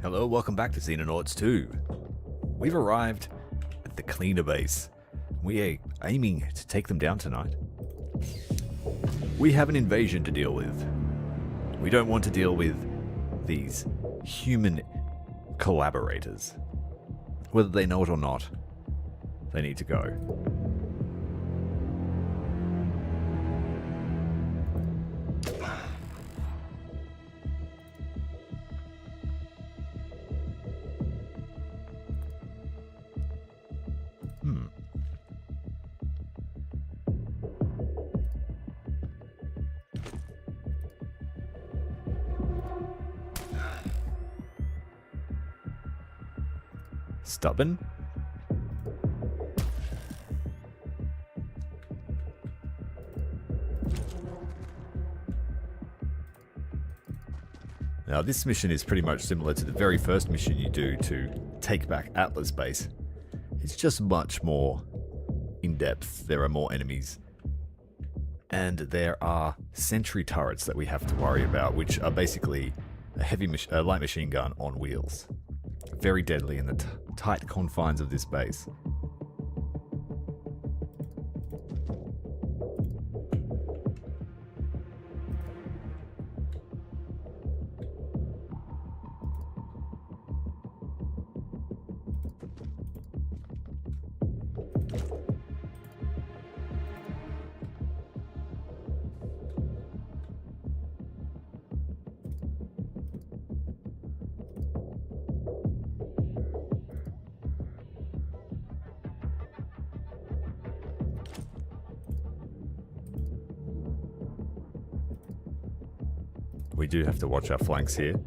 Hello, welcome back to Xenonauts 2. We've arrived at the cleaner base. We are aiming to take them down tonight. We have an invasion to deal with. We don't want to deal with these human collaborators. Whether they know it or not, they need to go. Stubborn? Now this mission is pretty much similar to the very first mission you do to take back Atlas base. It's just much more in-depth. There are more enemies. And there are sentry turrets that we have to worry about, which are basically a light machine gun on wheels. Very deadly in the tight confines of this base. We do have to watch our flanks here.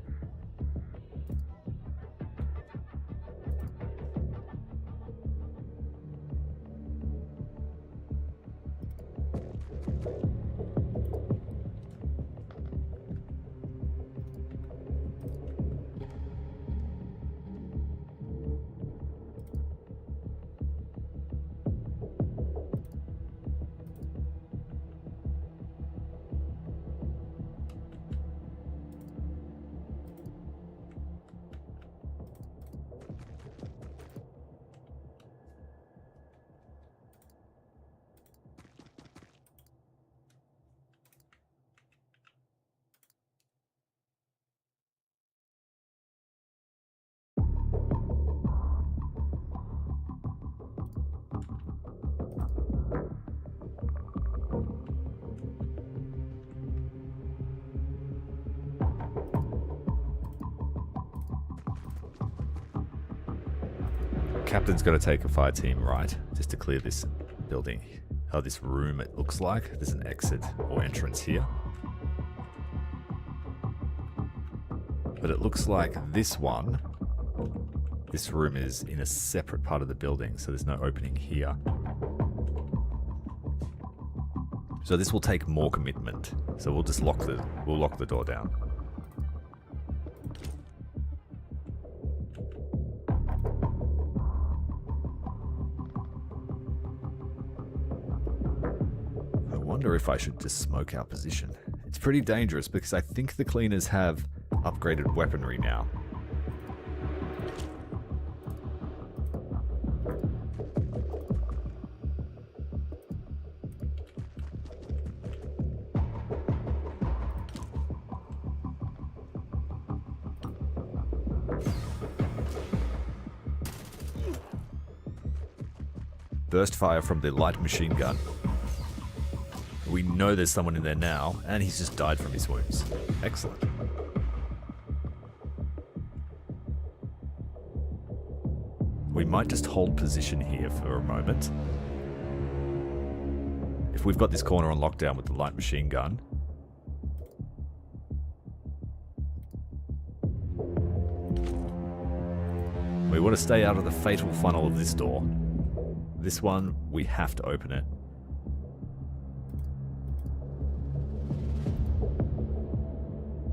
Captain's got to take a fire team right, just to clear this building. This room, it looks like. There's an exit or entrance here. But it looks like this room is in a separate part of the building, so there's no opening here. So this will take more commitment. So we'll just lock the door down. I wonder if I should just smoke our position. It's pretty dangerous because I think the cleaners have upgraded weaponry now. Burst fire from the light machine gun. We know there's someone in there now, and he's just died from his wounds. Excellent. We might just hold position here for a moment. If we've got this corner on lockdown with the light machine gun. We want to stay out of the fatal funnel of this door. This one, we have to open it.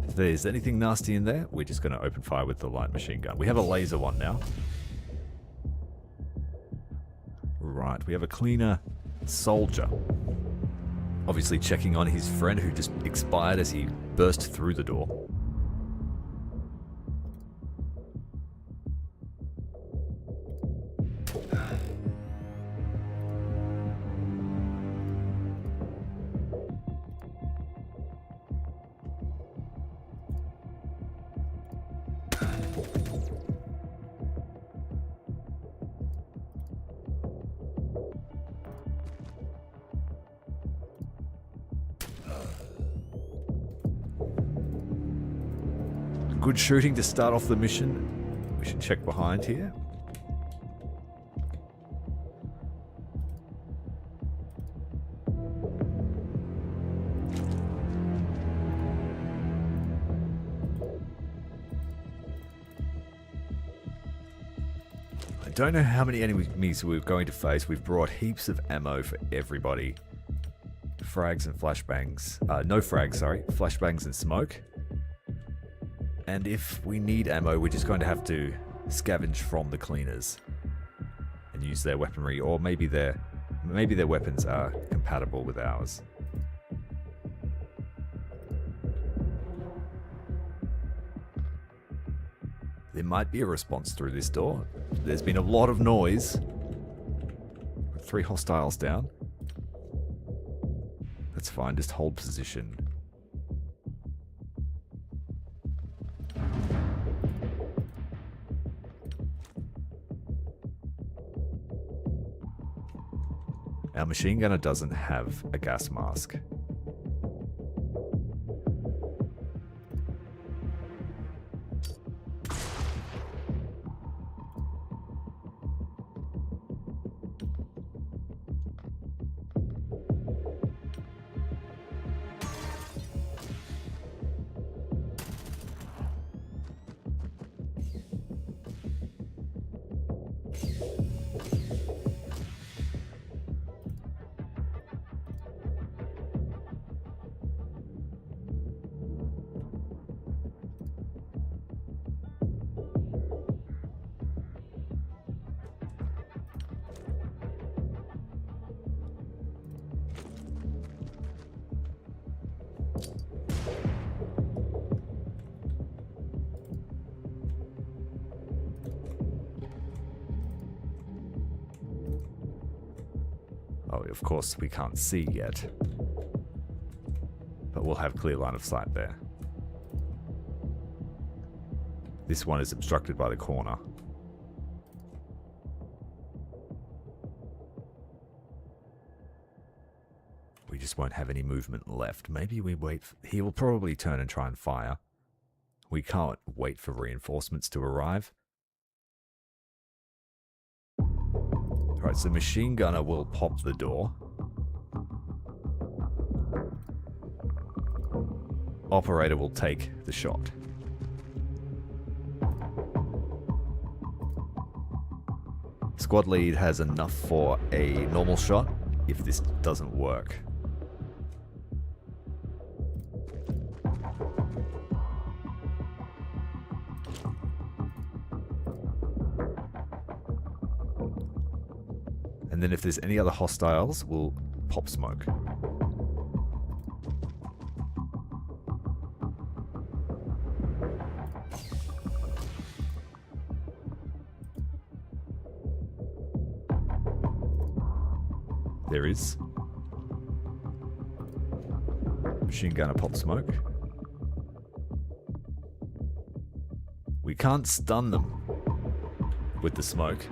If there's anything nasty in there, we're just going to open fire with the light machine gun. We have a laser one now. Right, we have a cleaner soldier. Obviously checking on his friend who just expired as he burst through the door. good shooting to start off the mission. We should check behind here. I don't know how many enemies we're going to face. We've brought heaps of ammo for everybody. Frags and flashbangs. No frags, sorry. Flashbangs and smoke. And if we need ammo, we're just going to have to scavenge from the cleaners and use their weaponry, or maybe their weapons are compatible with ours. There might be a response through this door. There's been a lot of noise. 3 hostiles down. That's fine, just hold position. Our machine gunner doesn't have a gas mask. Oh, of course, we can't see yet. But we'll have clear line of sight there. This one is obstructed by the corner. We just won't have any movement left. Maybe we wait. He will probably turn and try and fire. We can't wait for reinforcements to arrive. Alright, so machine gunner will pop the door. Operator will take the shot. Squad lead has enough for a normal shot if this doesn't work. And then if there's any other hostiles, we'll pop smoke. There is. Machine gunner pop smoke. We can't stun them with the smoke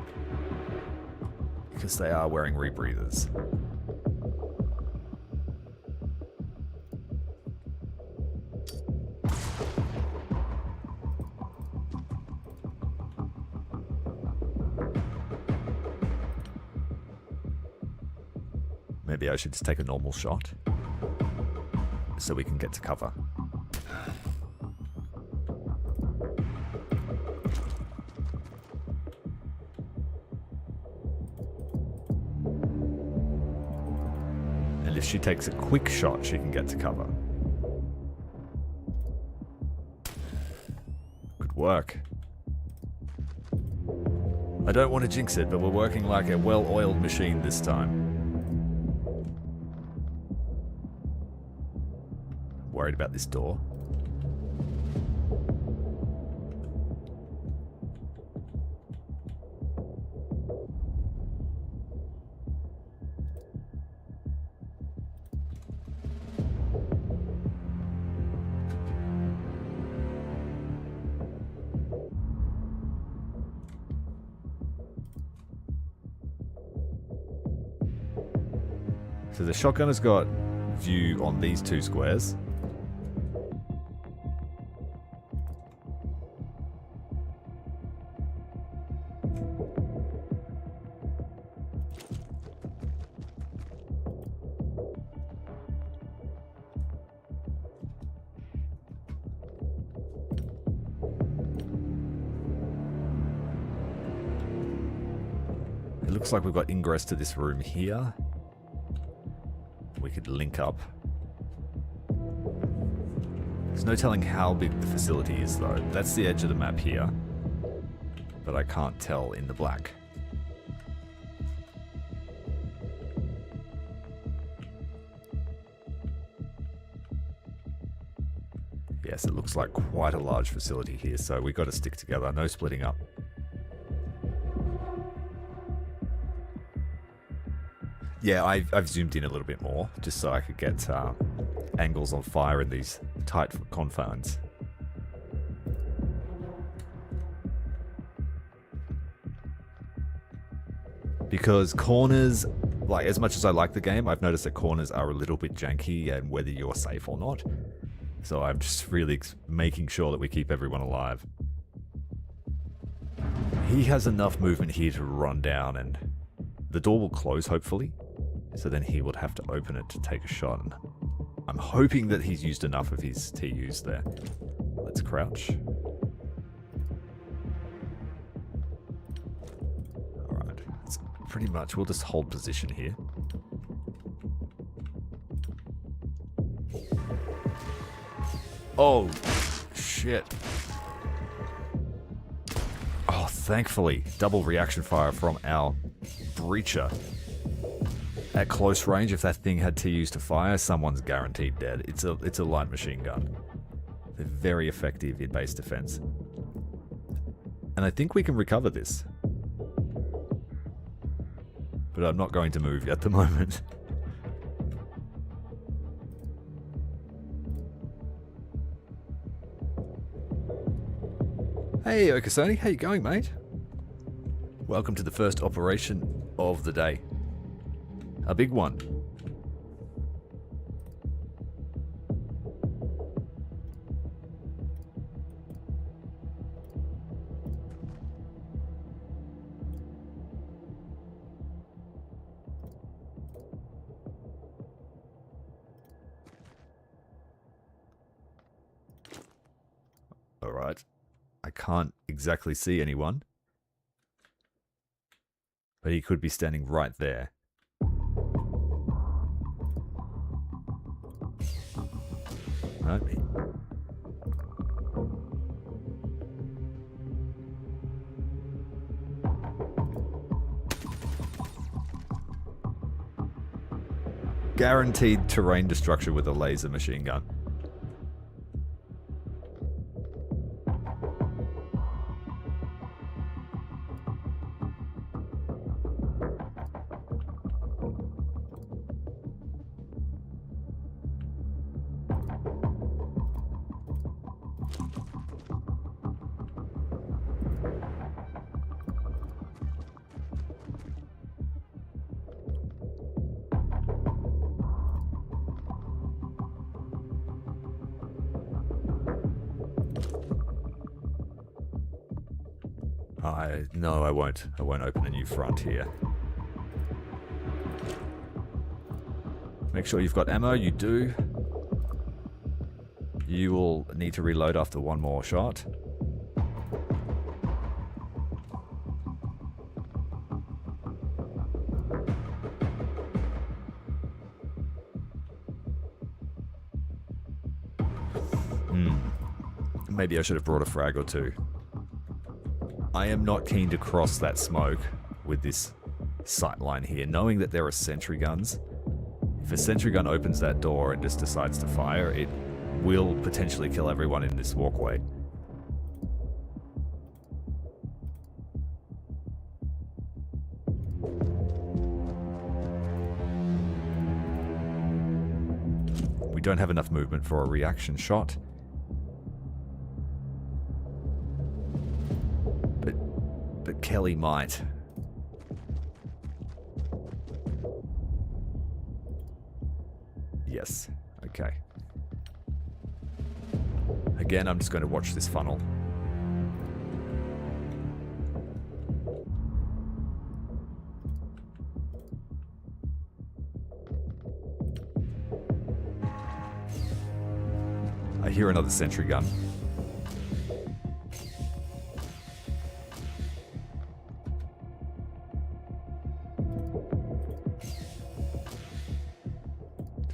because they are wearing rebreathers. Maybe I should just take a normal shot so we can get to cover. And if she takes a quick shot, she can get to cover. Good work. I don't want to jinx it, but we're working like a well-oiled machine this time. Worried about this door. So the shotgunner's got view on these two squares. looks like we've got ingress to this room here. We could link up. There's no telling how big the facility is though. That's the edge of the map here. But I can't tell in the black. Yes, it looks like quite a large facility here, so we've got to stick together. No splitting up. Yeah, I've zoomed in a little bit more, just so I could get angles on fire in these tight confines. Because corners, like as much as I like the game, I've noticed that corners are a little bit janky and whether you're safe or not. So I'm just really making sure that we keep everyone alive. He has enough movement here to run down and the door will close hopefully. So then he would have to open it to take a shot. And I'm hoping that he's used enough of his TUs there. Let's crouch. Alright, that's pretty much, we'll just hold position here. Oh, shit. Oh, thankfully, double reaction fire from our breacher. At close range, if that thing had TUs to fire, someone's guaranteed dead. It's a light machine gun. They're very effective in base defense. And I think we can recover this. But I'm not going to move at the moment. Hey, Okasoni, how you going, mate? Welcome to the first operation of the day. A big one. All right. I can't exactly see anyone. But he could be standing right there. Right. Guaranteed terrain destruction with a laser machine gun. No, I won't. I won't open a new front here. Make sure you've got ammo. You do. You will need to reload after one more shot. Maybe I should have brought a frag or two. I am not keen to cross that smoke with this sight line here, knowing that there are sentry guns. If a sentry gun opens that door and just decides to fire, it will potentially kill everyone in this walkway. We don't have enough movement for a reaction shot. But Kelly might. Yes. Okay. Again, I'm just going to watch this funnel. I hear another sentry gun.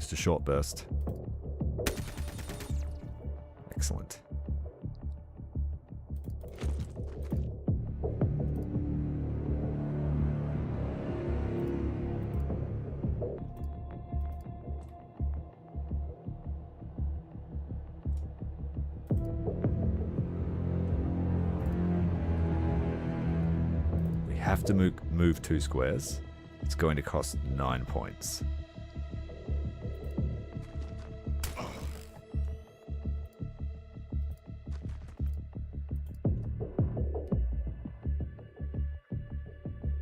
Just a short burst. Excellent. We have to move 2 squares. It's going to cost 9 points.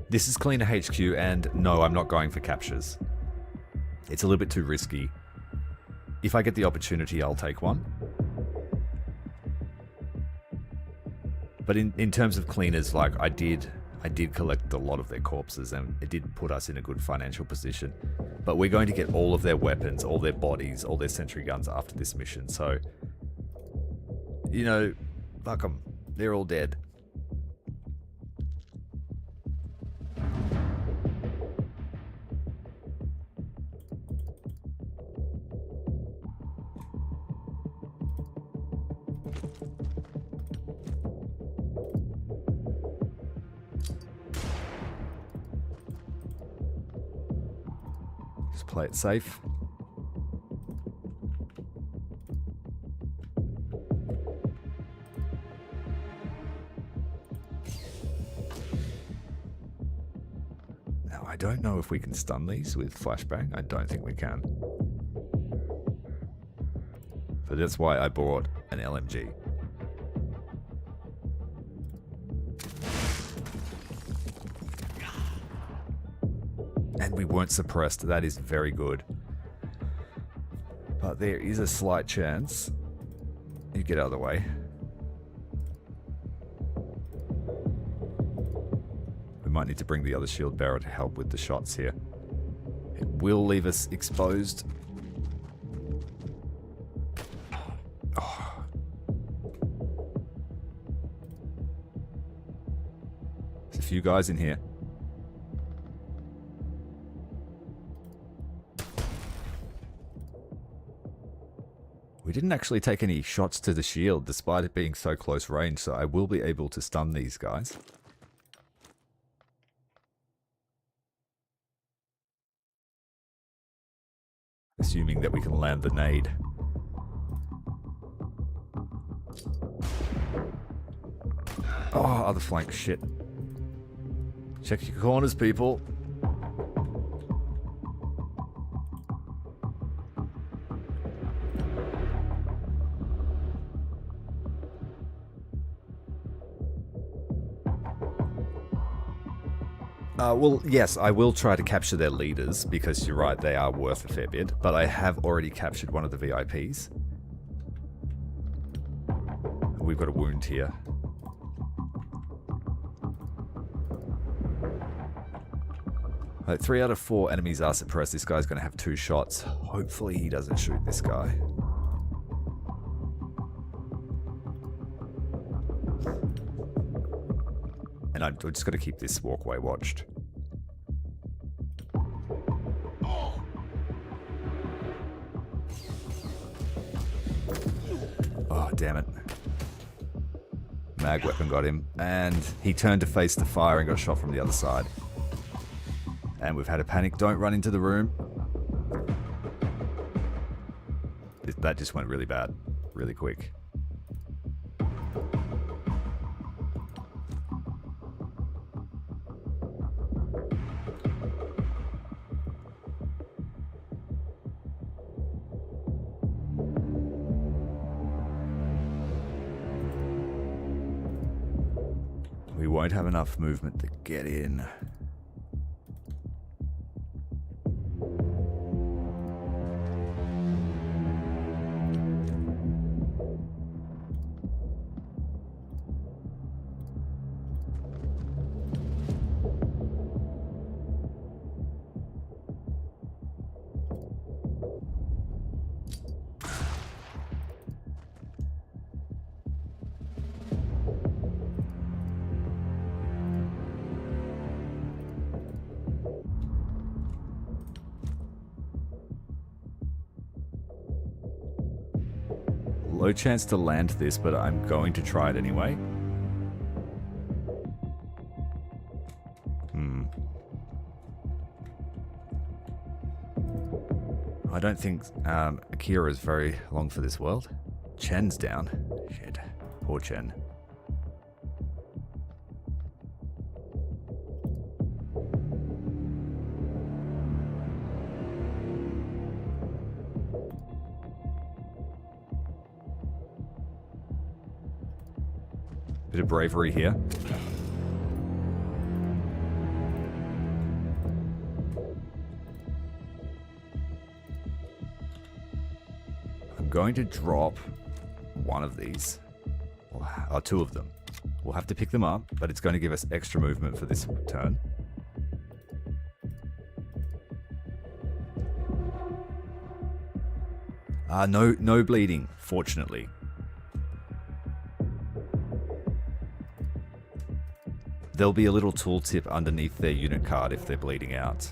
This is cleaner HQ, and no, I'm not going for captures. It's a little bit too risky. If I get the opportunity, I'll take one. But in terms of cleaners, like I did collect a lot of their corpses, and it did put us in a good financial position. But we're going to get all of their weapons, all their bodies, all their sentry guns after this mission. So, you know, fuck them. They're all dead. Just play it safe. Now, I don't know if we can stun these with flashbang. I don't think we can. But that's why I bought an LMG. And we weren't suppressed. That is very good. But there is a slight chance. You get out of the way. We might need to bring the other shield bearer to help with the shots here. It will leave us exposed. Oh. There's a few guys in here. We didn't actually take any shots to the shield despite it being so close range, so I will be able to stun these guys. Assuming that we can land the nade. Oh, other flank, shit. Check your corners, people. Well, yes, I will try to capture their leaders, because you're right, they are worth a fair bit, but I have already captured one of the VIPs. We've got a wound here. Right, 3 out of 4 enemies are suppressed. This guy's going to have 2 shots. Hopefully he doesn't shoot this guy. And I'm just going to keep this walkway watched. Oh, damn it. Mag weapon got him. And he turned to face the fire and got shot from the other side. And we've had a panic. Don't run into the room. That just went really bad. Really quick. We won't have enough movement to get in. Low chance to land this, but I'm going to try it anyway. I don't think Akira is very long for this world. Chen's down. Shit. Poor Chen. Bit of bravery here. I'm going to drop one of these. Or two of them. We'll have to pick them up, but it's going to give us extra movement for this turn. No bleeding, fortunately. There'll be a little tooltip underneath their unit card if they're bleeding out.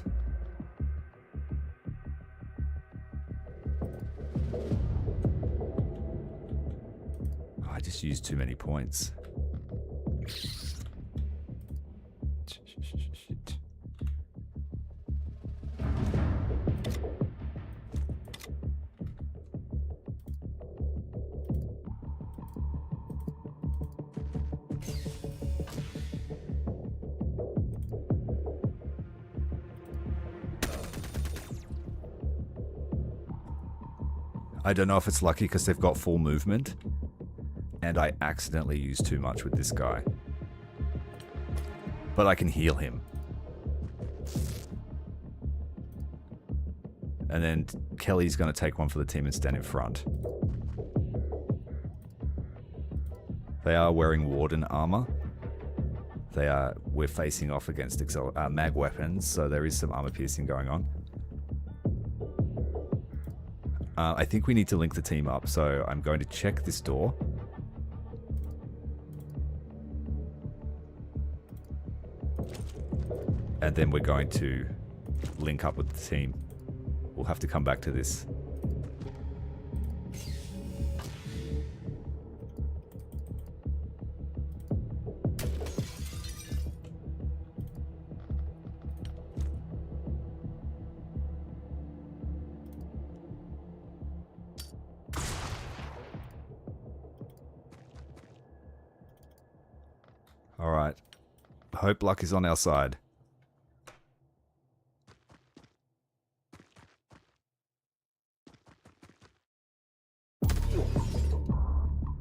I just used too many points. Shit. I don't know if it's lucky because they've got full movement, and I accidentally used too much with this guy. But I can heal him. And then Kelly's going to take one for the team and stand in front. They are wearing Warden armor. We're facing off against mag weapons, so there is some armor piercing going on. I think we need to link the team up, so I'm going to check this door. And then we're going to link up with the team. We'll have to come back to this. Alright. Hope luck is on our side.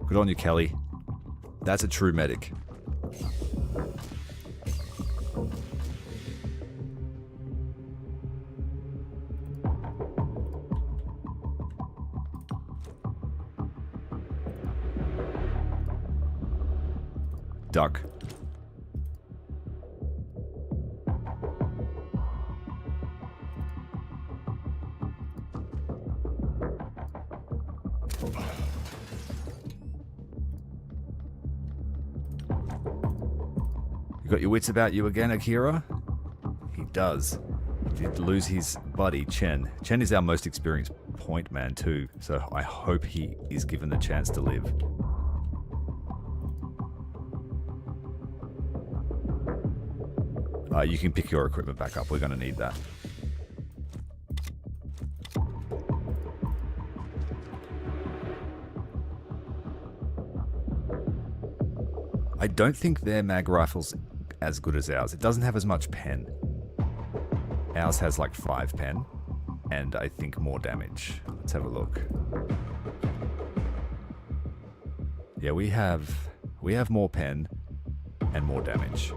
Good on you, Kelly. That's a true medic. Duck. Got your wits about you again, Akira? He does. He did lose his buddy, Chen. Chen is our most experienced point man too, so I hope he is given the chance to live. You can pick your equipment back up, we're going to need that. I don't think their mag rifle's as good as ours. It doesn't have as much pen. Ours has like 5 pen, and I think more damage. Let's have a look. Yeah, we have more pen and more damage.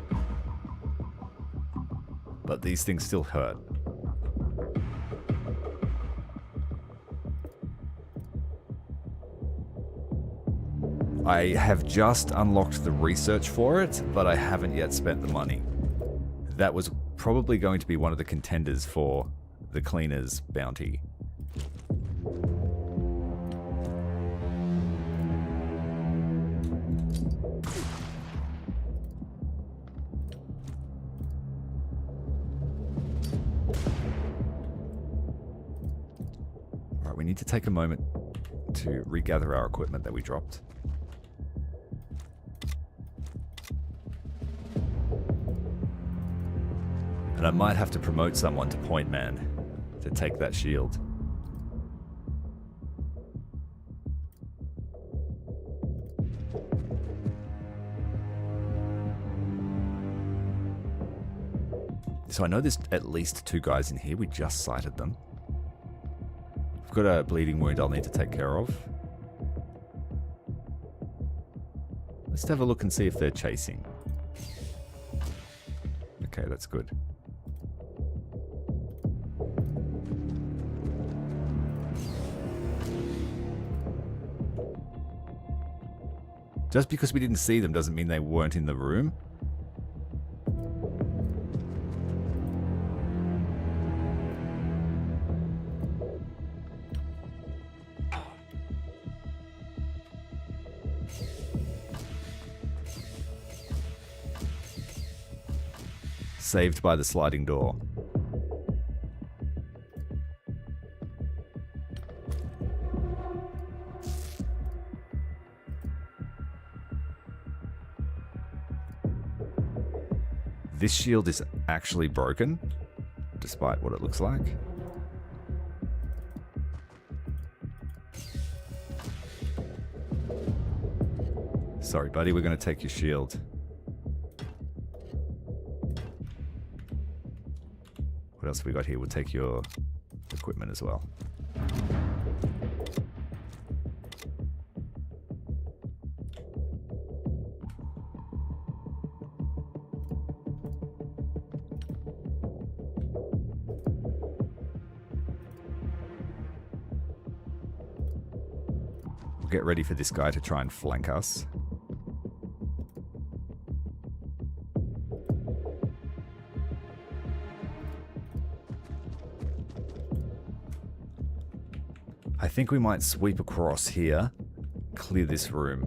But these things still hurt. I have just unlocked the research for it, but I haven't yet spent the money. That was probably going to be one of the contenders for the cleaner's bounty. Alright, we need to take a moment to regather our equipment that we dropped. And I might have to promote someone to point man to take that shield. So I know there's at least 2 guys in here. We just sighted them. I've got a bleeding wound I'll need to take care of. Let's have a look and see if they're chasing. Okay, that's good. Just because we didn't see them doesn't mean they weren't in the room. Saved by the sliding door. This shield is actually broken, despite what it looks like. Sorry, buddy, we're going to take your shield. What else have we got here? We'll take your equipment as well. We'll get ready for this guy to try and flank us. I think we might sweep across here, clear this room.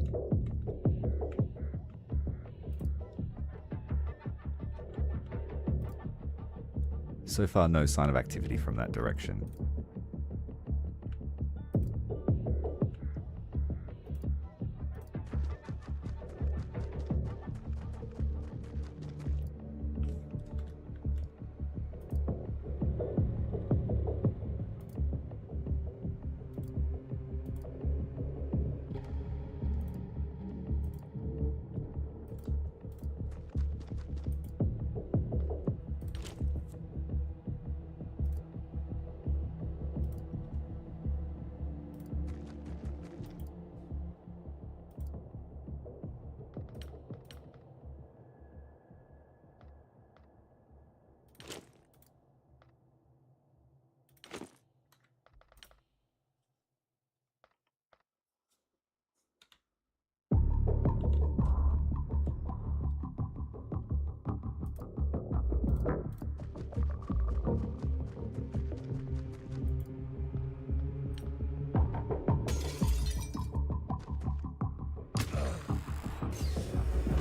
So far, no sign of activity from that direction.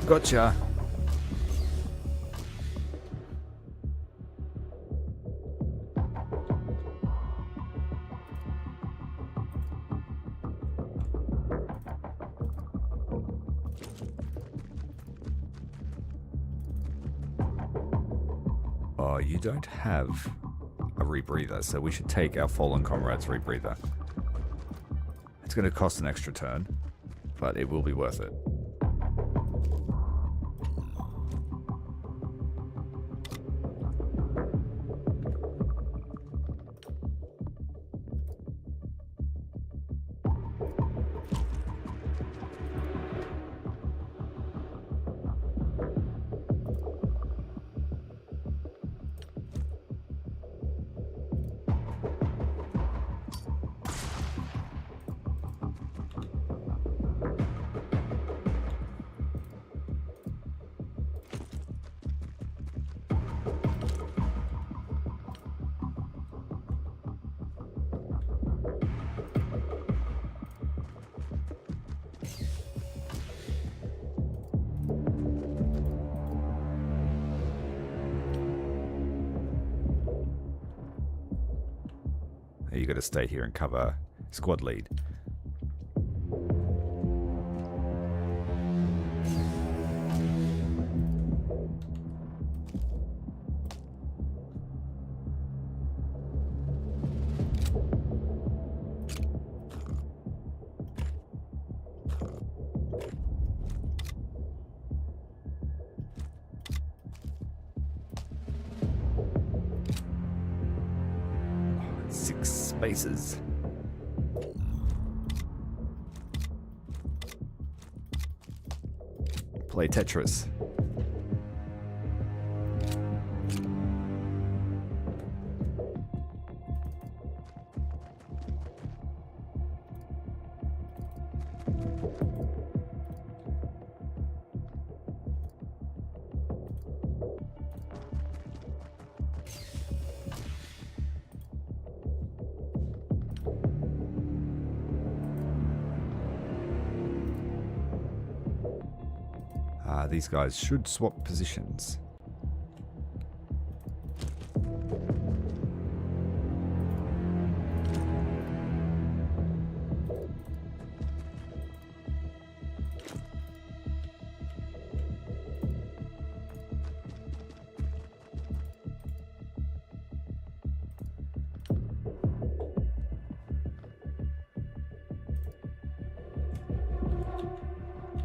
Gotcha. Oh, you don't have a rebreather, so we should take our fallen comrade's rebreather. It's going to cost an extra turn, but it will be worth it. You got to stay here and cover squad lead. 6 spaces. Play Tetris. These guys should swap positions.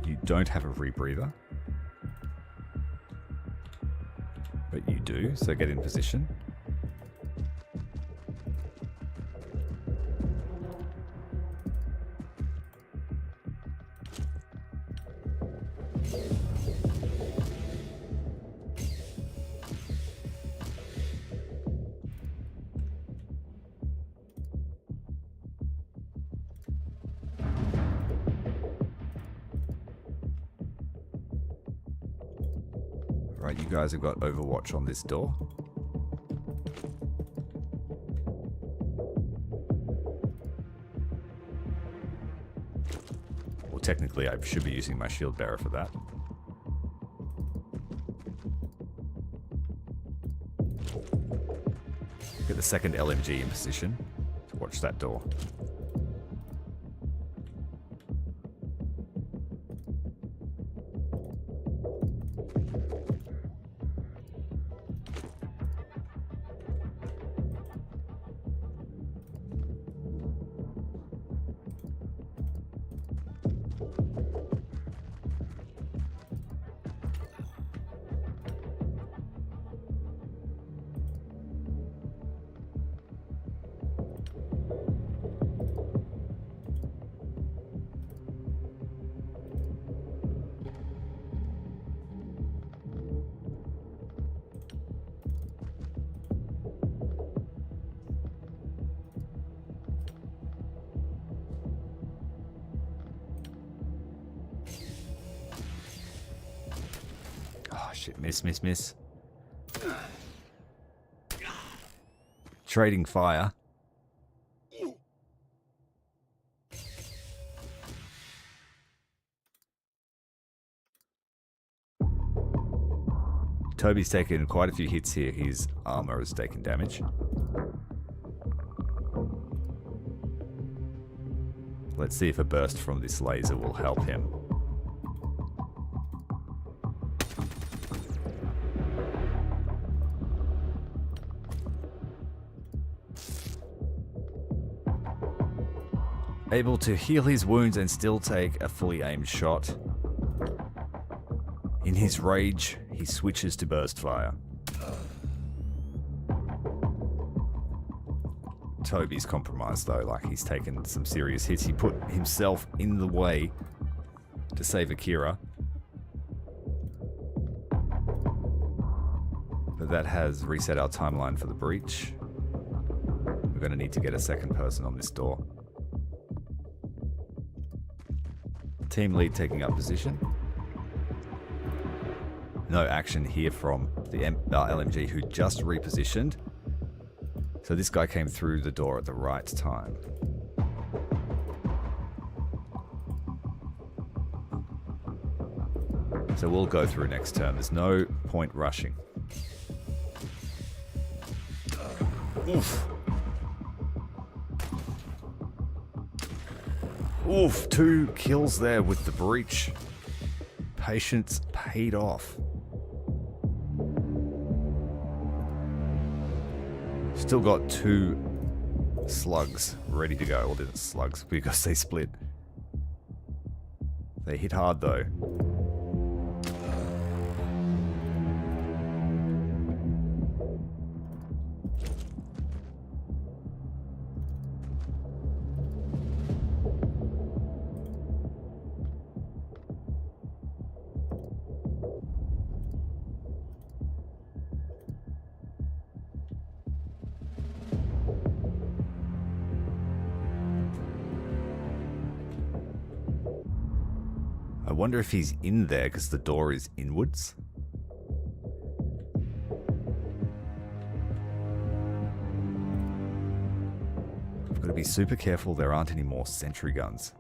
You don't have a rebreather. But you do, so get in position. Right, you guys have got Overwatch on this door. Well, technically I should be using my shield bearer for that. Get the second LMG in position to watch that door. Shit, miss. Trading fire. Toby's taken quite a few hits here. His armor has taken damage. Let's see if a burst from this laser will help him. Able to heal his wounds and still take a fully aimed shot. In his rage, he switches to burst fire. Toby's compromised though, like he's taken some serious hits. He put himself in the way to save Akira. But that has reset our timeline for the breach. We're going to need to get a second person on this door. Team lead taking up position. No action here from the LMG who just repositioned. So this guy came through the door at the right time. So we'll go through next turn. There's no point rushing. Oof. Oof, 2 kills there with the breach. Patience paid off. Still got 2 slugs ready to go. Well, didn't slugs because they split. They hit hard though. I wonder if he's in there because the door is inwards. I've got to be super careful there aren't any more sentry guns.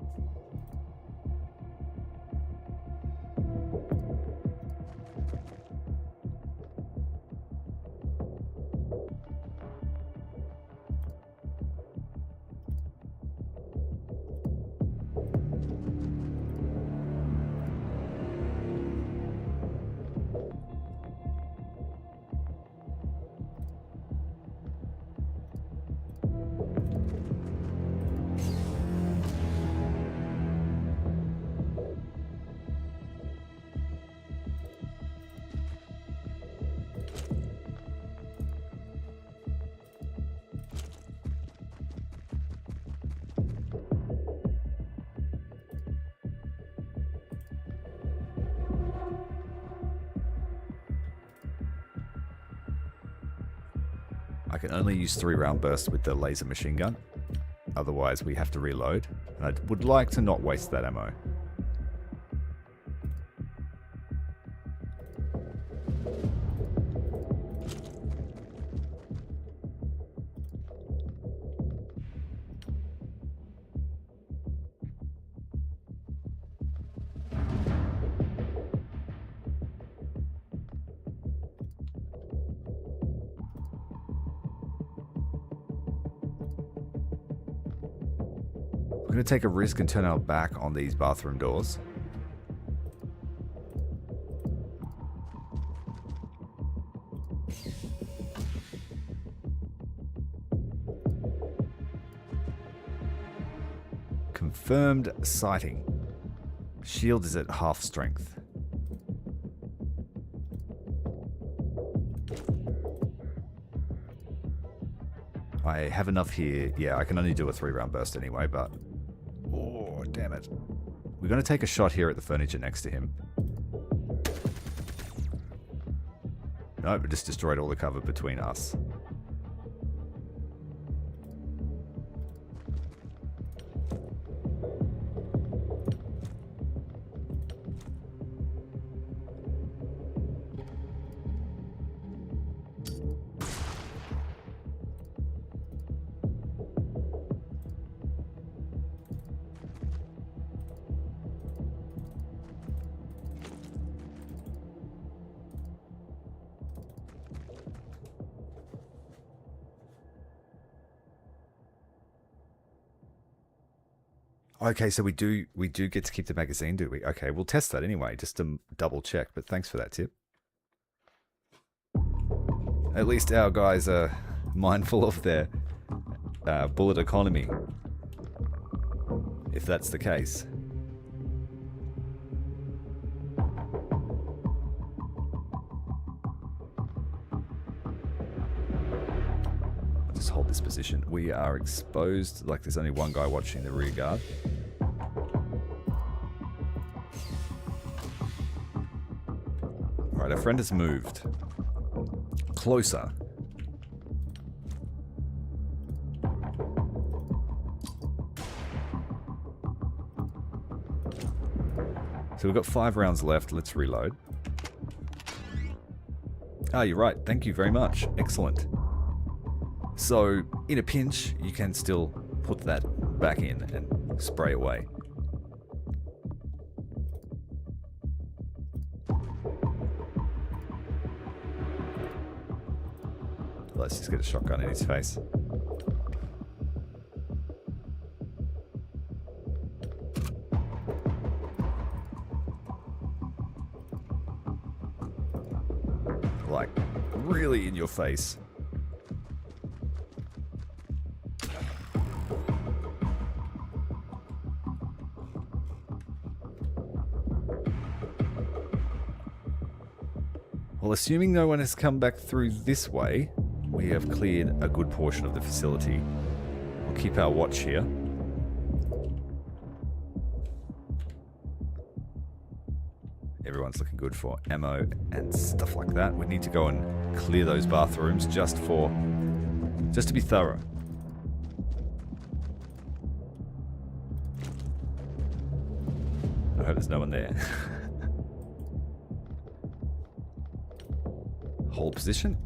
I can only use 3-round bursts with the laser machine gun. Otherwise, we have to reload. And I would like to not waste that ammo. I'm going to take a risk and turn our back on these bathroom doors. Confirmed sighting. Shield is at half strength. I have enough here. Yeah, I can only do a 3-round burst anyway, but... Oh, damn it. We're going to take a shot here at the furniture next to him. No, we just destroyed all the cover between us. Okay, so we do get to keep the magazine, do we? Okay, we'll test that anyway, just to double check, but thanks for that tip. At least our guys are mindful of their bullet economy, if that's the case. Just hold this position. We are exposed, like there's only one guy watching the rear guard. Alright, our friend has moved closer. So we've got 5 rounds left. Let's reload. Ah, you're right. Thank you very much. Excellent. So, in a pinch, you can still put that back in and spray away. Let's just get a shotgun in his face. Like, really in your face. Well, assuming no one has come back through this way, we have cleared a good portion of the facility. We'll keep our watch here. Everyone's looking good for ammo and stuff like that. We need to go and clear those bathrooms just to be thorough. I hope there's no one there. Hold position.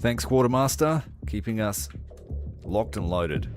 Thanks, Quartermaster, keeping us locked and loaded.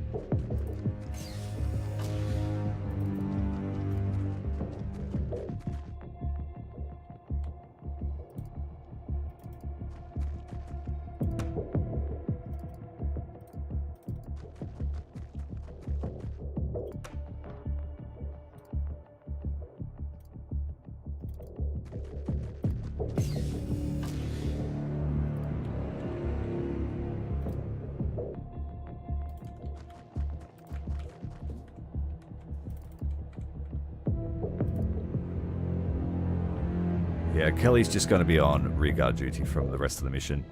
Yeah, Kelly's just going to be on rearguard duty from the rest of the mission.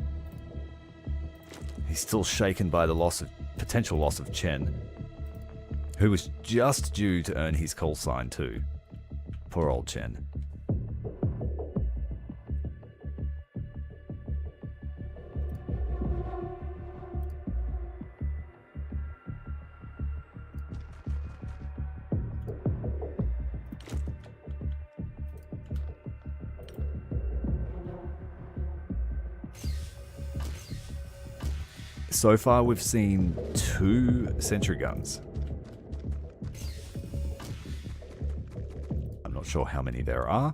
He's still shaken by the potential loss of Chen, who was just due to earn his call sign too. Poor old Chen. So far, we've seen 2 sentry guns. I'm not sure how many there are.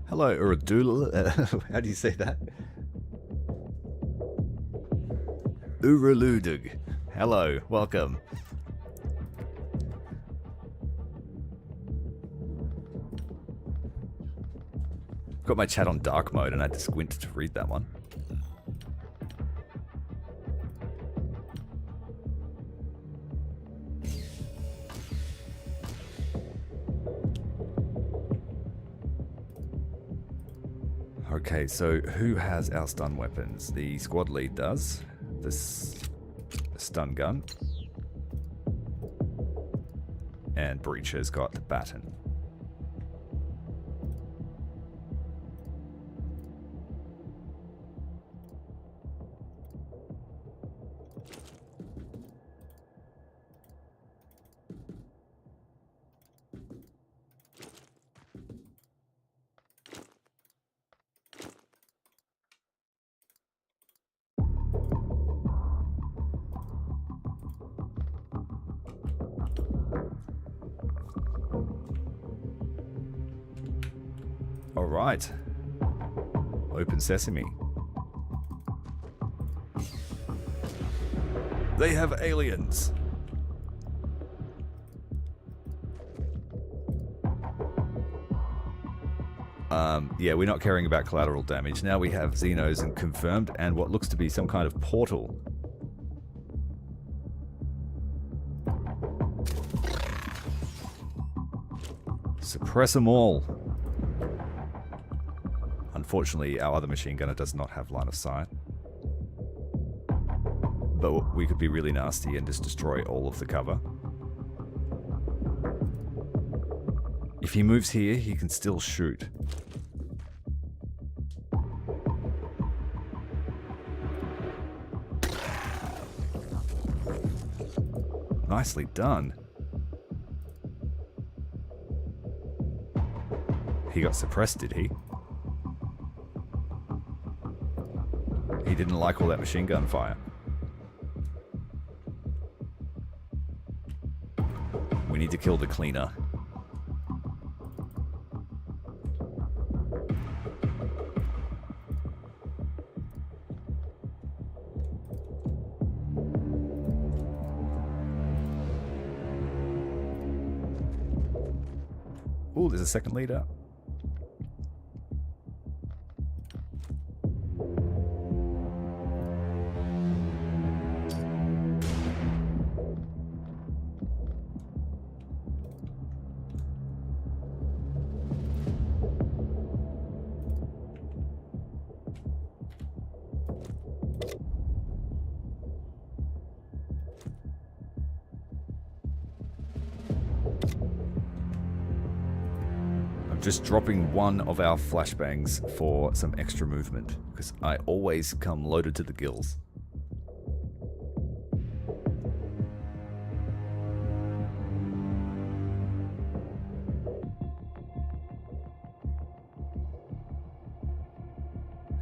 Hello, Uradul. How do you say that? Uraludug. Hello, welcome. Got my chat on dark mode and I had to squint to read that one. Okay, so who has our stun weapons? The squad lead does. This stun gun. And Breach has got the baton. Alright. Open sesame. They have aliens. Yeah, we're not caring about collateral damage. Now we have Xenos and confirmed and what looks to be some kind of portal. Suppress them all. Unfortunately, our other machine gunner does not have line of sight. But we could be really nasty and just destroy all of the cover. If he moves here, he can still shoot. Nicely done. He got suppressed, did he? He didn't like all that machine gun fire. We need to kill the cleaner. Oh, there's a second leader. Just dropping one of our flashbangs for some extra movement, because I always come loaded to the gills.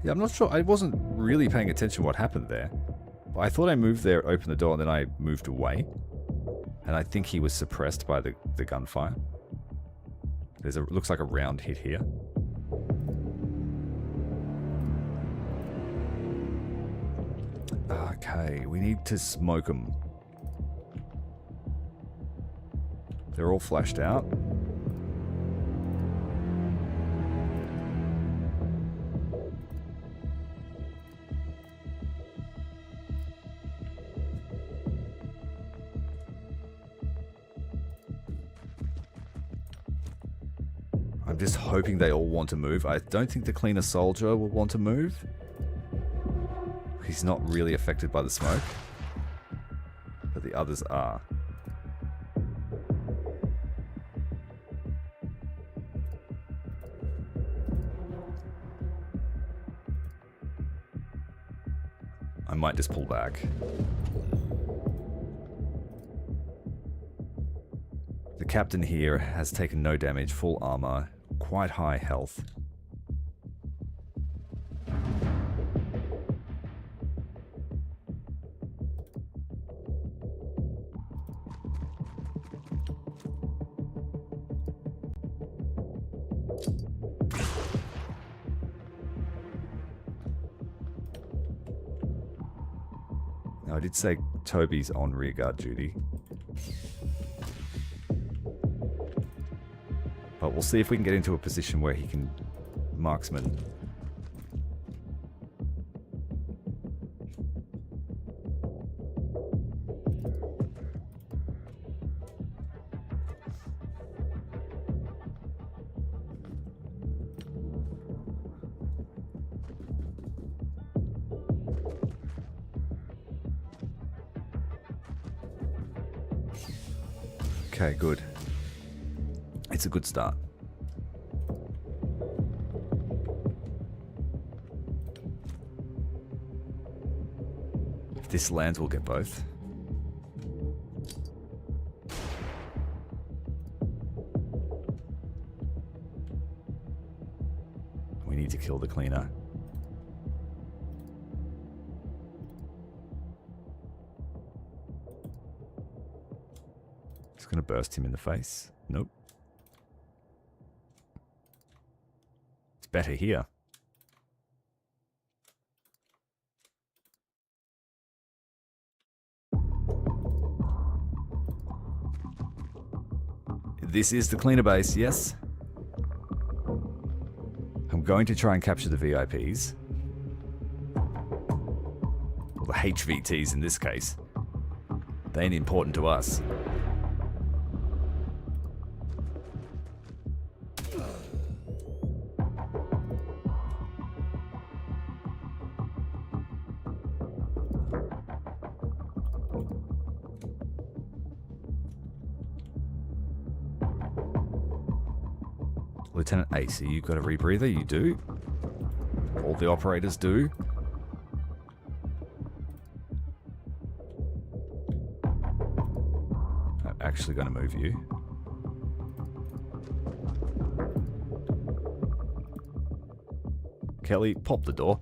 Yeah, I'm not sure. I wasn't really paying attention to what happened there. But I thought I moved there, opened the door, and then I moved away. And I think he was suppressed by the gunfire. There's a looks like a round hit here. Okay, we need to smoke them. They're all flashed out. Just hoping they all want to move. I don't think the cleaner soldier will want to move. He's not really affected by the smoke. But the others are. I might just pull back. The captain here has taken no damage, full armor. Quite high health. Now, I did say Toby's on rearguard duty. But we'll see if we can get into a position where he can marksman. Okay, good. It's a good start. If this lands, we'll get both. We need to kill the cleaner. Just gonna burst him in the face. Nope. Better here. This is the cleaner base, yes. I'm going to try and capture the VIPs. Or the HVTs in this case. They ain't important to us. Lieutenant AC, you've got a rebreather? You do. All the operators do. I'm actually going to move you. Kelly, pop the door.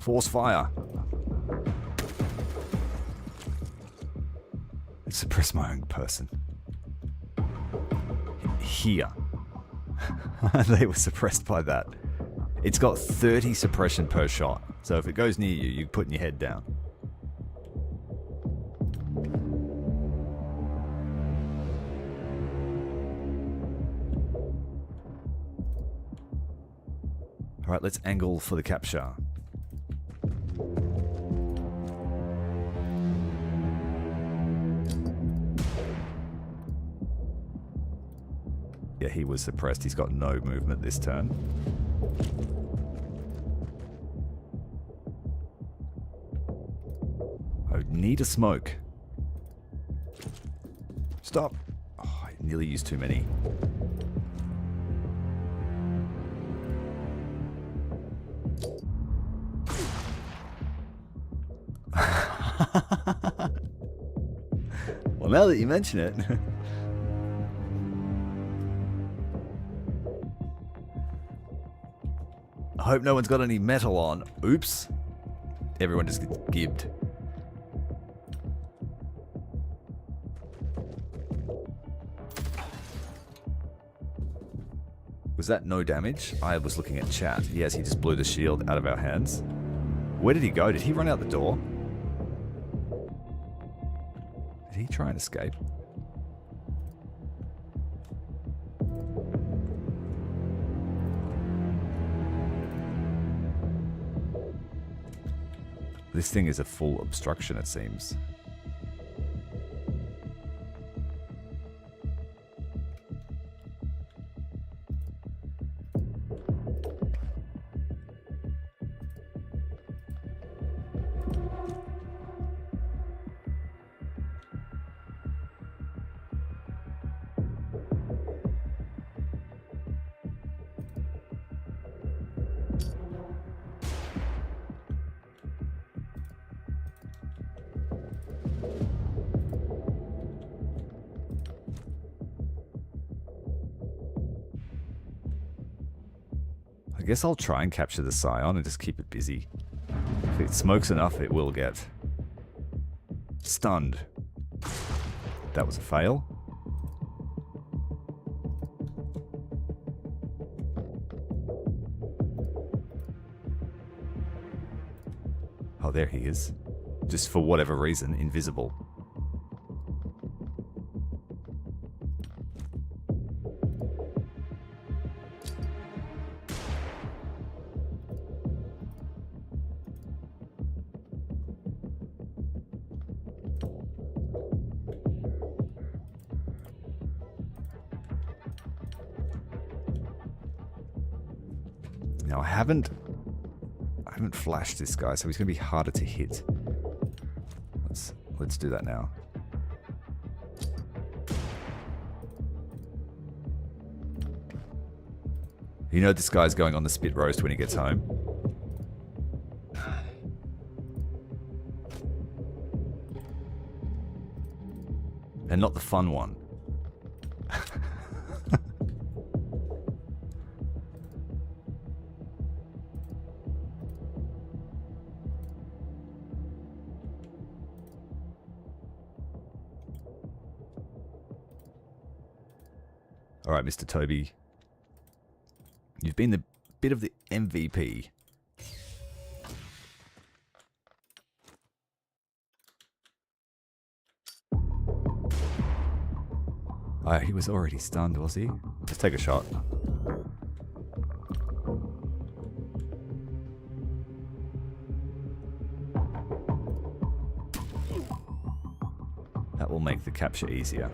Force fire. Suppress my own person. here. They were suppressed by that. It's got 30 suppression per shot. So if it goes near you, you're putting your head down. Alright, let's angle for the capture. Yeah, he was suppressed. He's got no movement this turn. I need a smoke. Stop. Oh, I nearly used too many. Well, now that you mention it. I hope no one's got any metal on. Oops. Everyone just gets gibbed. Was that no damage? I was looking at chat. Yes, he just blew the shield out of our hands. Where did he go? Did he run out the door? Did he try and escape? This thing is a full obstruction, it seems. I guess I'll try and capture the Scion and just keep it busy. If it smokes enough, it will get stunned. That was a fail. Oh, there he is. Just for whatever reason, invisible. Now I haven't flashed this guy, so he's going to be harder to hit. Let's do that now. You know this guy's going on the spit roast when he gets home. And not the fun one. Alright, Mr. Toby. You've been the bit of the MVP. He was already stunned, was he? Let's take a shot. That will make the capture easier.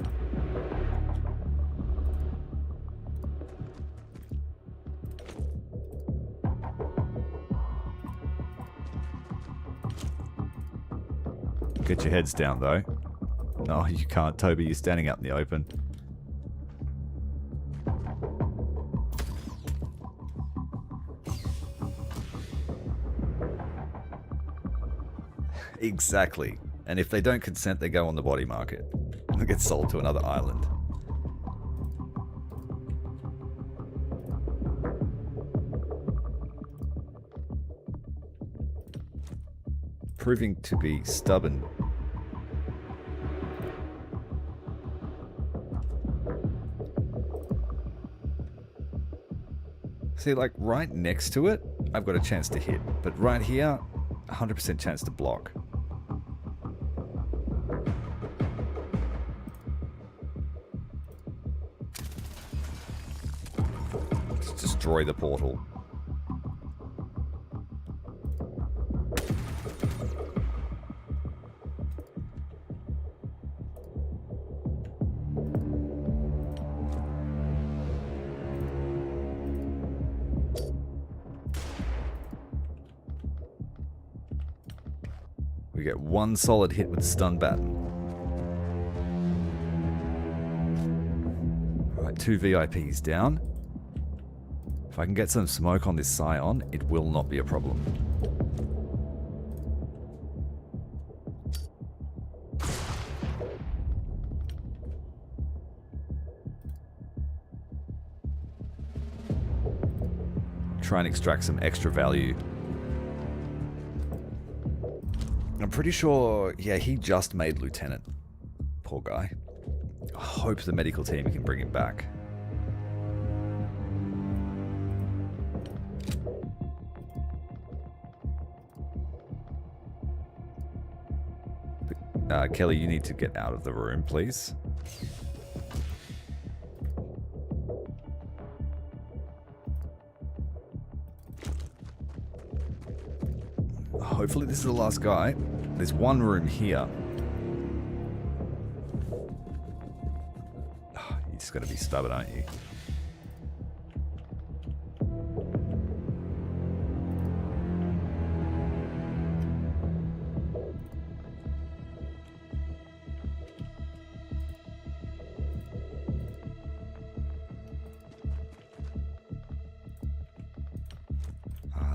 Get your heads down, though. No, you can't, Toby. You're standing out in the open. Exactly. And if they don't consent, they go on the body market. They get sold to another island. Proving to be stubborn. See, like, right next to it, I've got a chance to hit. But right here, 100% chance to block. Let's destroy the portal. We get one solid hit with stun baton. Alright, 2 VIPs down. If I can get some smoke on this Scion, it will not be a problem. Try and extract some extra value. I'm pretty sure, yeah, he just made Lieutenant. Poor guy. I hope the medical team can bring him back. Kelly, you need to get out of the room, please. Hopefully this is the last guy. There's one room here. You just gotta be stubborn, aren't you?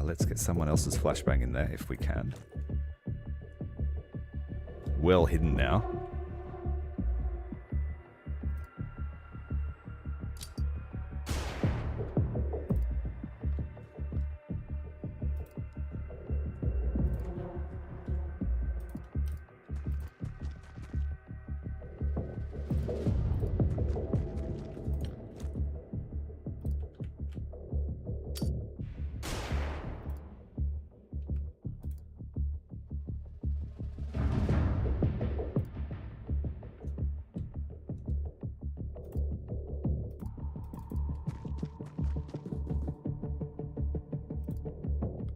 Let's get someone else's flashbang in there if we can. Well hidden now.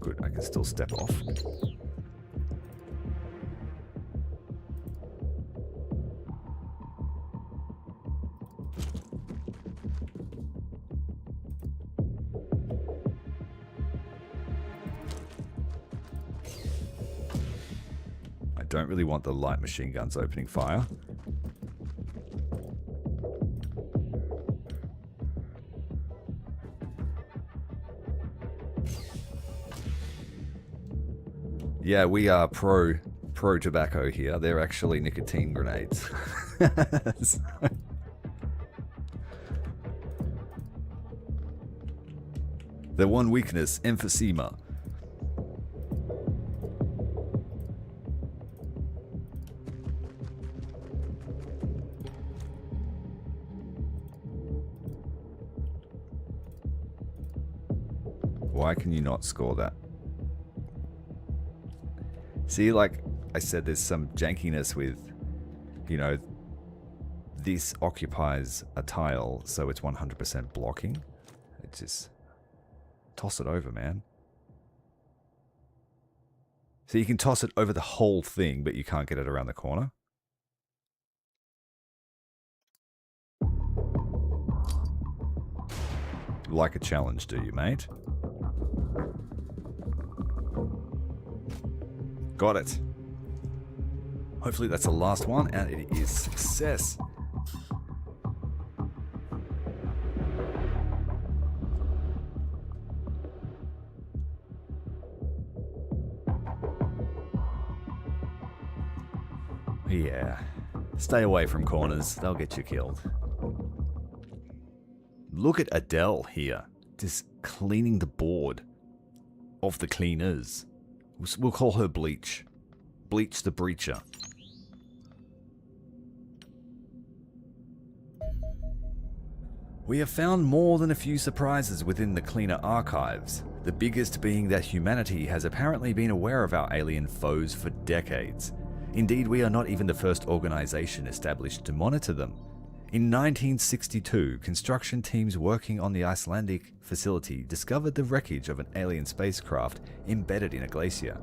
Good, I can still step off. I don't really want the light machine guns opening fire. Yeah, we are pro tobacco here. They're actually nicotine grenades. Their one weakness, emphysema. Why can you not score that? See, like I said, there's some jankiness with, you know, this occupies a tile, so it's 100% blocking. It just toss it over, man. So you can toss it over the whole thing, but you can't get it around the corner. Like a challenge, do you, mate? Got it. Hopefully that's the last one, and it is success. Yeah. Stay away from corners. They'll get you killed. Look at Adele here. Just cleaning the board of the cleaners. We'll call her Bleach. Bleach the Breacher. We have found more than a few surprises within the cleaner archives, the biggest being that humanity has apparently been aware of our alien foes for decades. Indeed, we are not even the first organization established to monitor them. In 1962, construction teams working on the Icelandic facility discovered the wreckage of an alien spacecraft embedded in a glacier.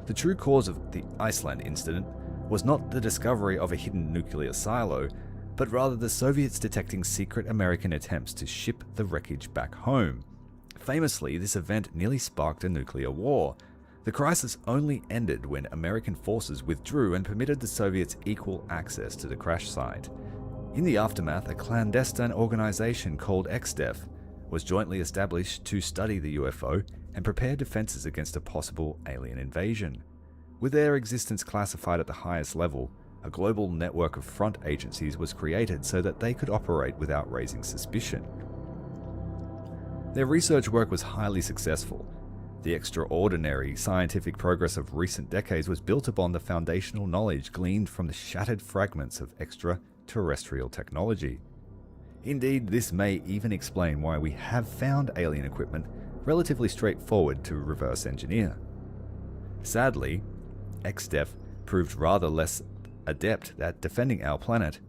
The true cause of the Iceland incident was not the discovery of a hidden nuclear silo, but rather the Soviets detecting secret American attempts to ship the wreckage back home. Famously, this event nearly sparked a nuclear war. The crisis only ended when American forces withdrew and permitted the Soviets equal access to the crash site. In the aftermath, a clandestine organization called XDEF was jointly established to study the UFO and prepare defenses against a possible alien invasion. With their existence classified at the highest level, a global network of front agencies was created so that they could operate without raising suspicion. Their research work was highly successful. The extraordinary scientific progress of recent decades was built upon the foundational knowledge gleaned from the shattered fragments of extraterrestrial technology. Indeed, this may even explain why we have found alien equipment relatively straightforward to reverse engineer. Sadly, XDEF proved rather less adept at defending our planet.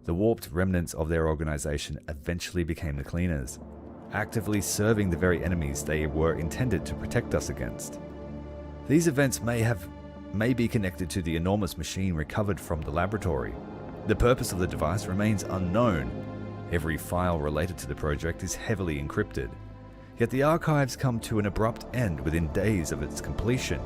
The warped remnants of their organization eventually became the cleaners, actively serving the very enemies they were intended to protect us against. These events may be connected to the enormous machine recovered from the laboratory. The purpose of the device remains unknown. Every file related to the project is heavily encrypted. Yet the archives come to an abrupt end within days of its completion.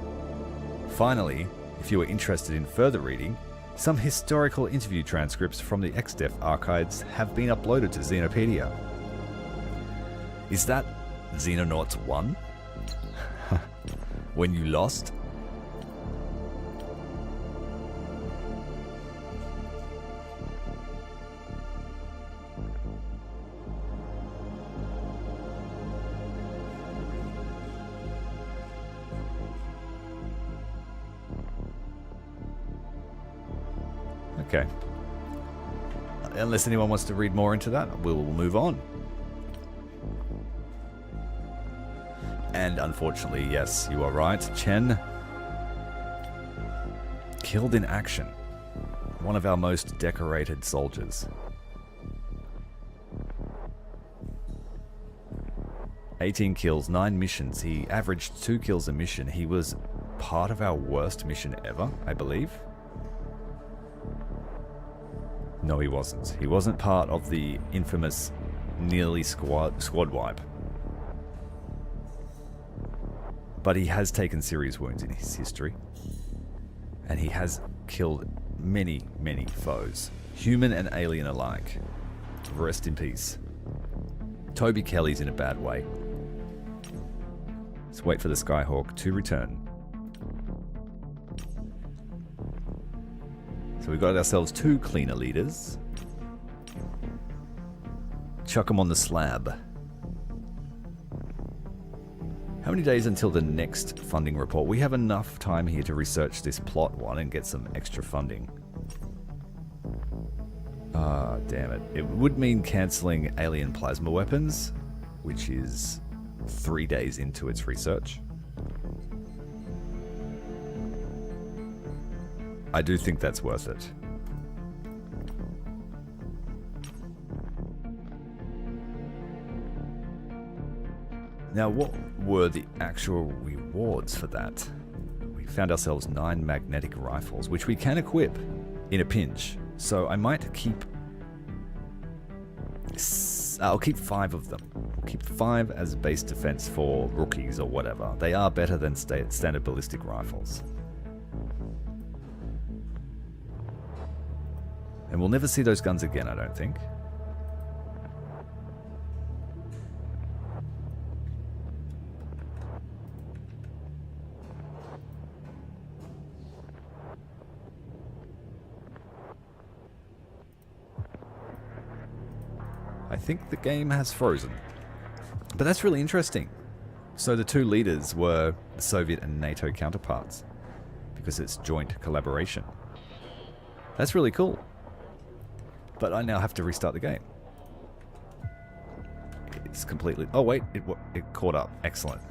Finally, if you are interested in further reading, some historical interview transcripts from the XDEF archives have been uploaded to Xenopedia. Is that Xenonauts 1? When you lost? Okay. Unless anyone wants to read more into that, we'll move on. And unfortunately, yes, you are right. Chen killed in action. One of our most decorated soldiers. 18 kills, 9 missions. He averaged 2 kills a mission. He was part of our worst mission ever, I believe. No, he wasn't. He wasn't part of the infamous nearly squad wipe. But he has taken serious wounds in his history. And he has killed many, many foes. Human and alien alike. Rest in peace. Toby Kelly's in a bad way. Let's wait for the Skyhawk to return. So we've got ourselves 2 cleaner leaders. Chuck them on the slab. How many days until the next funding report? We have enough time here to research this plot one and get some extra funding. Ah, damn it. It would mean cancelling alien plasma weapons, which is 3 days into its research. I do think that's worth it. Now, what were the actual rewards for that? We found ourselves 9 magnetic rifles, which we can equip in a pinch. So I might keep... I'll keep 5 of them. I'll keep 5 as base defense for rookies or whatever. They are better than standard ballistic rifles. And we'll never see those guns again, I don't think. I think the game has frozen. But that's really interesting. So the 2 leaders were the Soviet and NATO counterparts, because it's joint collaboration. That's really cool. But I now have to restart the game. It's completely... Oh, wait. It caught up. Excellent.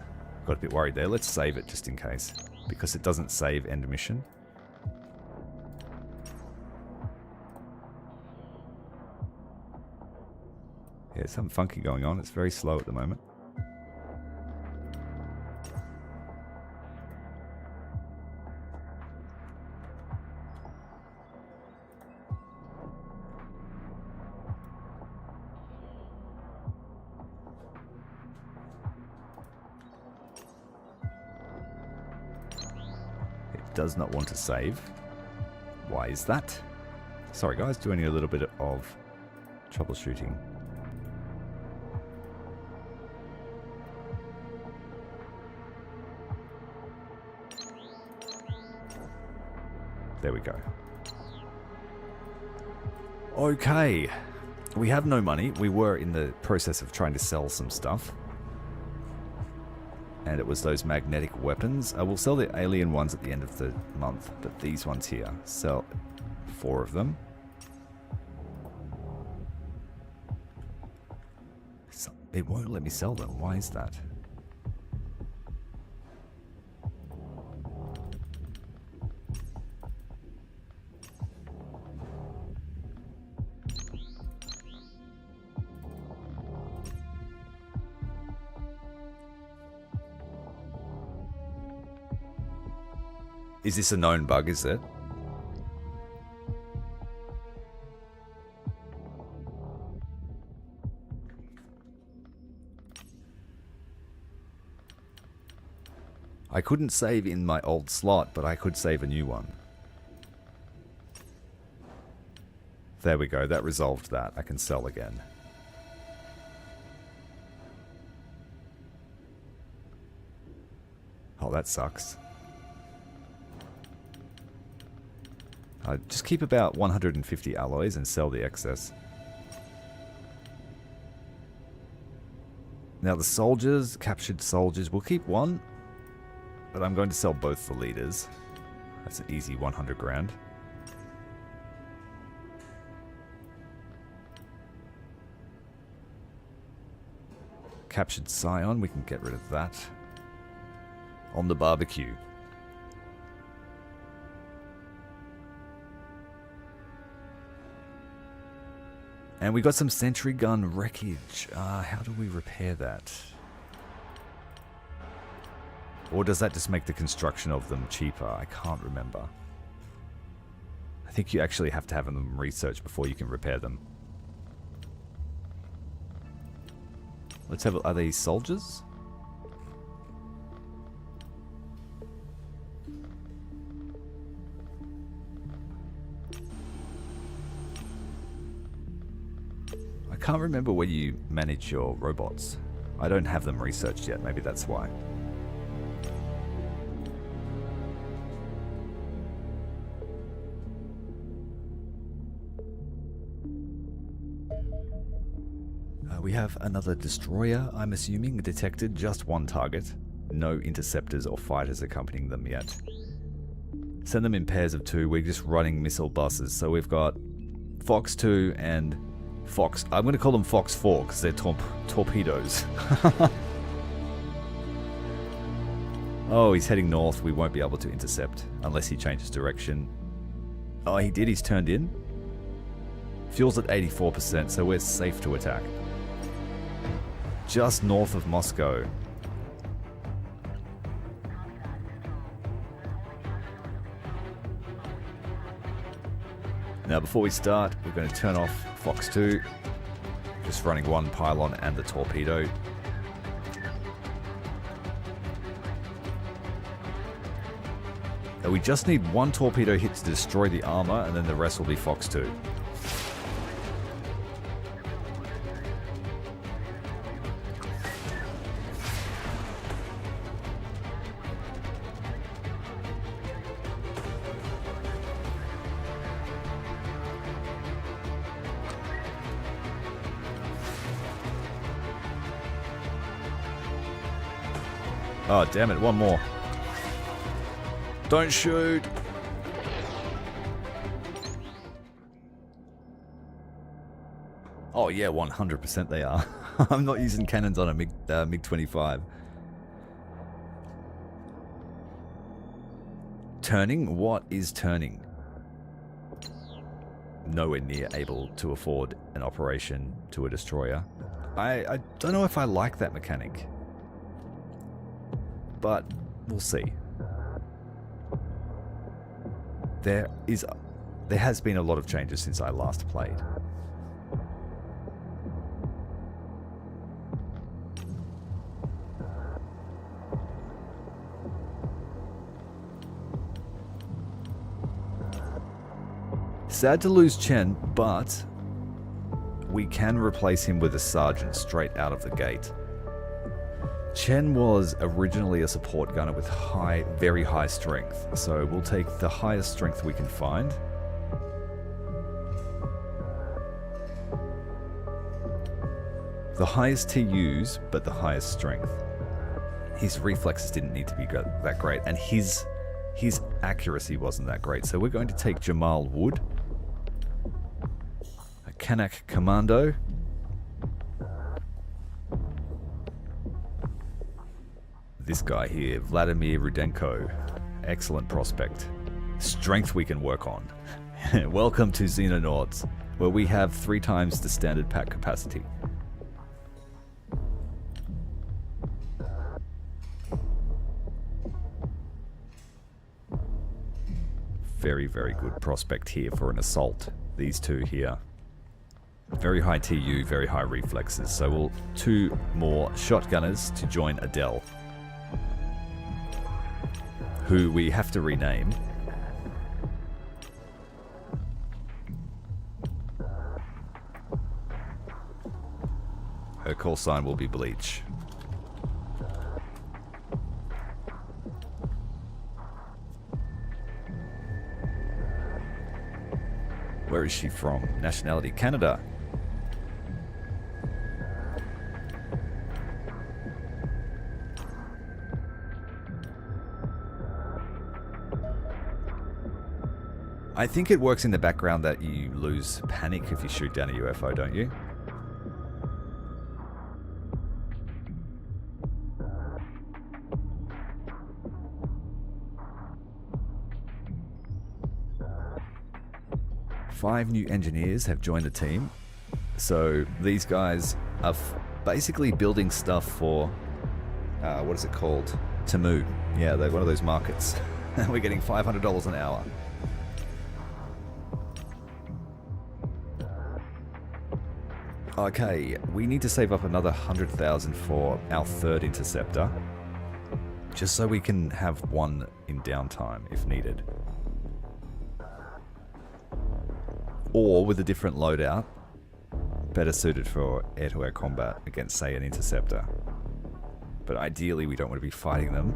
Got a bit worried there. Let's save it just in case. Because it doesn't save end mission. Yeah, something funky going on. It's very slow at the moment. Does not want to save. Why is that? Sorry guys, doing a little bit of troubleshooting. There we go. Okay. We have no money. We were in the process of trying to sell some stuff. And it was those magnetic weapons. I will sell the alien ones at the end of the month, but these ones here, sell 4 of them. It won't let me sell them. Why is that? Is this a known bug, is it? I couldn't save in my old slot, but I could save a new one. There we go, that resolved that. I can sell again. Oh, that sucks. Just keep about 150 alloys and sell the excess. Now the soldiers, captured soldiers, we'll keep one. But I'm going to sell both the leaders. That's an easy 100 grand. Captured Scion, we can get rid of that. On the barbecue. And we got some sentry gun wreckage. How do we repair that? Or does that just make the construction of them cheaper? I can't remember. I think you actually have to have them researched before you can repair them. Let's have... Are these soldiers? I can't remember where you manage your robots. I don't have them researched yet, maybe that's why. We have another destroyer, I'm assuming, detected, just one target. No interceptors or fighters accompanying them yet. Send them in pairs of 2, we're just running missile buses. So we've got Fox 2 and Fox, I'm going to call them Fox 4 because they're torpedoes. Oh, he's heading north. We won't be able to intercept unless he changes direction. Oh, he did. He's turned in. Fuel's at 84%, so we're safe to attack. Just north of Moscow. Now, before we start, we're going to turn off Fox 2. Just running one pylon and the torpedo. Now, we just need one torpedo hit to destroy the armor, and then the rest will be Fox 2. Oh, damn it, one more. Don't shoot. Oh yeah, 100% they are. I'm not using cannons on a MiG-25. Turning? What is turning? Nowhere near able to afford an operation to a destroyer. I don't know if I like that mechanic. But we'll see. There has been a lot of changes since I last played. Sad to lose Chen, but we can replace him with a sergeant straight out of the gate. Chen was originally a support gunner with very high strength, so we'll take the highest strength we can find. The highest TUs, but the highest strength. His reflexes didn't need to be that great, and his accuracy wasn't that great, so we're going to take Jamal Wood, a Kanak Commando, this guy here, Vladimir Rudenko, excellent prospect. Strength we can work on. Welcome to Xenonauts, where we have 3 times the standard pack capacity. Very, very good prospect here for an assault. These two here. Very high TU, very high reflexes. So we'll 2 more shotgunners to join Adele, who we have to rename. Her call sign will be Bleach. Where is she from? Nationality, Canada. I think it works in the background that you lose panic if you shoot down a UFO, don't you? Five new engineers have joined the team. So these guys are basically building stuff for, what is it called? Tamu. Yeah, they're one of those markets. We're getting $500 an hour. Okay, we need to save up another 100,000 for our 3rd interceptor, just so we can have one in downtime if needed. Or with a different loadout, better suited for air-to-air combat against, say, an interceptor. But ideally, we don't want to be fighting them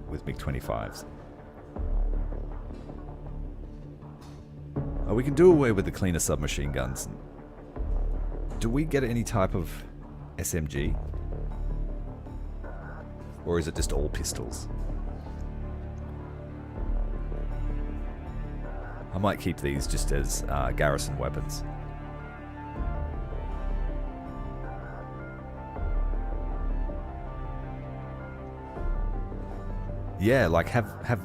with MiG-25s. We can do away with the cleaner submachine guns. Do we get any type of SMG? Or is it just all pistols? I might keep these just as garrison weapons. Yeah, like have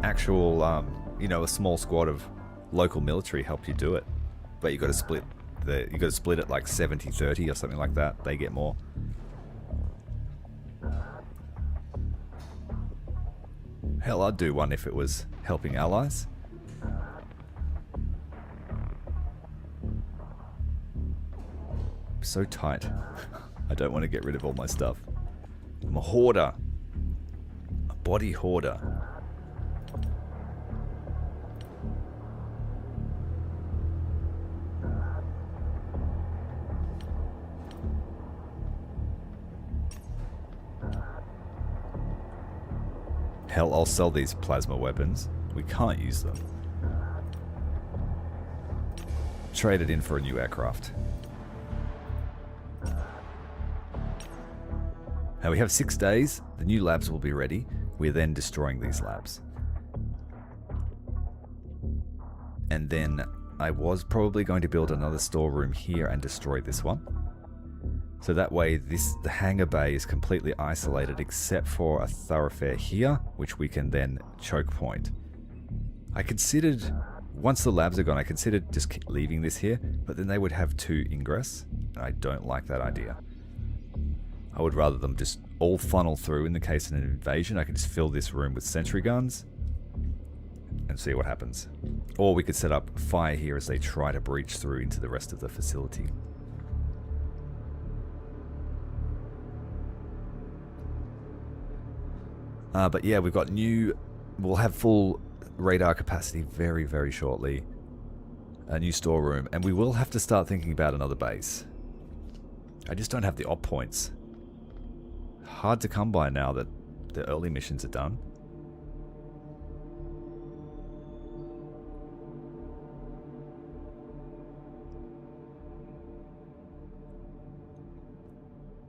actual, you know, a small squad of local military help you do it. But you got to split it like 70-30 or something like that. They get more. Hell, I'd do one if it was helping allies. So tight. I don't want to get rid of all my stuff. I'm a hoarder. A body hoarder. Hell, I'll sell these plasma weapons. We can't use them. Trade it in for a new aircraft. Now we have 6 days. The new labs will be ready. We're then destroying these labs. And then I was probably going to build another storeroom here and destroy this one. So that way the hangar bay is completely isolated except for a thoroughfare here, which we can then choke point. I considered, once the labs are gone, I considered just leaving this here, but then they would have 2 ingress, and I don't like that idea. I would rather them just all funnel through in the case of an invasion. I can just fill this room with sentry guns and see what happens. Or we could set up fire here as they try to breach through into the rest of the facility. But yeah, we've got we'll have full radar capacity very, very shortly. A new storeroom, and we will have to start thinking about another base. I just don't have the op points. Hard to come by now that the early missions are done.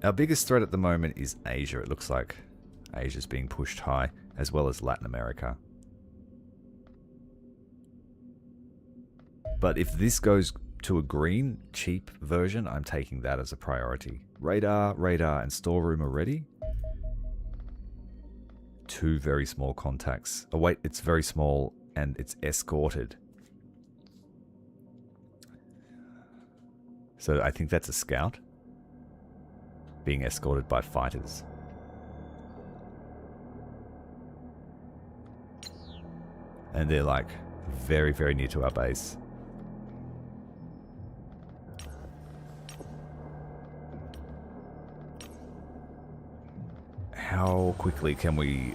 Our biggest threat at the moment is Asia. It looks like Asia's being pushed high, as well as Latin America. But if this goes to a green, cheap version, I'm taking that as a priority. Radar, and storeroom are ready. 2 very small contacts. Oh wait, it's very small and it's escorted. So I think that's a scout being escorted by fighters. And they're like very, very near to our base. How quickly can we...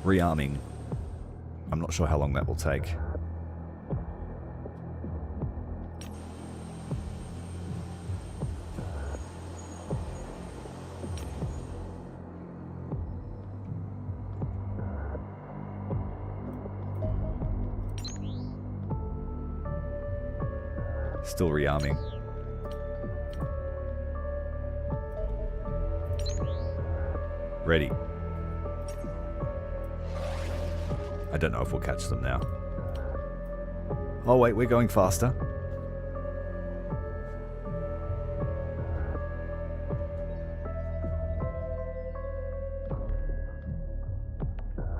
Rearming. I'm not sure how long that will take. Still rearming. Ready. I don't know if we'll catch them now. Oh wait, we're going faster.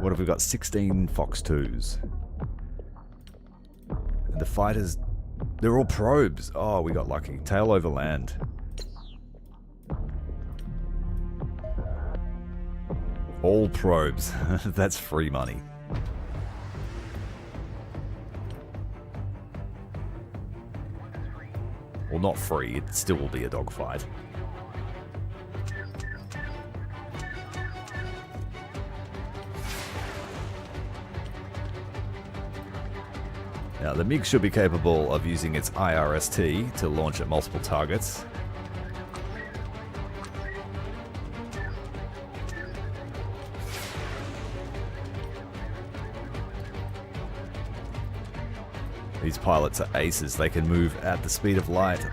What have we got? 16 Fox 2s. And the fighters... They're all probes. Oh, we got lucky. Tail over land. All probes. That's free money. Well, not free. It still will be a dogfight. Now, the MiG should be capable of using its IRST to launch at multiple targets. These pilots are aces. They can move at the speed of light.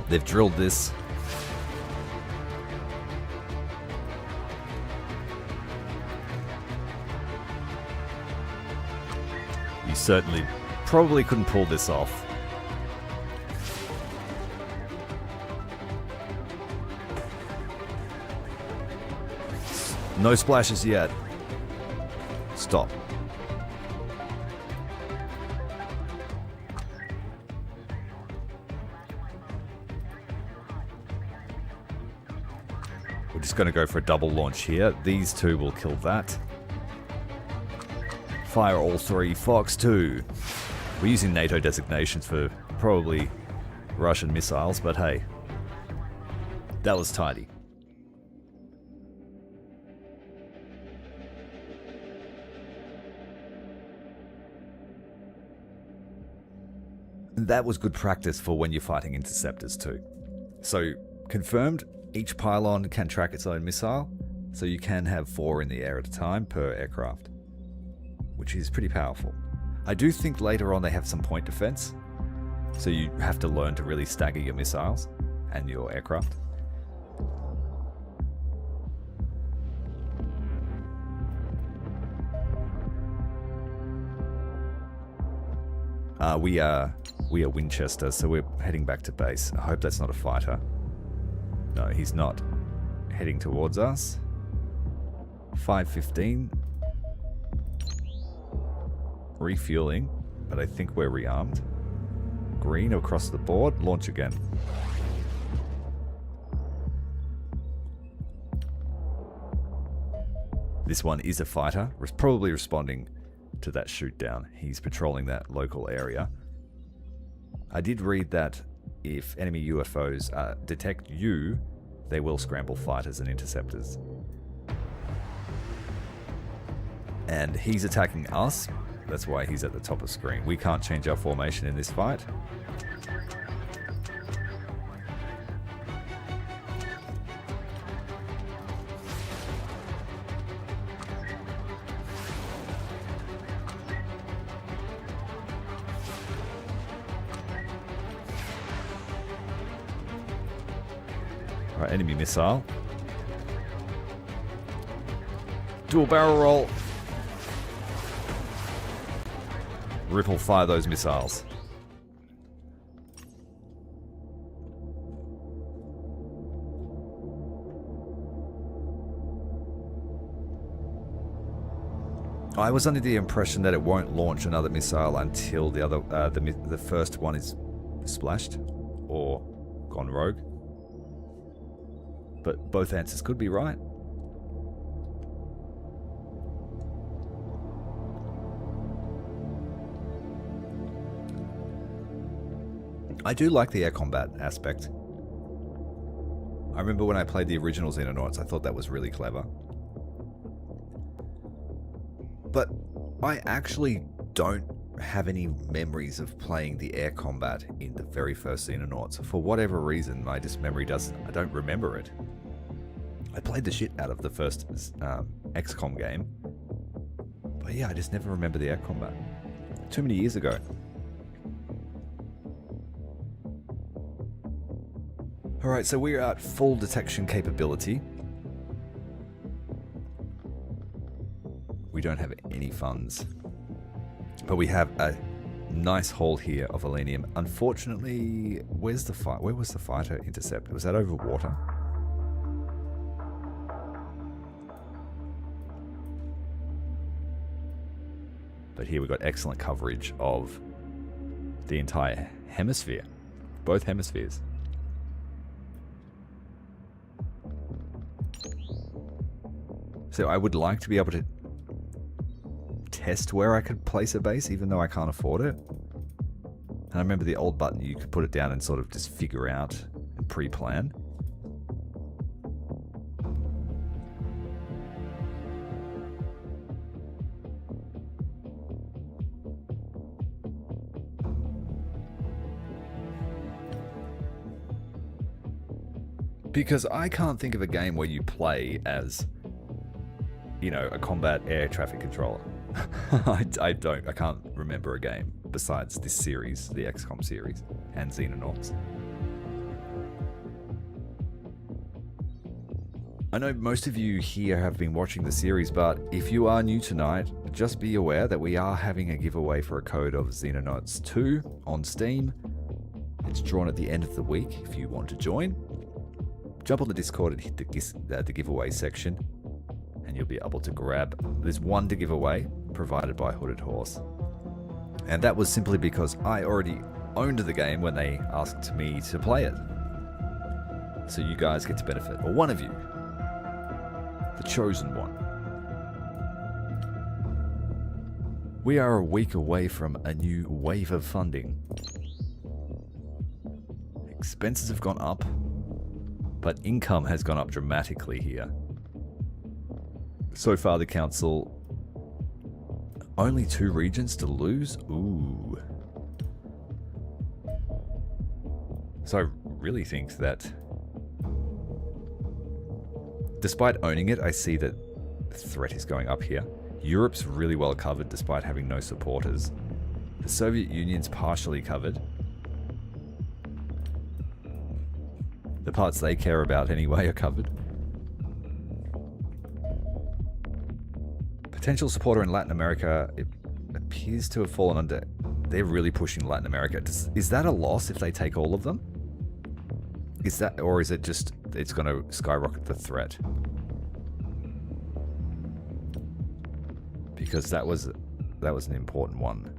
They've drilled this. You certainly probably couldn't pull this off. No splashes yet. Stop. We're just going to go for a double launch here. These 2 will kill that. Fire all 3. Fox 2. We're using NATO designations for probably Russian missiles, but hey. That was tidy. And that was good practice for when you're fighting interceptors too. So, confirmed, each pylon can track its own missile, so you can have 4 in the air at a time per aircraft, which is pretty powerful. I do think later on they have some point defense, so you have to learn to really stagger your missiles and your aircraft. We are Winchester, so we're heading back to base. I hope that's not a fighter. No, he's not heading towards us. 5:15. Refueling, but I think we're rearmed. Green across the board. Launch again. This one is a fighter. Probably responding to that shoot down. He's patrolling that local area. I did read that if enemy UFOs detect you, they will scramble fighters and interceptors. And he's attacking us. That's why he's at the top of screen. We can't change our formation in this fight. Alright, enemy missile. Dual barrel roll. Ripple fire those missiles. I was under the impression that it won't launch another missile until the other, the first one is splashed or gone rogue. But both answers could be right. I do like the air combat aspect. I remember when I played the original Xenonauts, I thought that was really clever. But I actually don't have any memories of playing the air combat in the very first Xenonauts. For whatever reason, I don't remember it. I played the shit out of the first XCOM game. But yeah, I just never remember the air combat. Too many years ago. Alright, so we're at full detection capability. We don't have any funds. But we have a nice haul here of Elenium. Unfortunately, where was the fighter intercept? Was that over water? But here we've got excellent coverage of the entire hemisphere. Both hemispheres. So I would like to be able to test where I could place a base, even though I can't afford it. And I remember the old button, you could put it down and sort of just figure out and pre-plan. Because I can't think of a game where you play as, you know, a combat air traffic controller. I can't remember a game besides this series, the XCOM series, and Xenonauts. I know most of you here have been watching the series, but if you are new tonight, just be aware that we are having a giveaway for a code of Xenonauts 2 on Steam. It's drawn at the end of the week if you want to join. Jump on the Discord and hit the giveaway section, and you'll be able to grab. There's one to give away, provided by Hooded Horse. And that was simply because I already owned the game when they asked me to play it. So you guys get to benefit, or one of you, the chosen one. We are a week away from a new wave of funding. Expenses have gone up, but income has gone up dramatically here. So far, the council, only 2 regions to lose? Ooh. So I really think that, despite owning it, I see that the threat is going up here. Europe's really well covered despite having no supporters. The Soviet Union's partially covered. The parts they care about anyway are covered. Potential supporter in Latin America, it appears to have fallen under they're really pushing Latin America. Is that a loss if they take all of them? Is that, or is it just it's going to skyrocket the threat? Because that was an important one.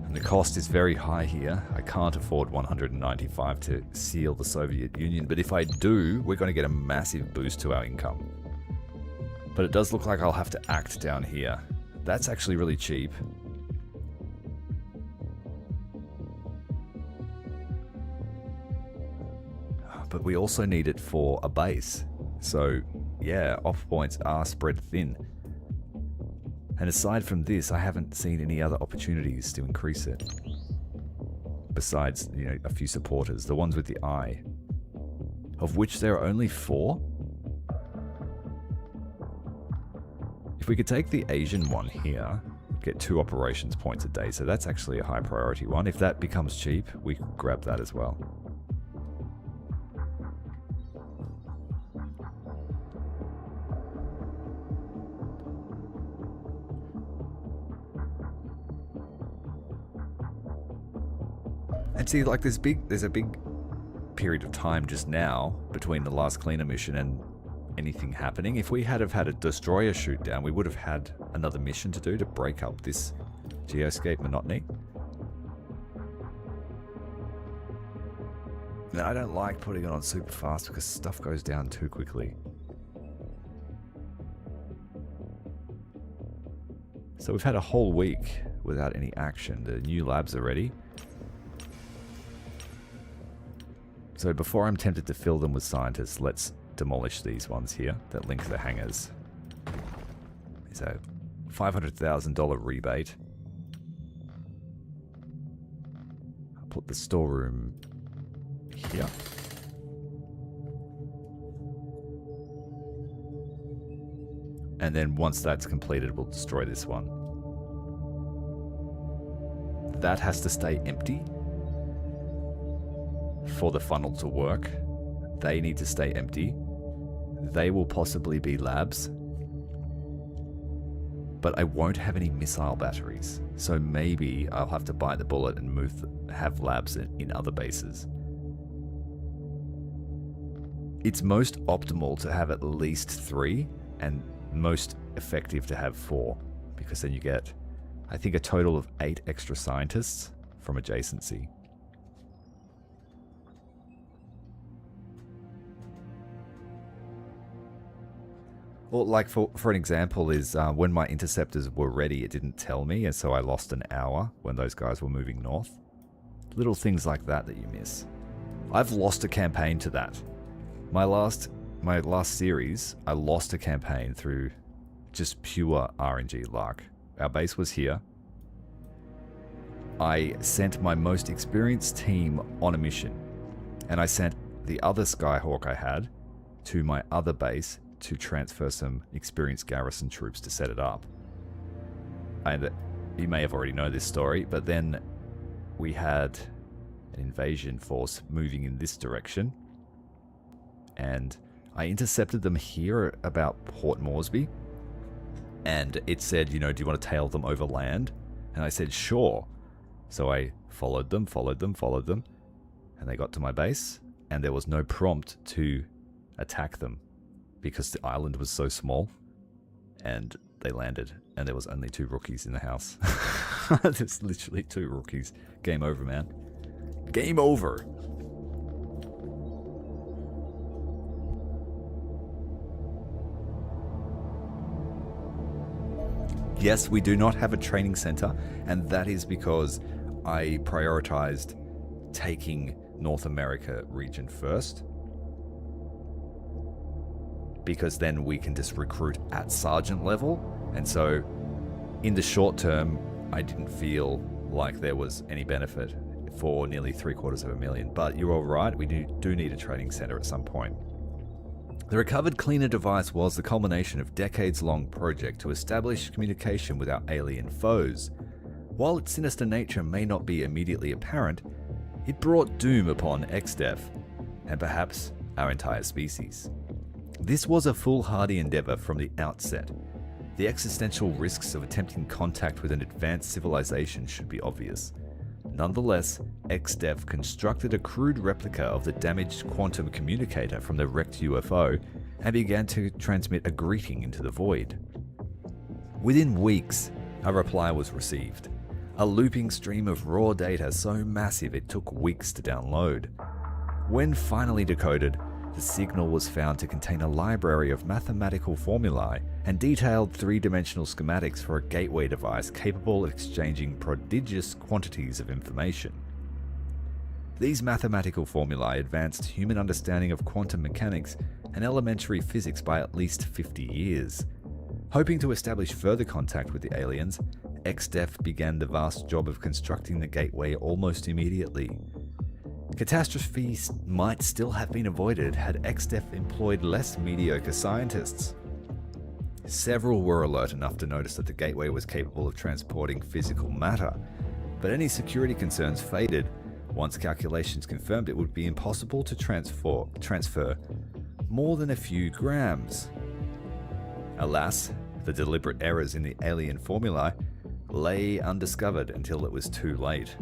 And the cost is very high here. I can't afford 195 to seal the Soviet Union, but if I do, we're going to get a massive boost to our income. But it does look like I'll have to act down here. That's actually really cheap. But we also need it for a base. So, yeah, off points are spread thin. And aside from this, I haven't seen any other opportunities to increase it. Besides, you know, a few supporters, the ones with the eye. Of which there are only 4. If we could take the Asian one here, get 2 operations points a day, so that's actually a high priority one. If that becomes cheap, we could grab that as well. And see, like there's a big period of time just now between the last cleaner mission and anything happening. If we had had a destroyer shoot down, we would have had another mission to do to break up this geoscape monotony. Now, I don't like putting it on super fast because stuff goes down too quickly. So we've had a whole week without any action. The new labs are ready. So before I'm tempted to fill them with scientists, let's demolish these ones here that link the hangars. It's a $500,000 rebate. I'll put the storeroom here. And then once that's completed, we'll destroy this one. That has to stay empty for the funnel to work. They need to stay empty. They will possibly be labs. But I won't have any missile batteries. So maybe I'll have to bite the bullet and have labs in other bases. It's most optimal to have at least 3 and most effective to have 4. Because then you get, I think, a total of 8 extra scientists from adjacency. Well, like for an example is when my interceptors were ready, it didn't tell me, and so I lost an hour when those guys were moving north. Little things like that you miss. I've lost a campaign to that. My last series, I lost a campaign through just pure RNG luck. Our base was here. I sent my most experienced team on a mission, and I sent the other Skyhawk I had to my other base to transfer some experienced garrison troops to set it up. And you may have already known this story, but then we had an invasion force moving in this direction, and I intercepted them here about Port Moresby, and it said, you know, do you want to tail them over land? And I said, sure. So I followed them, and they got to my base, and there was no prompt to attack them, because the island was so small, and they landed, and there was only 2 rookies in the house. There's literally 2 rookies. Game over, man. Game over. Yes, we do not have a training center, and that is because I prioritized taking North America region first, because then we can just recruit at sergeant level. And so in the short term, I didn't feel like there was any benefit for nearly $750,000. But you're all right, we do need a training center at some point. The recovered cleaner device was the culmination of decades-long project to establish communication with our alien foes. While its sinister nature may not be immediately apparent, It brought doom upon XDev, and perhaps our entire species. This was a foolhardy endeavor from the outset. The existential risks of attempting contact with an advanced civilization should be obvious. Nonetheless, XDev constructed a crude replica of the damaged quantum communicator from the wrecked UFO and began to transmit a greeting into the void. Within weeks, a reply was received. A looping stream of raw data so massive it took weeks to download. When finally decoded, the signal was found to contain a library of mathematical formulae and detailed three-dimensional schematics for a gateway device capable of exchanging prodigious quantities of information. These mathematical formulae advanced human understanding of quantum mechanics and elementary physics by at least 50 years. Hoping to establish further contact with the aliens, XDev began the vast job of constructing the gateway almost immediately. Catastrophe might still have been avoided had XDev employed less mediocre scientists. Several were alert enough to notice that the gateway was capable of transporting physical matter, but any security concerns faded once calculations confirmed it would be impossible to transfer more than a few grams. Alas, the deliberate errors in the alien formulae lay undiscovered until it was too late.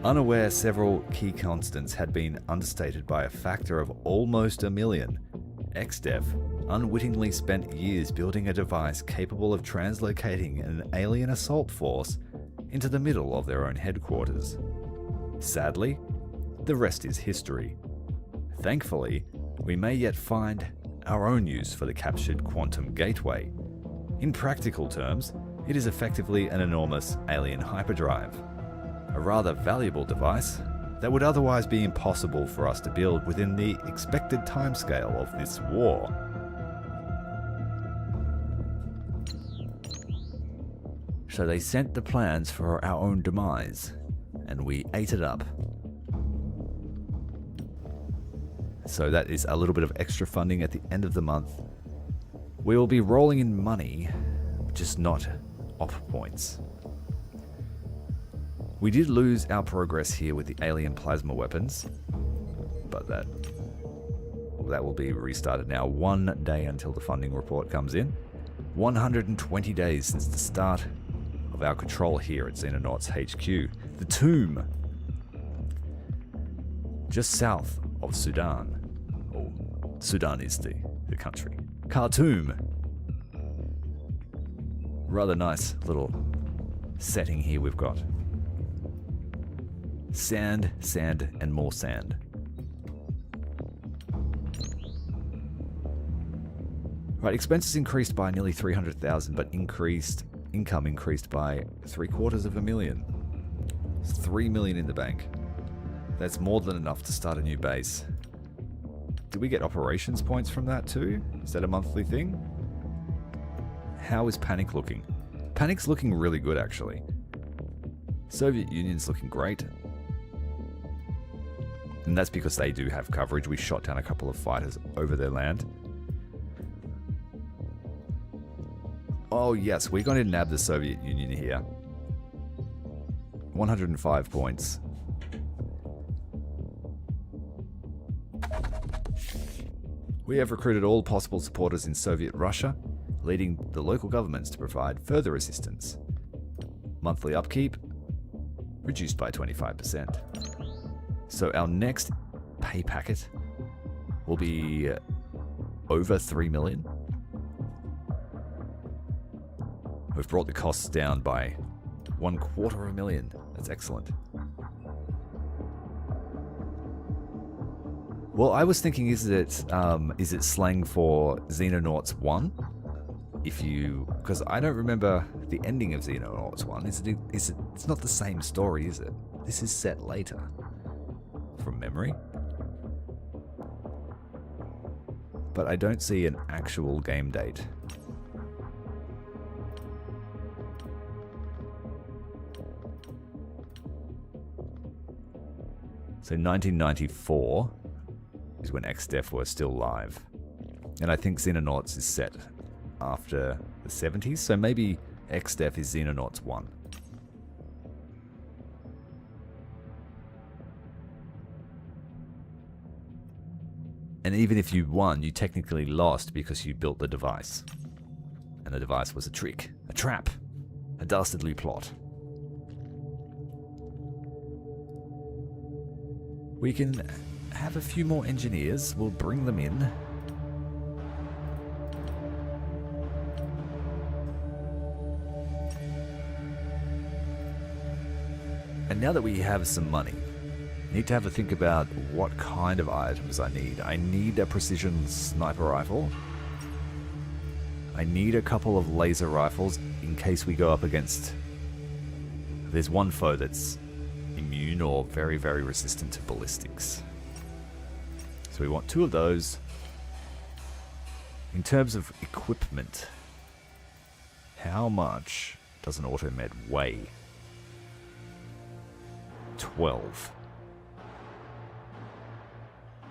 Unaware several key constants had been understated by a factor of almost 1 million, XDev unwittingly spent years building a device capable of translocating an alien assault force into the middle of their own headquarters. Sadly, the rest is history. Thankfully, we may yet find our own use for the captured quantum gateway. In practical terms, it is effectively an enormous alien hyperdrive, a rather valuable device that would otherwise be impossible for us to build within the expected timescale of this war. So they sent the plans for our own demise, and we ate it up. So that is a little bit of extra funding at the end of the month. We will be rolling in money, just not op points. We did lose our progress here with the alien plasma weapons, but that will be restarted now. 1 day until the funding report comes in. 120 days since the start of our control here at Xenonauts HQ. The tomb, just south of Sudan. Oh, Sudan is the country. Khartoum. Rather nice little setting here we've got. Sand, sand, and more sand. Right, expenses increased by nearly 300,000, but income increased by 750,000. 3 million in the bank. That's more than enough to start a new base. Do we get operations points from that too? Is that a monthly thing? How is Panic looking? Panic's looking really good, actually. Soviet Union's looking great. And that's because they do have coverage. We shot down a couple of fighters over their land. Oh yes, we're going to nab the Soviet Union here. 105 points. We have recruited all possible supporters in Soviet Russia, leading the local governments to provide further assistance. Monthly upkeep, reduced by 25%. So our next pay packet will be over 3 million. We've brought the costs down by 250,000. That's excellent. Well, I was thinking, is it slang for Xenonauts 1? Because I don't remember the ending of Xenonauts 1. It's not the same story, is it? This is set later. From memory. But I don't see an actual game date. So 1994 is when XDev were still live. And I think Xenonauts is set after the 70s, so maybe XDev is Xenonauts 1. And even if you won, you technically lost because you built the device. And the device was a trick, a trap, a dastardly plot. We can have a few more engineers. We'll bring them in. And now that we have some money, need to have a think about what kind of items I need. I need a precision sniper rifle. I need a couple of laser rifles in case we go up against... There's one foe that's immune or very, very resistant to ballistics. So we want 2 of those. In terms of equipment, how much does an automed weigh? 12.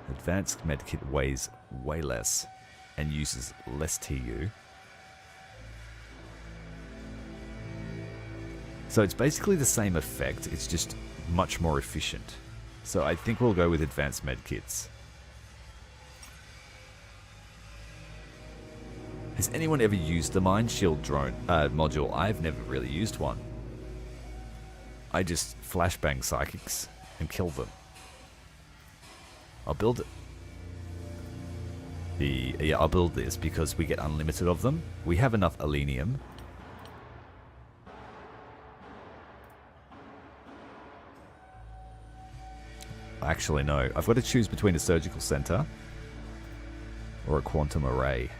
Advanced medkit weighs way less and uses less TU. So it's basically the same effect, it's just much more efficient. So I think we'll go with advanced medkits. Has anyone ever used the Mind Shield drone module? I've never really used one. I just flashbang psychics and kill them. I'll build it. I'll build this because we get unlimited of them. We have enough alenium. Actually, no. I've got to choose between a surgical center or a quantum array.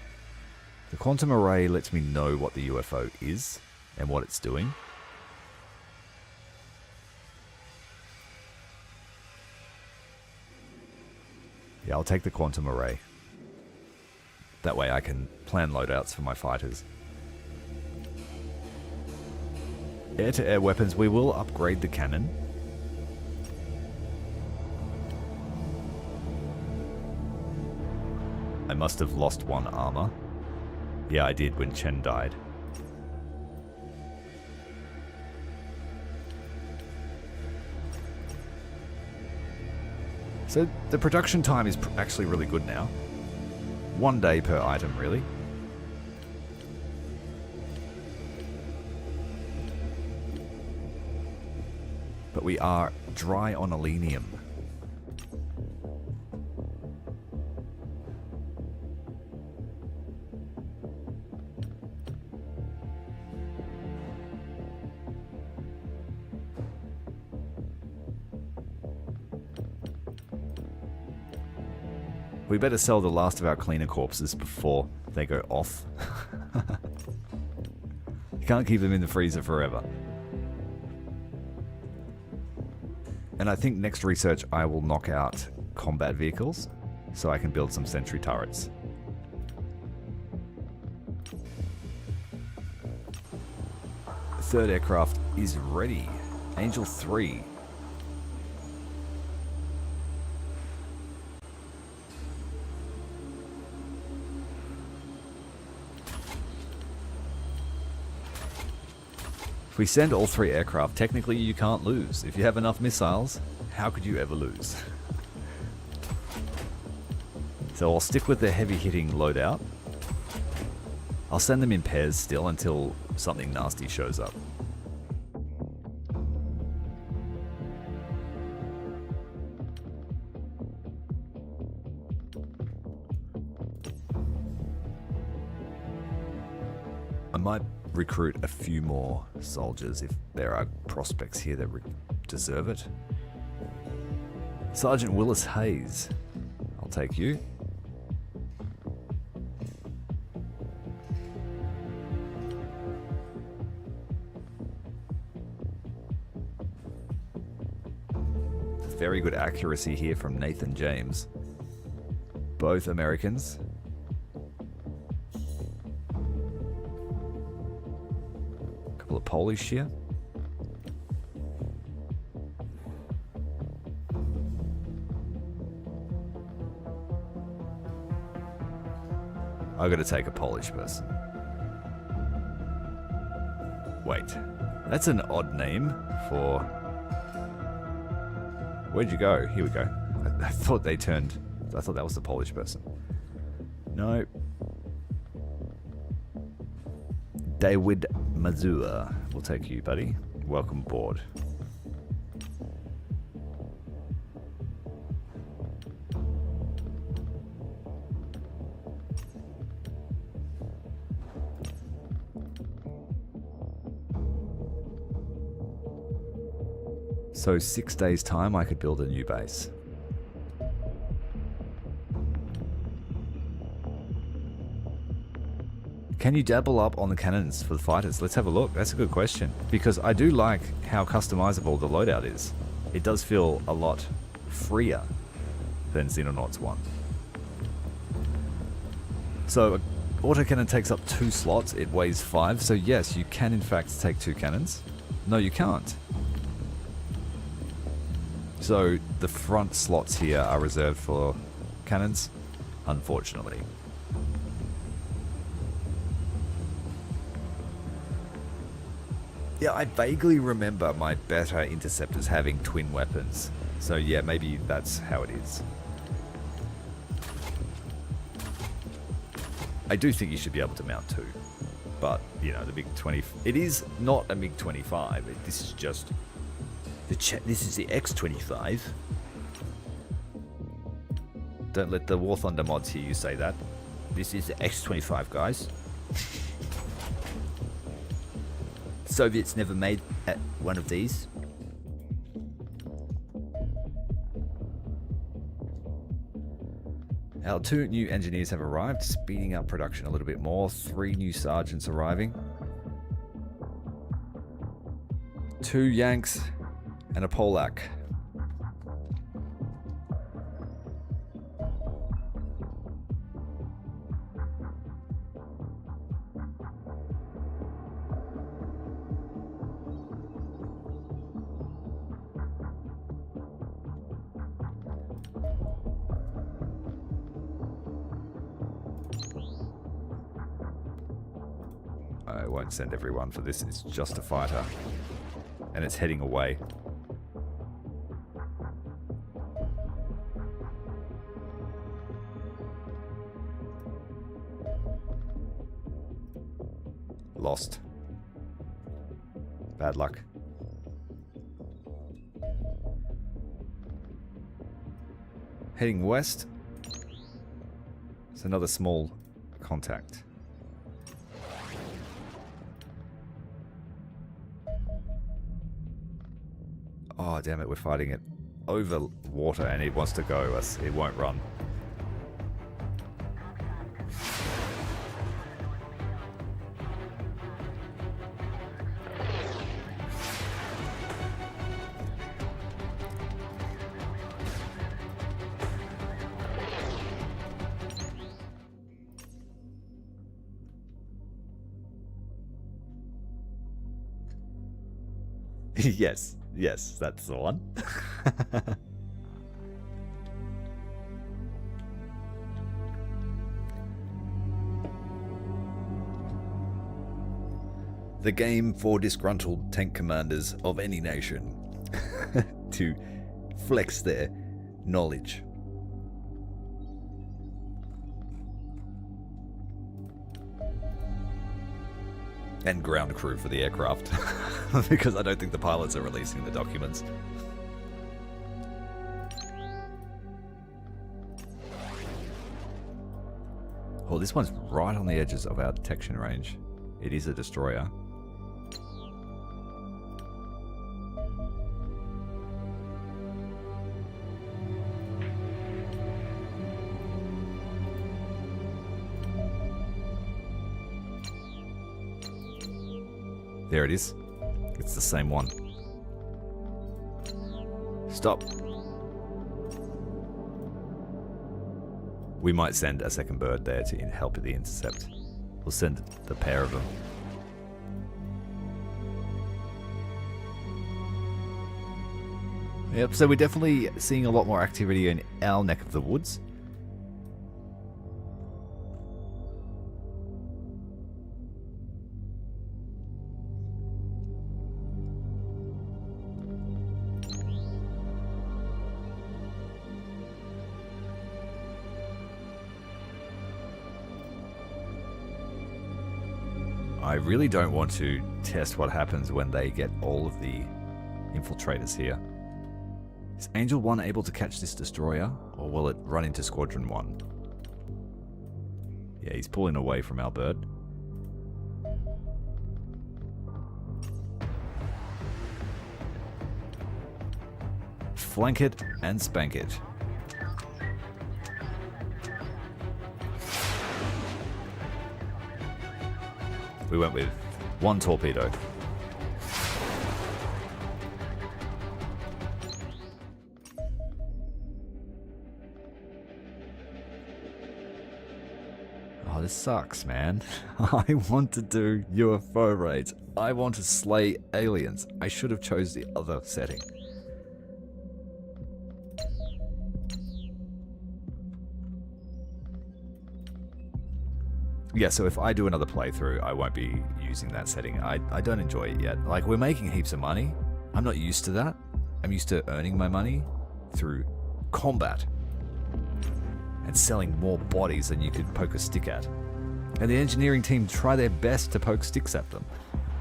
The quantum array lets me know what the UFO is and what it's doing. Yeah, I'll take the quantum array. That way I can plan loadouts for my fighters. Air-to-air weapons, we will upgrade the cannon. I must have lost 1 armor. Yeah, I did when Chen died. So the production time is actually really good now. 1 day per item, really. But we are dry on alenium. We better sell the last of our cleaner corpses before they go off. You can't keep them in the freezer forever. And I think next research I will knock out combat vehicles so I can build some sentry turrets. The 3rd aircraft is ready. Angel 3. If we send all 3 aircraft, technically you can't lose. If you have enough missiles, how could you ever lose? So I'll stick with the heavy-hitting loadout. I'll send them in pairs still until something nasty shows up. I might recruit a few more soldiers if there are prospects here that deserve it. Sergeant Willis Hayes. I'll take you. Very good accuracy here from Nathan James. Both Americans. Couple of Polish here. I've got to take a Polish person. Wait, that's an odd name for... Where'd you go? Here we go. I thought they turned I thought that was the Polish person. No. David Mazur. We'll take you, buddy. Welcome aboard. So 6 days' time, I could build a new base. Can you dabble up on the cannons for the fighters? Let's have a look. That's a good question. Because I do like how customizable the loadout is. It does feel a lot freer than Xenonauts 1. So, an autocannon takes up 2 slots. It weighs 5. So yes, you can in fact take 2 cannons. No, you can't. So the front slots here are reserved for cannons, unfortunately. Yeah, I vaguely remember my beta interceptors having twin weapons. So yeah, maybe that's how it is. I do think you should be able to mount 2. But, you know, the MiG-20... It is not a MiG-25. This is just... This is the X-25. Don't let the War Thunder mods hear you say that. This is the X-25, guys. Soviets never made one of these. Our 2 new engineers have arrived, speeding up production a little bit more. 3 new sergeants arriving. 2 Yanks and a Polak. I won't send everyone for this, it's just a fighter. And it's heading away. Lost. Bad luck. Heading west. It's another small contact. Oh, damn it, we're fighting it over water and it wants to go. It won't run. Yes, that's the one. The game for disgruntled tank commanders of any nation to flex their knowledge. And ground crew for the aircraft. Because I don't think the pilots are releasing the documents. Oh, this one's right on the edges of our detection range. It is a destroyer. There it is. It's the same one. Stop. We might send a second bird there to help with the intercept. We'll send the pair of them. Yep, so we're definitely seeing a lot more activity in our neck of the woods. I really don't want to test what happens when they get all of the infiltrators here. Is Angel 1 able to catch this destroyer, or will it run into Squadron 1? Yeah, he's pulling away from our bird. Flank it and spank it. We went with 1 torpedo. Oh, this sucks, man. I want to do UFO raids. I want to slay aliens. I should have chose the other setting. Yeah, so if I do another playthrough, I won't be using that setting. I don't enjoy it yet. Like, we're making heaps of money. I'm not used to that. I'm used to earning my money through combat and selling more bodies than you could poke a stick at. And the engineering team try their best to poke sticks at them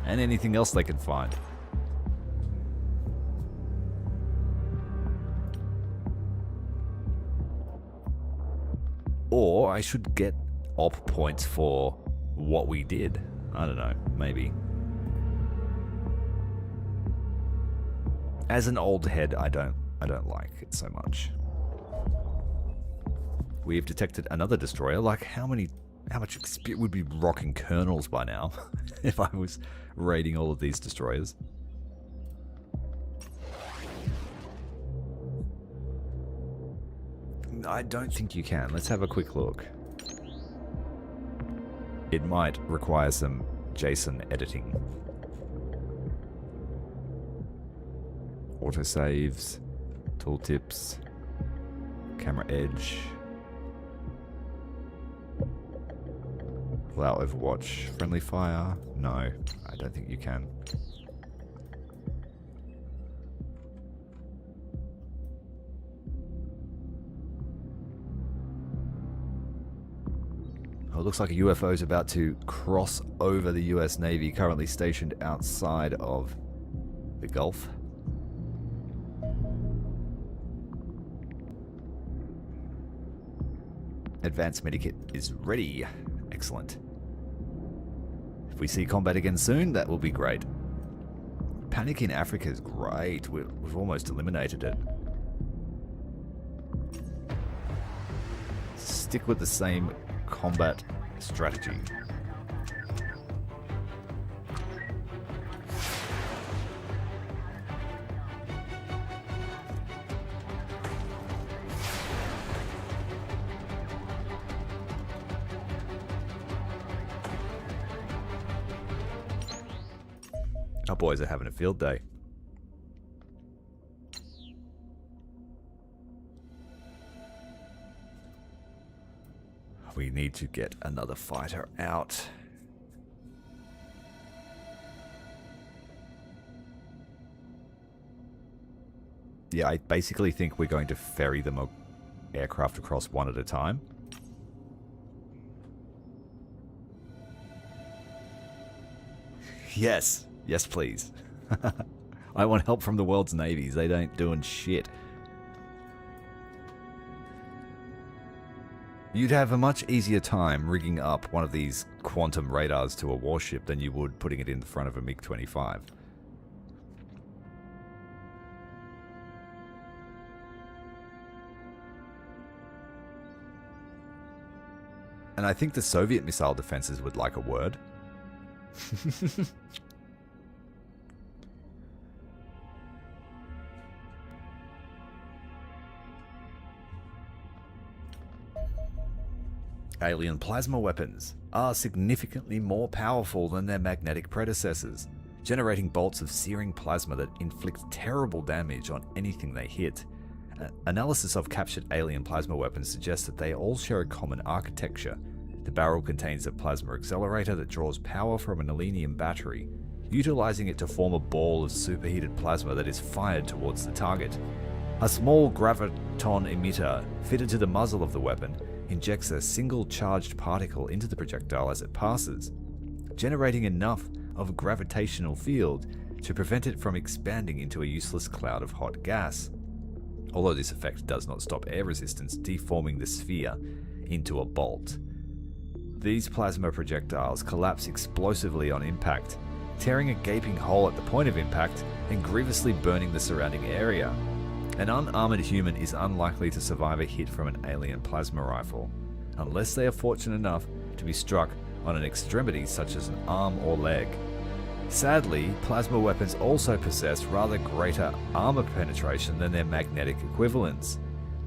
and anything else they can find. Or I should get op points for what we did. I don't know, maybe. As an old head, I don't like it so much. We have detected another destroyer. Like, how much experience would be rocking kernels by now if I was raiding all of these destroyers? I don't think you can. Let's have a quick look. It might require some JSON editing. Autosaves, tooltips, camera edge. Allow Overwatch. Friendly fire? No, I don't think you can. Oh, it looks like a UFO is about to cross over the US Navy, currently stationed outside of the Gulf. Advanced medikit is ready. Excellent. If we see combat again soon, that will be great. Panic in Africa is great. We've almost eliminated it. Stick with the same combat strategy. Our boys are having a field day. We need to get another fighter out. Yeah, I basically think we're going to ferry the aircraft across one at a time. Yes. Yes, please. I want help from the world's navies. They ain't doing shit. You'd have a much easier time rigging up one of these quantum radars to a warship than you would putting it in the front of a MiG-25. And I think the Soviet missile defenses would like a word. Alien plasma weapons are significantly more powerful than their magnetic predecessors, generating bolts of searing plasma that inflict terrible damage on anything they hit. Analysis of captured alien plasma weapons suggests that they all share a common architecture. The barrel contains a plasma accelerator that draws power from an alenium battery, utilizing it to form a ball of superheated plasma that is fired towards the target. A small graviton emitter fitted to the muzzle of the weapon injects a single charged particle into the projectile as it passes. generating enough of a gravitational field to prevent it from expanding into a useless cloud of hot gas. Although this effect does not stop air resistance deforming the sphere into a bolt. These plasma projectiles collapse explosively on impact, tearing a gaping hole at the point of impact and grievously burning the surrounding area. An unarmored human is unlikely to survive a hit from an alien plasma rifle, unless they are fortunate enough to be struck on an extremity such as an arm or leg. Sadly, plasma weapons also possess rather greater armor penetration than their magnetic equivalents.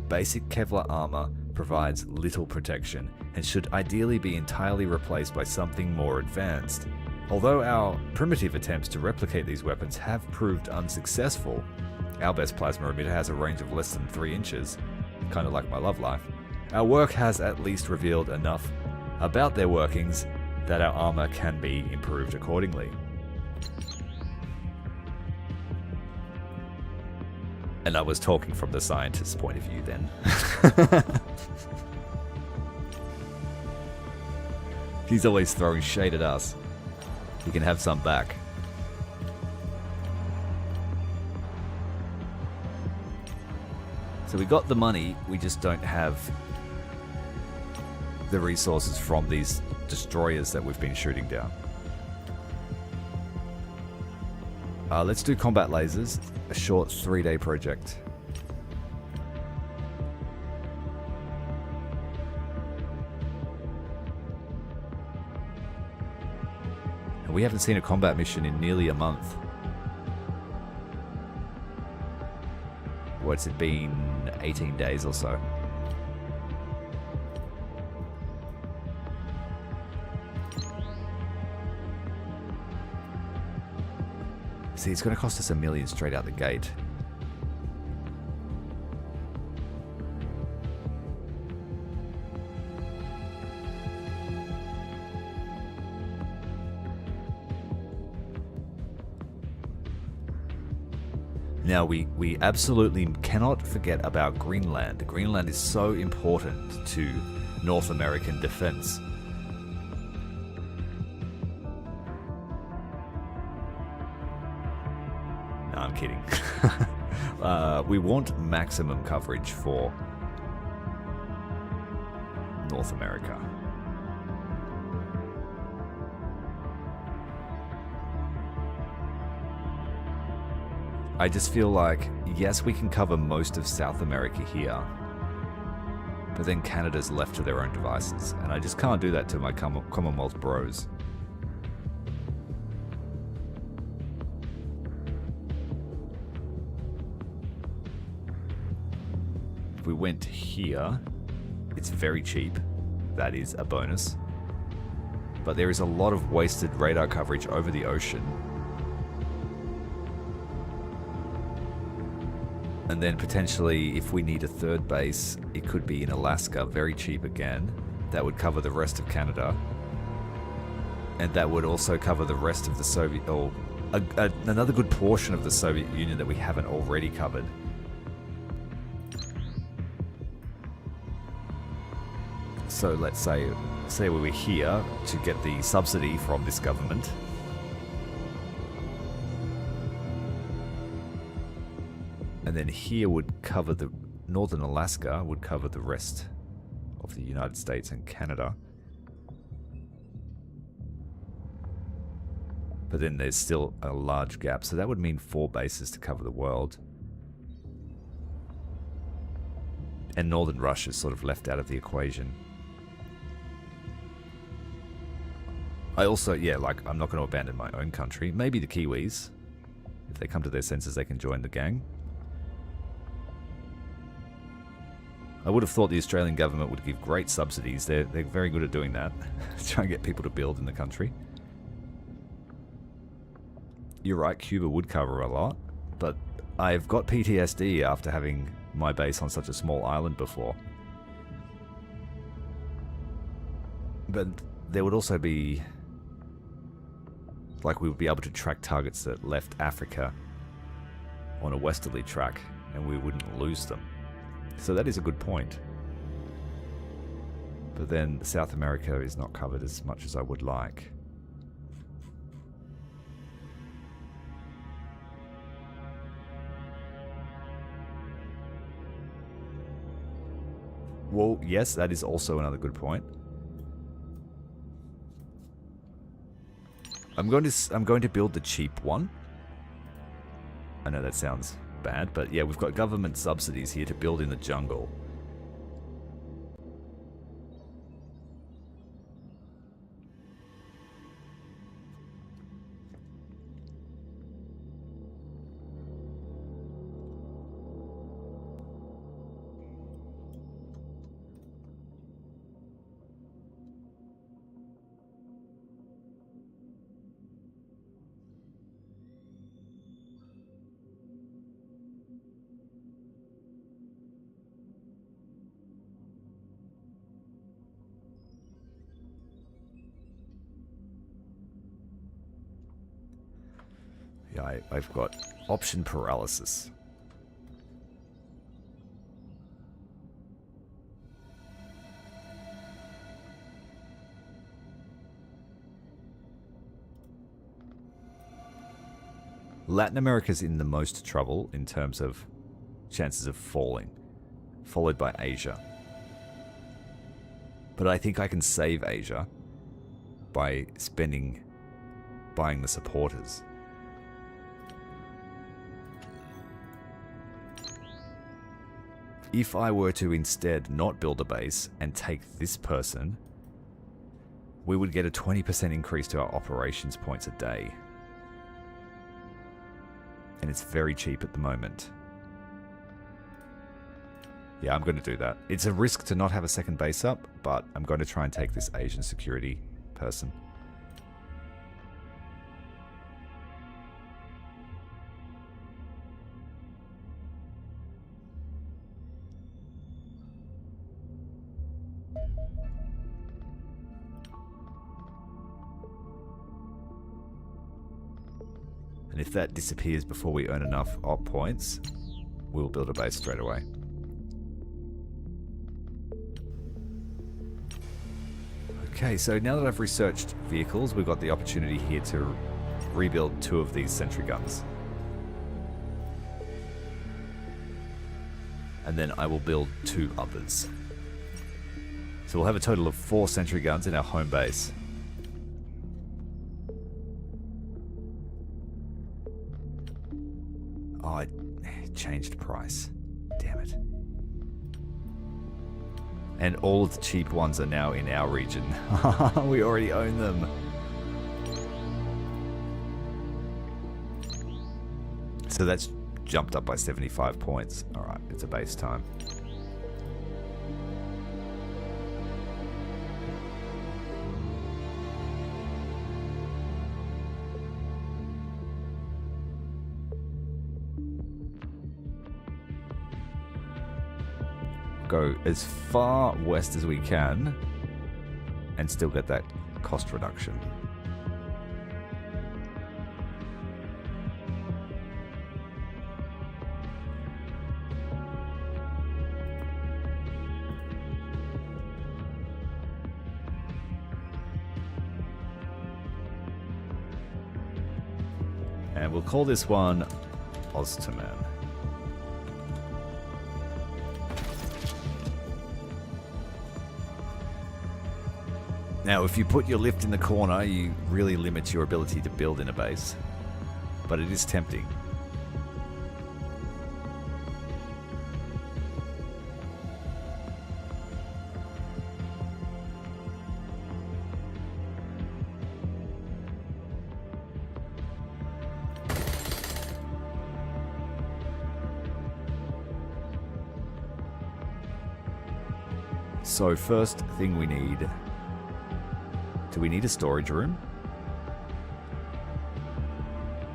Basic Kevlar armor provides little protection and should ideally be entirely replaced by something more advanced. Although our primitive attempts to replicate these weapons have proved unsuccessful, our best plasma emitter has a range of less than 3 inches, kind of like my love life. Our work has at least revealed enough about their workings that our armor can be improved accordingly. And I was talking from the scientist's point of view then. He's always throwing shade at us. He can have some back. So we got the money, we just don't have the resources from these destroyers that we've been shooting down. Let's do combat lasers, a short 3-day project. And we haven't seen a combat mission in nearly a month. What's it been? 18 days or so. See, it's going to cost us $1 million straight out the gate. Now, we absolutely cannot forget about Greenland. Greenland is so important to North American defense. No, I'm kidding. We want maximum coverage for North America. I just feel like, yes, we can cover most of South America here, but then Canada's left to their own devices, and I just can't do that to my Commonwealth bros. If we went here, it's very cheap. That is a bonus. But there is a lot of wasted radar coverage over the ocean. And then potentially, if we need a third base, it could be in Alaska, very cheap again. That would cover the rest of Canada. And that would also cover the rest of the Soviet, or another good portion of the Soviet Union that we haven't already covered. So let's say we were here to get the subsidy from this government. And then here would cover the northern Alaska, would cover the rest of the United States and Canada. But then there's still a large gap, so that would mean 4 bases to cover the world. And northern Russia is sort of left out of the equation. I also, I'm not going to abandon my own country. Maybe the Kiwis. If they come to their senses, they can join the gang. I would have thought the Australian government would give great subsidies. They're very good at doing that. Try and get people to build in the country. You're right, Cuba would cover a lot, but I've got PTSD after having my base on such a small island before. But there would also be, we would be able to track targets that left Africa on a westerly track, and we wouldn't lose them. So that is a good point. But then South America is not covered as much as I would like. Well, yes, that is also another good point. I'm going to build the cheap one. I know that sounds bad, but yeah, we've got government subsidies here to build in the jungle. Yeah, I've got option paralysis. Latin America's in the most trouble in terms of chances of falling, followed by Asia. But I think I can save Asia by buying the supporters. If I were to instead not build a base and take this person, we would get a 20% increase to our operations points a day. And it's very cheap at the moment. Yeah, I'm going to do that. It's a risk to not have a second base up, but I'm going to try and take this Asian security person. And if that disappears before we earn enough op points, we'll build a base straight away. Okay, so now that I've researched vehicles, we've got the opportunity here to rebuild 2 of these sentry guns. And then I will build 2 others. So we'll have a total of 4 sentry guns in our home base. Oh, it changed price. Damn it. And all of the cheap ones are now in our region. We already own them. So that's jumped up by 75 points. Alright, it's a base time. Go as far west as we can and still get that cost reduction. And we'll call this one Osterman. Now, if you put your lift in the corner, you really limit your ability to build in a base. But it is tempting. So first thing we need... Do we need a storage room?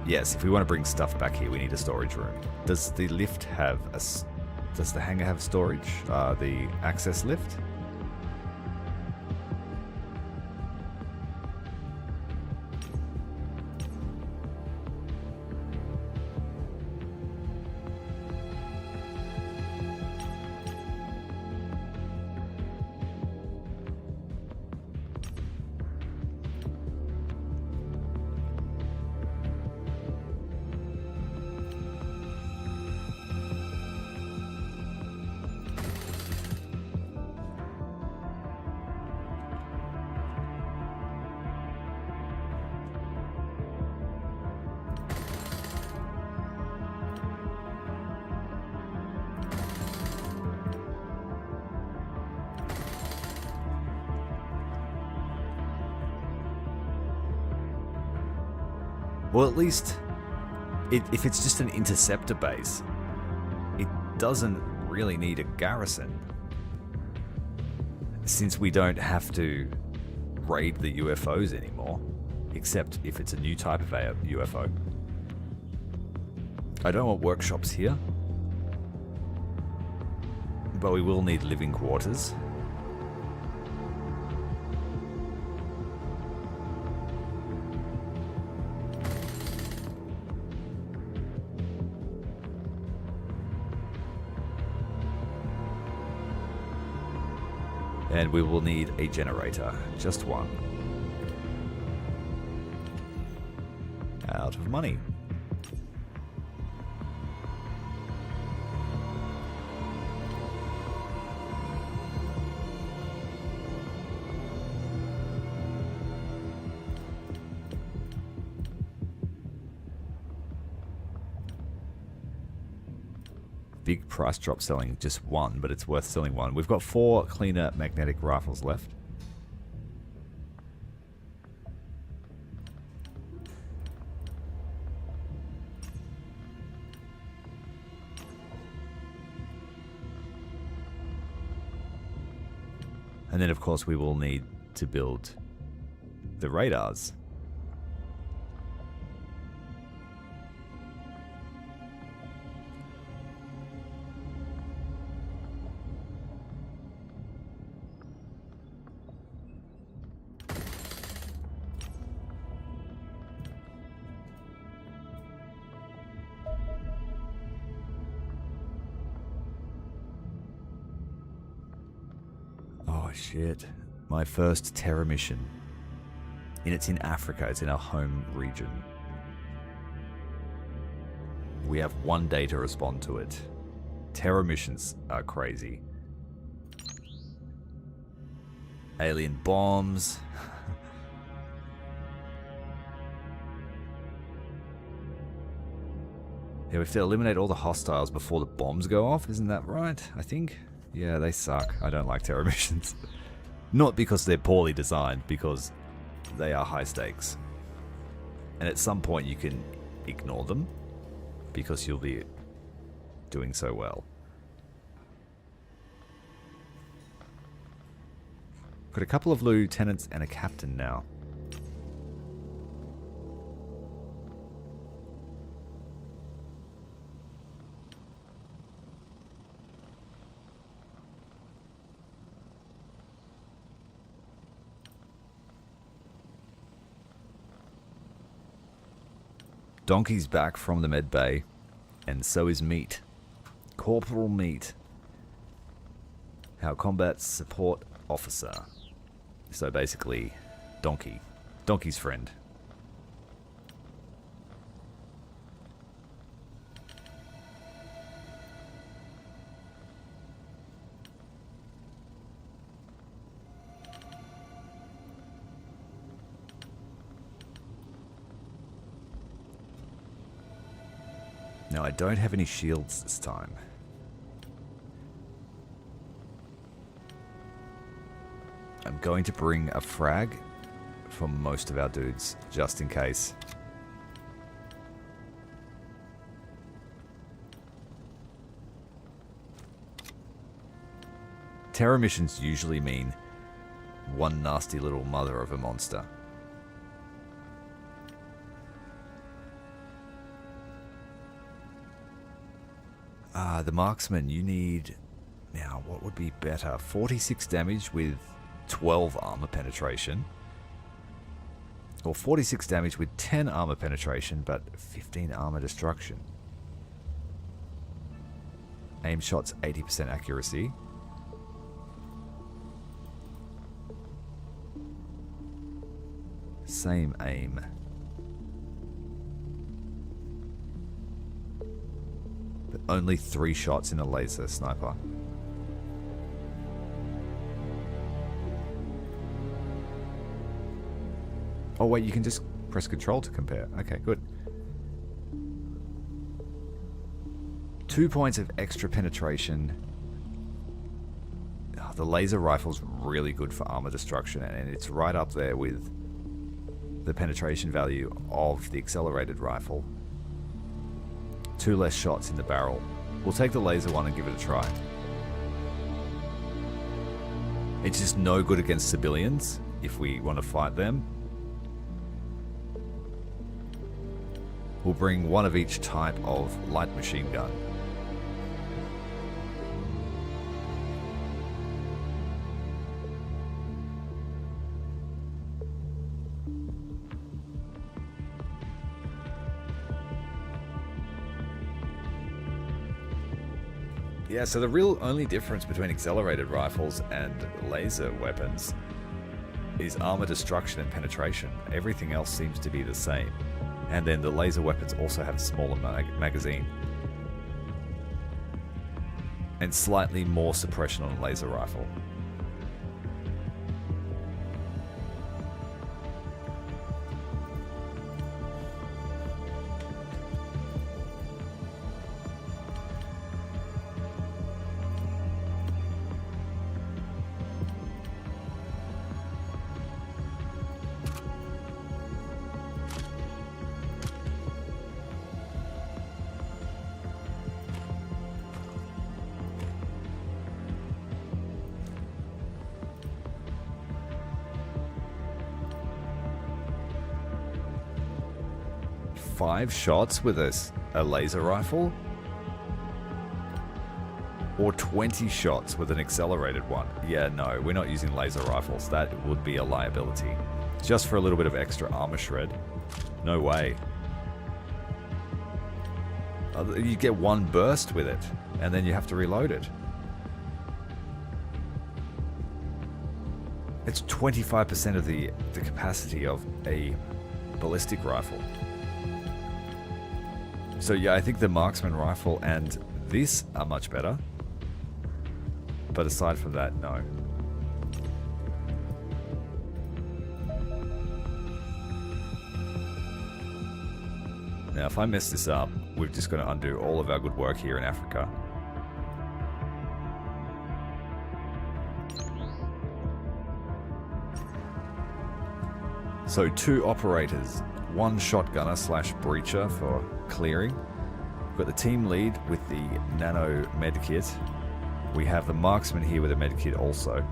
Yes, if we want to bring stuff back here, we need a storage room. Does the lift have a... Does the hangar have storage? The access lift? Well, at least if it's just an interceptor base, it doesn't really need a garrison. Since we don't have to raid the UFOs anymore, except if it's a new type of UFO. I don't want workshops here, but we will need living quarters. And we will need a generator, just one. Out of money. Big price drop selling just one, but it's worth selling one. We've got 4 cleaner magnetic rifles left. And then of course we will need to build the radars. Oh shit, my first terror mission. And it's in Africa, it's in our home region. We have 1 day to respond to it. Terror missions are crazy. Alien bombs. Yeah, we have to eliminate all the hostiles before the bombs go off, isn't that right? I think. Yeah, they suck. I don't like terror missions. Not because they're poorly designed, because they are high stakes. And at some point you can ignore them, because you'll be doing so well. Got a couple of lieutenants and a captain now. Donkey's back from the med bay, and so is Meat. Corporal Meat. Our combat support officer. So basically, Donkey. Donkey's friend. Now, I don't have any shields this time. I'm going to bring a frag for most of our dudes, just in case. Terror missions usually mean one nasty little mother of a monster. The marksman, you need... Now, what would be better? 46 damage with 12 armor penetration. Or 46 damage with 10 armor penetration, but 15 armor destruction. Aim shots, 80% accuracy. Same aim. But only 3 shots in a laser sniper. Oh wait, you can just press control to compare. Okay, good. 2 points of extra penetration. Oh, the laser rifle's really good for armor destruction, and it's right up there with the penetration value of the accelerated rifle. 2 less shots in the barrel. We'll take the laser one and give it a try. It's just no good against civilians if we want to fight them. We'll bring one of each type of light machine gun. Yeah, so the real only difference between accelerated rifles and laser weapons is armor destruction and penetration. Everything else seems to be the same. And then the laser weapons also have a smaller magazine. And slightly more suppression on a laser rifle. Five shots with a laser rifle? Or 20 shots with an accelerated one? Yeah, no, we're not using laser rifles. That would be a liability. Just for a little bit of extra armor shred? No way. You get one burst with it, and then you have to reload it. It's 25% of the capacity of a ballistic rifle. So yeah, I think the marksman rifle and this are much better. But aside from that, no. Now, if I mess this up, we've just got to undo all of our good work here in Africa. So 2 operators, 1 shotgunner / breacher for clearing. We've got the team lead with the nano medkit. We have the marksman here with a medkit also.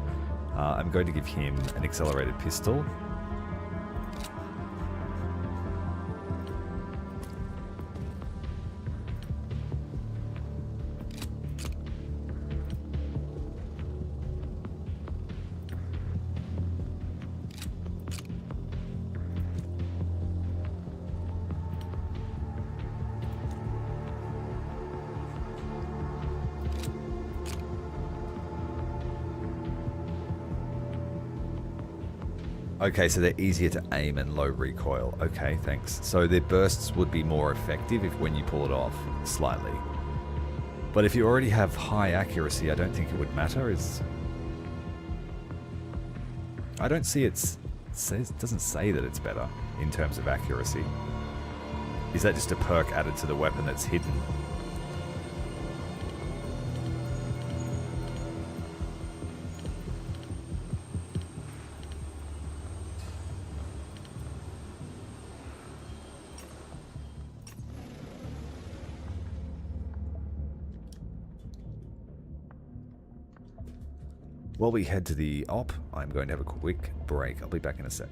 I'm going to give him an accelerated pistol. Okay, so they're easier to aim and low recoil. Okay, thanks. So their bursts would be more effective when you pull it off, slightly. But if you already have high accuracy, I don't think it would matter. I don't see it doesn't say that it's better in terms of accuracy. Is that just a perk added to the weapon that's hidden? While we head to the op, I'm going to have a quick break. I'll be back in a sec.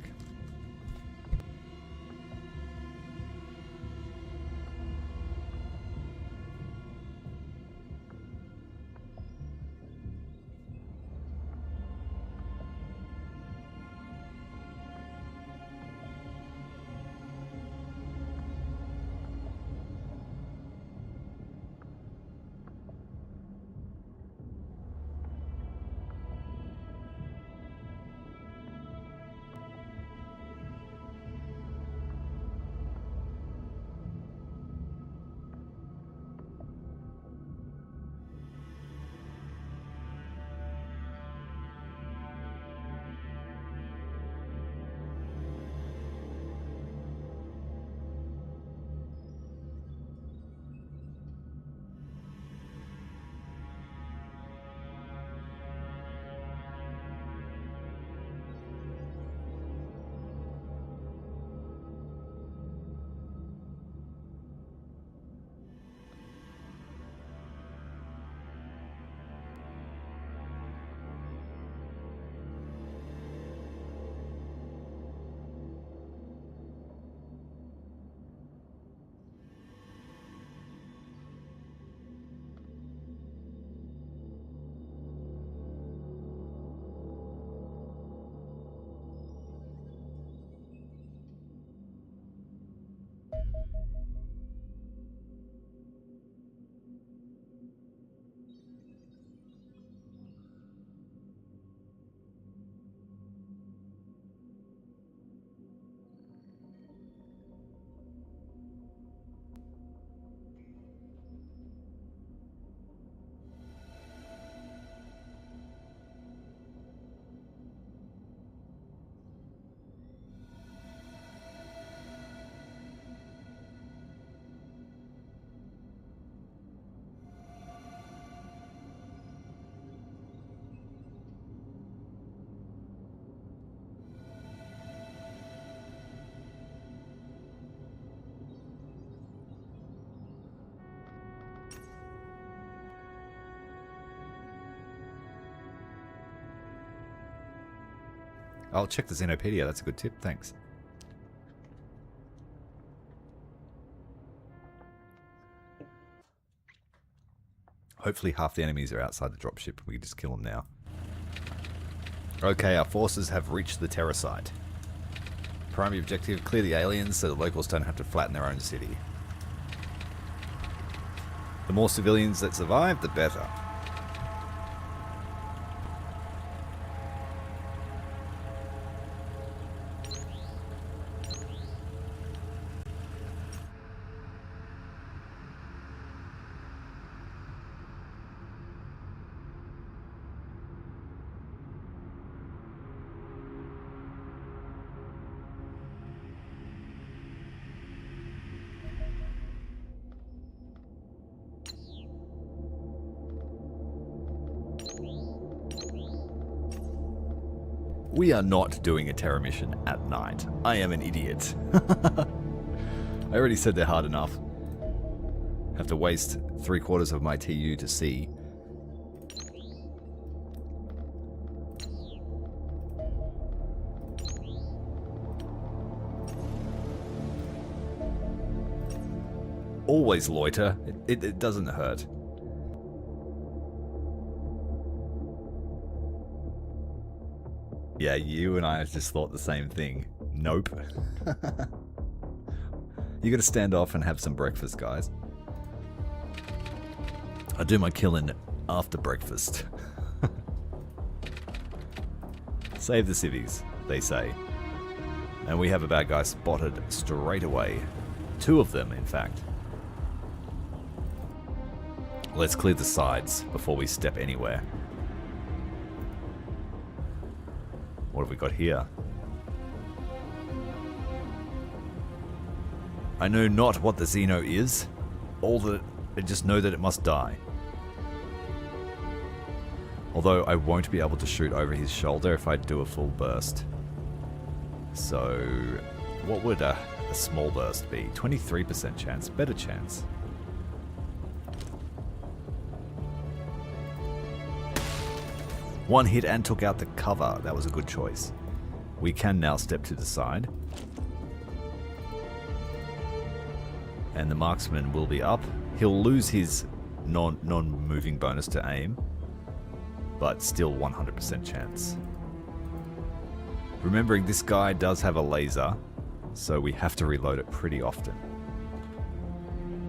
I'll check the Xenopedia. That's a good tip. Thanks. Hopefully half the enemies are outside the dropship. We can just kill them now. Okay, our forces have reached the terror site. Primary objective, clear the aliens so the locals don't have to flatten their own city. The more civilians that survive, the better. We are not doing a terror mission at night. I am an idiot. I already said they're hard enough. Have to waste 3/4 of my TU to see. Always loiter. It doesn't hurt. Yeah, you and I just thought the same thing. Nope. You gotta stand off and have some breakfast, guys. I do my killing after breakfast. Save the civvies, they say. And we have a bad guy spotted straight away. 2 of them, in fact. Let's clear the sides before we step anywhere. What have we got here? I know not what the Xeno is, all that I just know that it must die. Although I won't be able to shoot over his shoulder if I do a full burst. So, what would a small burst be? 23% chance, better chance. One hit and took out the cover. That was a good choice. We can now step to the side. And the marksman will be up. He'll lose his non-moving bonus to aim, but still 100% chance. Remembering this guy does have a laser, so we have to reload it pretty often.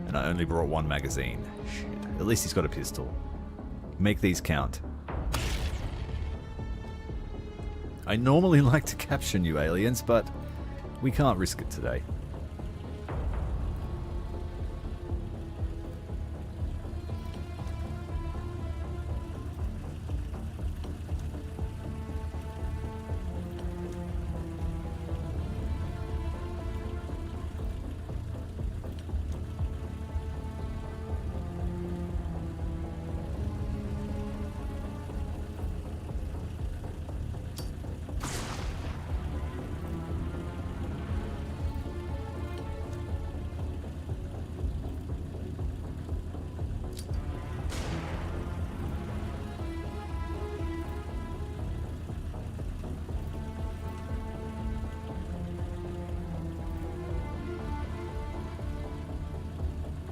And I only brought 1 magazine. Shit. At least he's got a pistol. Make these count. I normally like to capture new aliens, but we can't risk it today.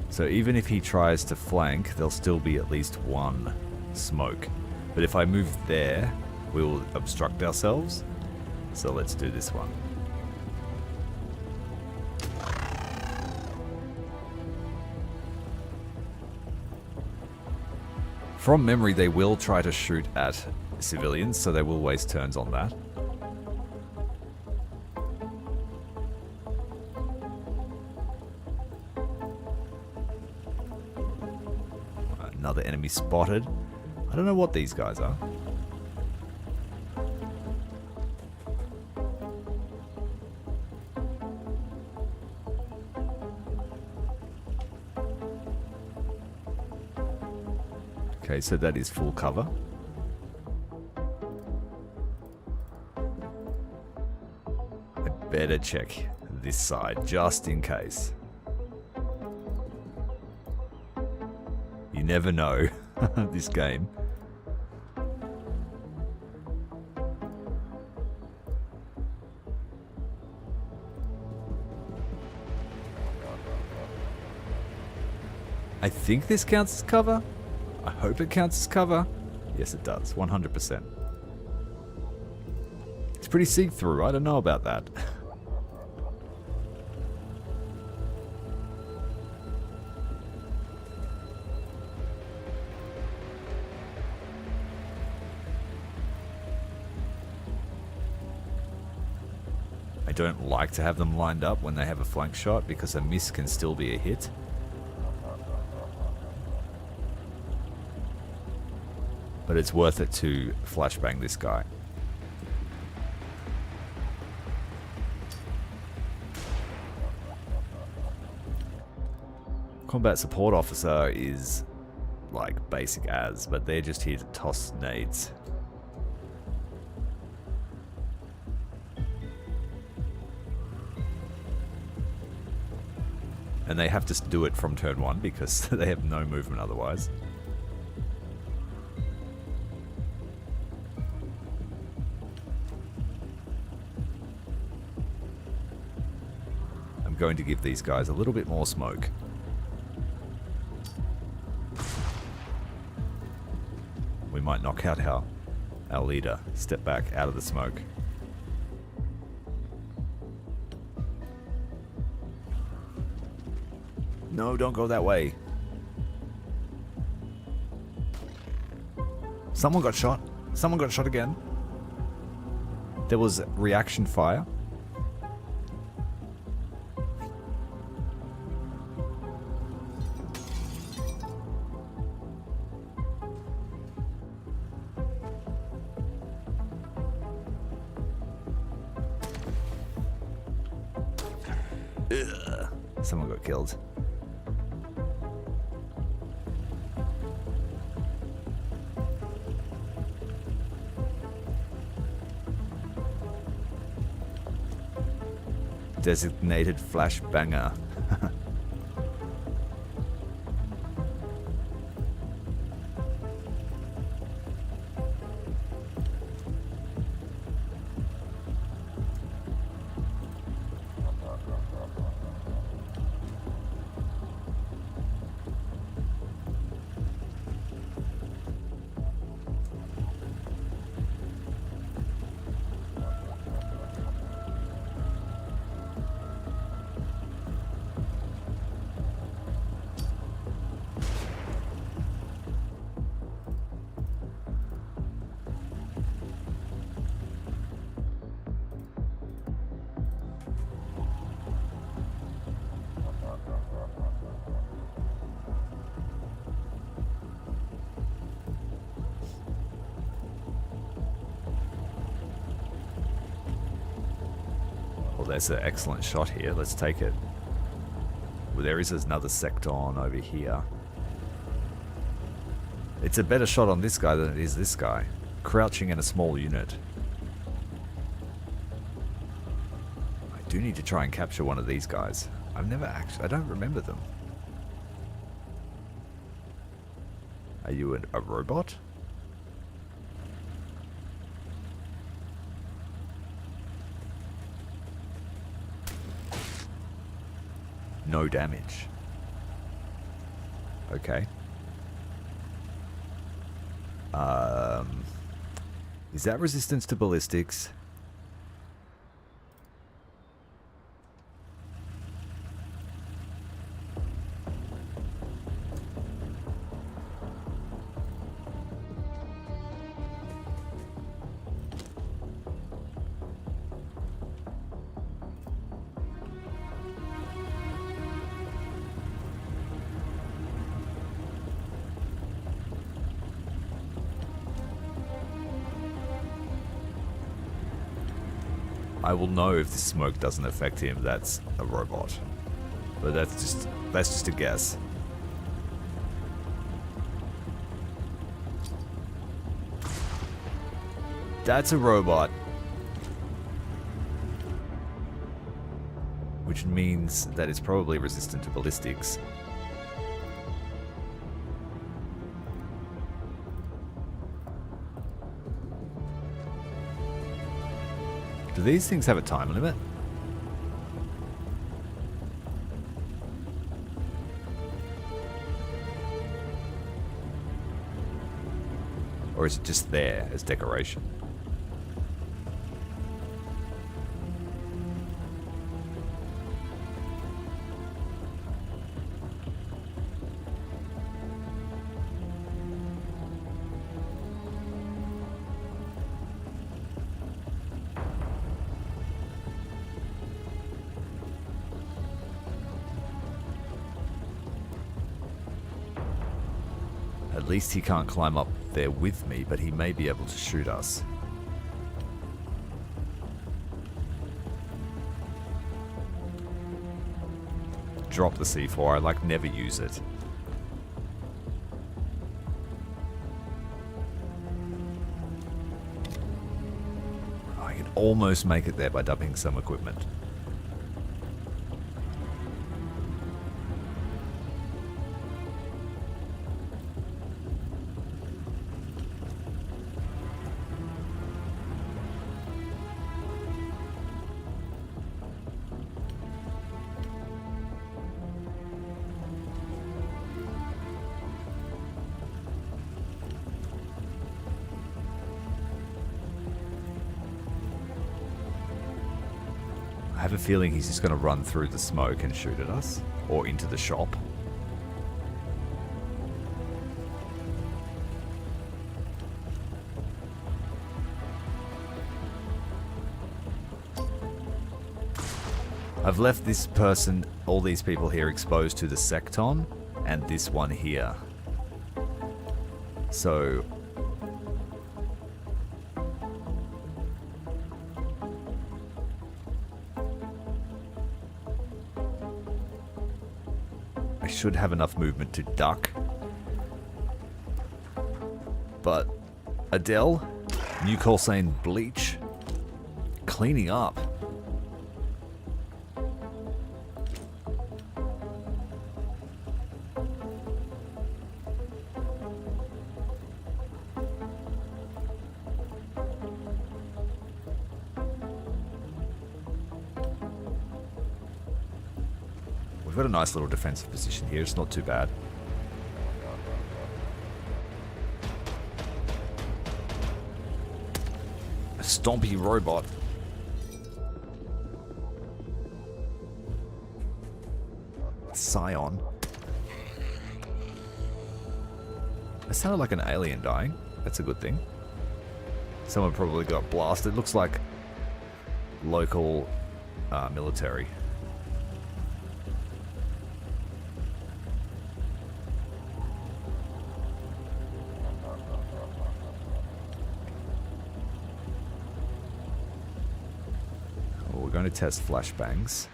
So even if he tries to flank, there'll still be at least 1 smoke. But if I move there, we'll obstruct ourselves. So let's do this one. From memory, they will try to shoot at civilians, so they will waste turns on that. Another enemy spotted. I don't know what these guys are. Okay, so that is full cover. I better check this side just in case. You never know this game. I think this counts as cover. I hope it counts as cover. Yes, it does. 100%. It's pretty see-through. I don't know about that. I don't like to have them lined up when they have a flank shot because a miss can still be a hit. But it's worth it to flashbang this guy. Combat support officer is like basic as, but they're just here to toss nades. And they have to do it from turn 1 because they have no movement otherwise. I'm going to give these guys a little bit more smoke. We might knock out our leader. Step back out of the smoke. No, don't go that way. Someone got shot. Someone got shot again. There was reaction fire. Ugh. Someone got killed. Designated flashbanger. Well, there's an excellent shot here. Let's take it. Well, there is another secton over here. It's a better shot on this guy than it is this guy. Crouching in a small unit. I do need to try and capture one of these guys. I've never actually... I don't remember them. Are you a robot? No damage. Okay. Is that resistance to ballistics? I will know if the smoke doesn't affect him. That's a robot, but that's just a guess. That's a robot, which means that it's probably resistant to ballistics. Do these things have a time limit? Or is it just there as decoration? At least he can't climb up there with me, but he may be able to shoot us. Drop the C4, I like never use it. I can almost make it there by dumping some equipment. I have a feeling he's just going to run through the smoke and shoot at us, or into the shop. I've left this person, all these people here, exposed to the Secton, and this one here. So I should have enough movement to duck. But Adele, new call saying bleach, cleaning up. We've got a nice little defensive position here, it's not too bad. A stompy robot. Scion. That sounded like an alien dying. That's a good thing. Someone probably got blasted. Looks like local military. We're going to test flashbangs.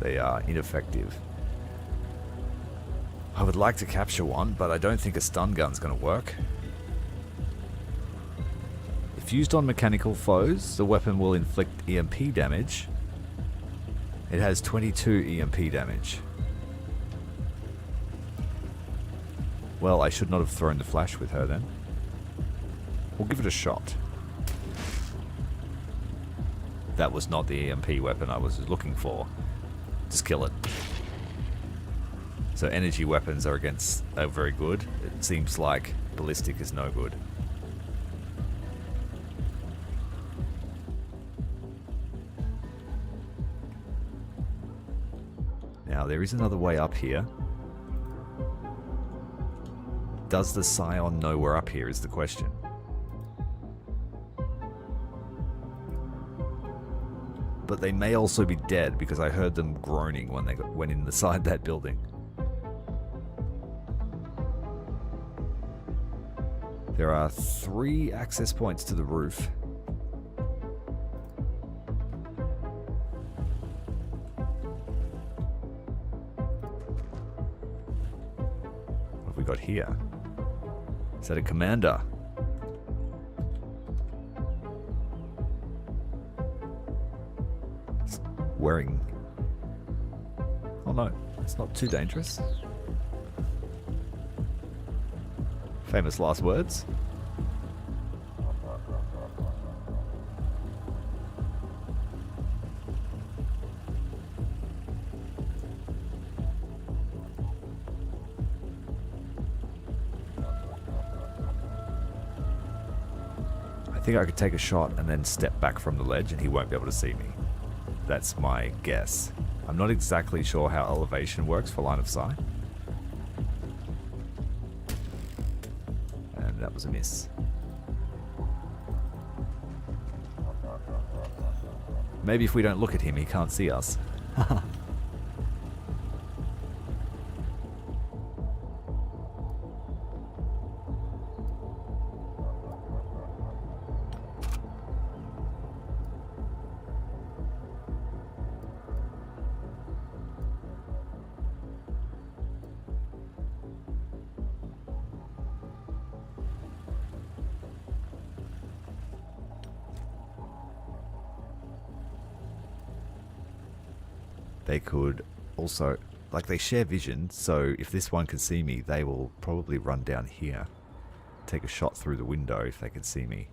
They are ineffective. I would like to capture one, but I don't think a stun gun's going to work. If used on mechanical foes, the weapon will inflict EMP damage. It has 22 EMP damage. Well, I should not have thrown the flash with her then. We'll give it a shot. That was not the EMP weapon I was looking for. Just kill it. So energy weapons are very good. It seems like ballistic is no good. Now there is another way up here. Does the Scion know we're up here is the question. But they may also be dead because I heard them groaning when they went inside that building. There are 3 access points to the roof. What have we got here? Is that a commander? It's wearing... Oh no, it's not too dangerous. Famous last words. think I could take a shot and then step back from the ledge and he won't be able to see me. That's my guess. I'm not exactly sure how elevation works for line of sight. And that was a miss. Maybe if we don't look at him, he can't see us. They could also, like, they share vision, so if this one can see me, they will probably run down here. Take a shot through the window if they can see me.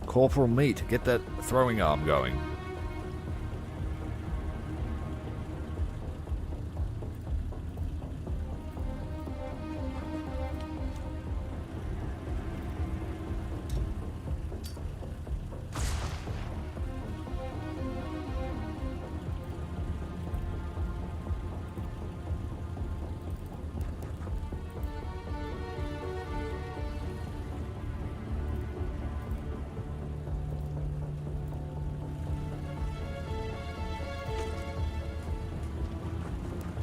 Corporal Meat, get that throwing arm going.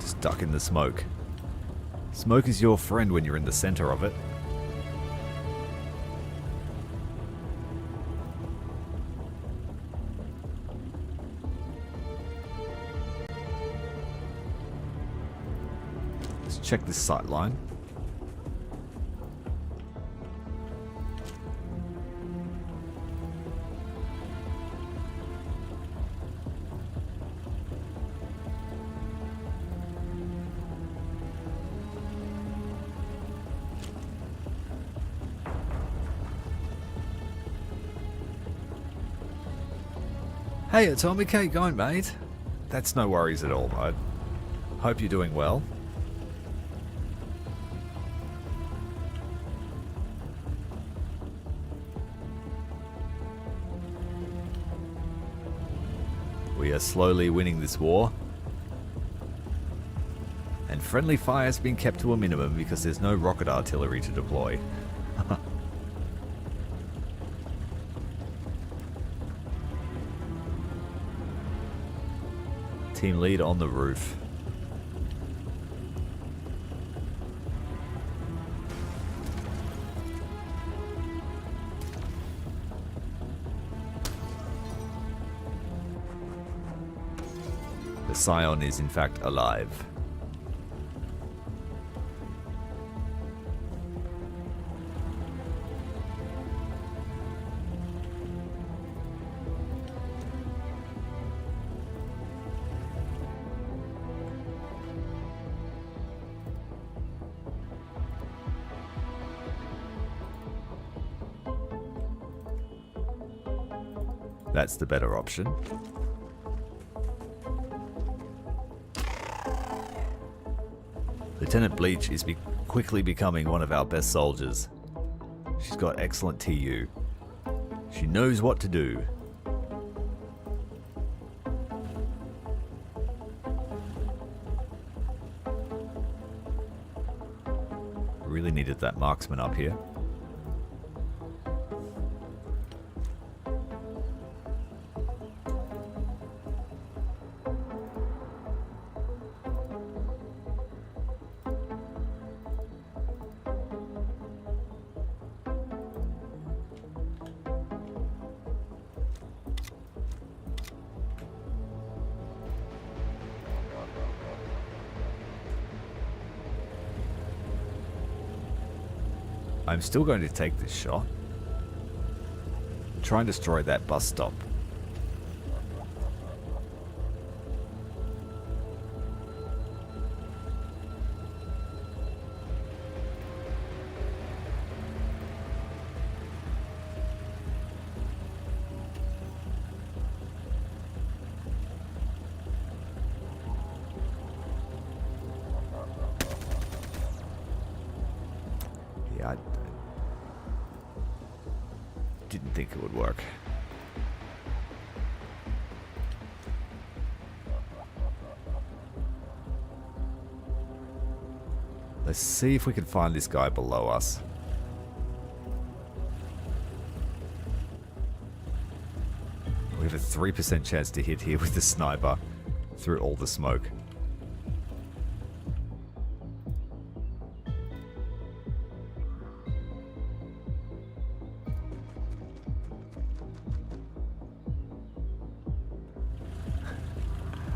Stuck in the smoke. Smoke is your friend when you're in the center of it. Let's check this sight line. Hey, Atomic, how you going, mate? That's no worries at all, mate. Hope you're doing well. We are slowly winning this war. And friendly fire has been kept to a minimum because there's no rocket artillery to deploy. Team lead on the roof. The Scion is in fact alive. That's the better option. Lieutenant Bleach is quickly becoming one of our best soldiers. She's got excellent TU. She knows what to do. Really needed that marksman up here. I'm still going to take this shot. Try and destroy that bus stop. Yeah, I didn't think it would work. Let's see if we can find this guy below us. We have a 3% chance to hit here with the sniper through all the smoke.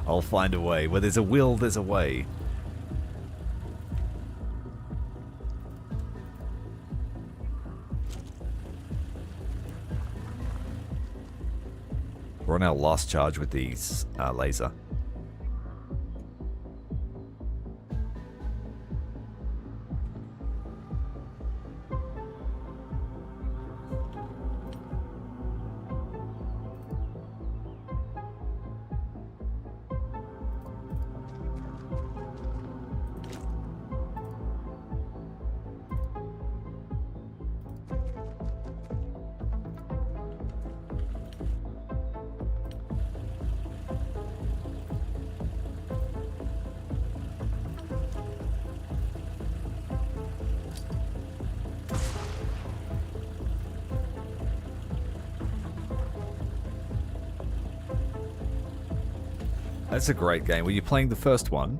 I'll find a way. Where there's a will, there's a way. We're on our last charge with these laser. That's a great game. Were you playing the first one?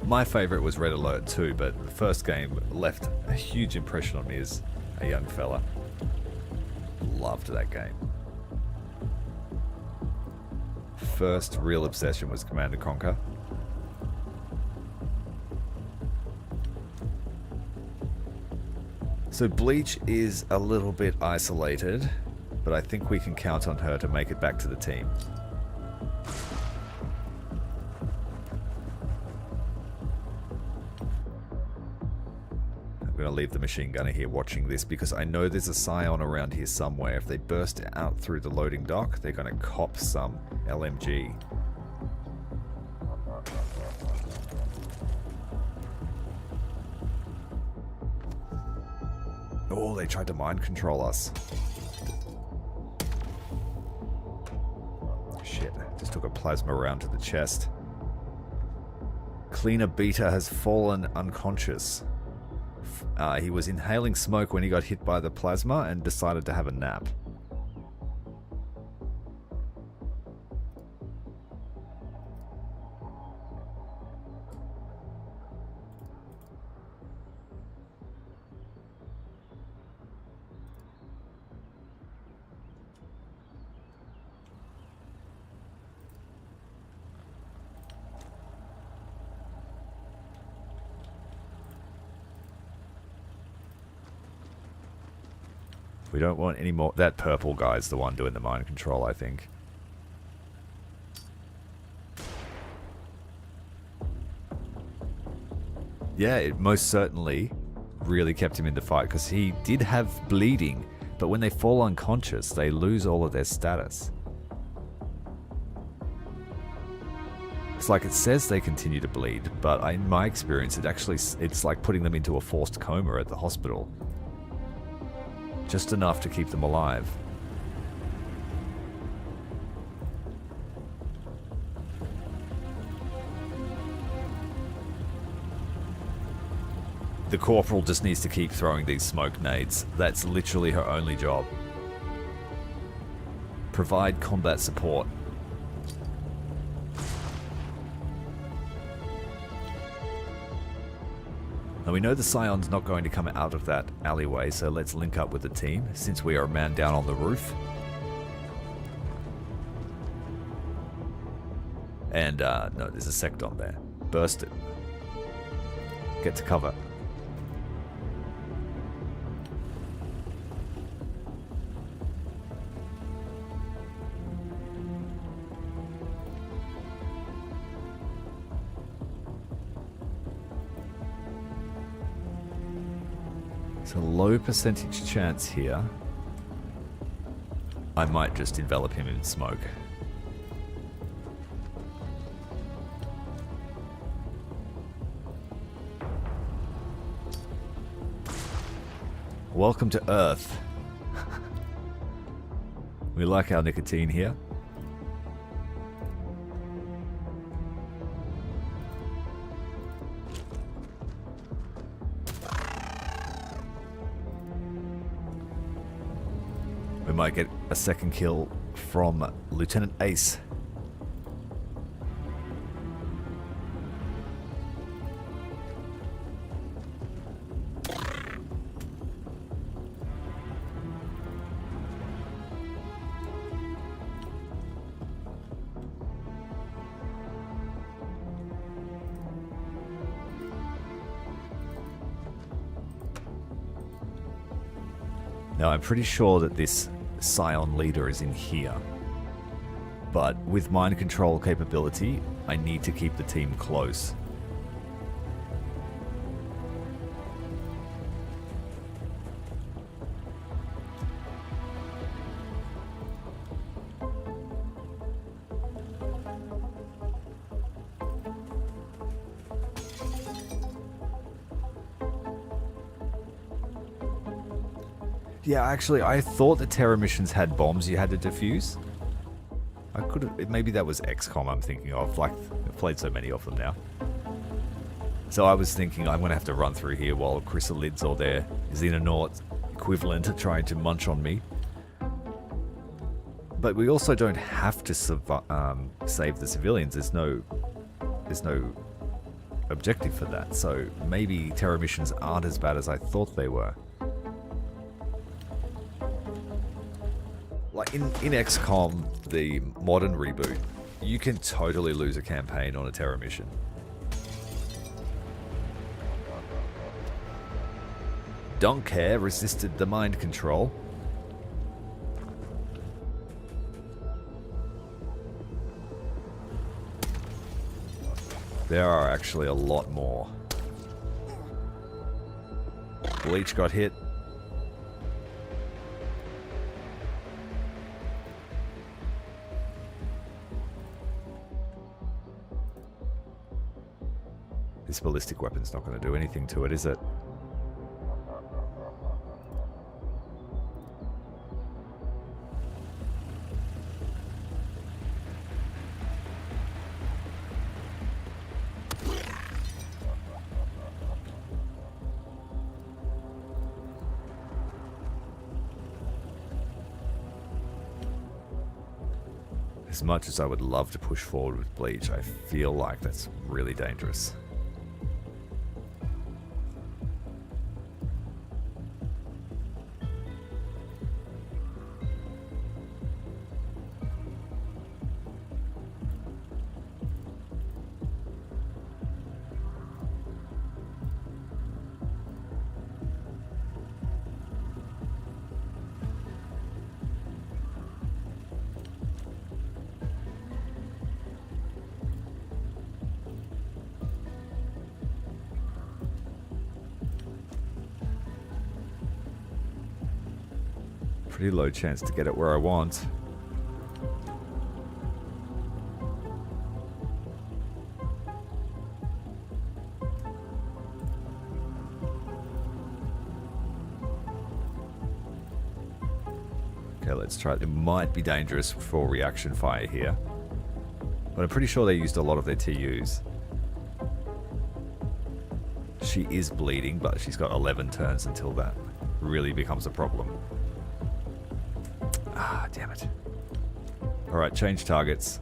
My favorite was Red Alert 2, but the first game left a huge impression on me as a young fella. Loved that game. First real obsession was Command & Conquer. So Bleach is a little bit isolated, but I think we can count on her to make it back to the team. I'm going to leave the machine gunner here watching this because I know there's a Scion around here somewhere. If they burst out through the loading dock, they're going to cop some LMG. Oh, they tried to mind control us. Shit, just took a plasma round to the chest. Cleaner Beta has fallen unconscious. He was inhaling smoke when he got hit by the plasma and decided to have a nap. We don't want any more. That purple guy's the one doing the mind control, I think. Yeah, it most certainly really kept him in the fight because he did have bleeding, but when they fall unconscious, they lose all of their status. It's like it says they continue to bleed, but in my experience, it's like putting them into a forced coma at the hospital. Just enough to keep them alive. The corporal just needs to keep throwing these smoke nades. That's literally her only job. Provide combat support. Now we know the Scion's not going to come out of that alleyway, so let's link up with the team, since we are a man down on the roof. And, no, there's a secton there. Burst it. Get to cover. It's a low percentage chance here. I might just envelop him in smoke. Welcome to Earth. We like our nicotine here. We might get a second kill from Lieutenant Ace. Now, I'm pretty sure that this Scion leader is in here. But with mind control capability, I need to keep the team close. Yeah, actually, I thought the Terror missions had bombs you had to defuse. I could have... Maybe that was XCOM I'm thinking of. Like, I've played so many of them now. So I was thinking I'm going to have to run through here while Chrysalids or their Xenonauts equivalent are trying to munch on me. But we also don't have to save the civilians. There's no objective for that. So maybe Terror missions aren't as bad as I thought they were. Like in XCOM, the modern reboot, you can totally lose a campaign on a Terror mission. Don't care resisted the mind control. There are actually a lot more. Bleach got hit. This ballistic weapon's not going to do anything to it, is it? As much as I would love to push forward with Bleach, I feel like that's really dangerous. Pretty low chance to get it where I want. Okay, let's try it. It might be dangerous for reaction fire here, but I'm pretty sure they used a lot of their TUs. She is bleeding, but she's got 11 turns until that really becomes a problem. Ah, damn it. Alright, change targets.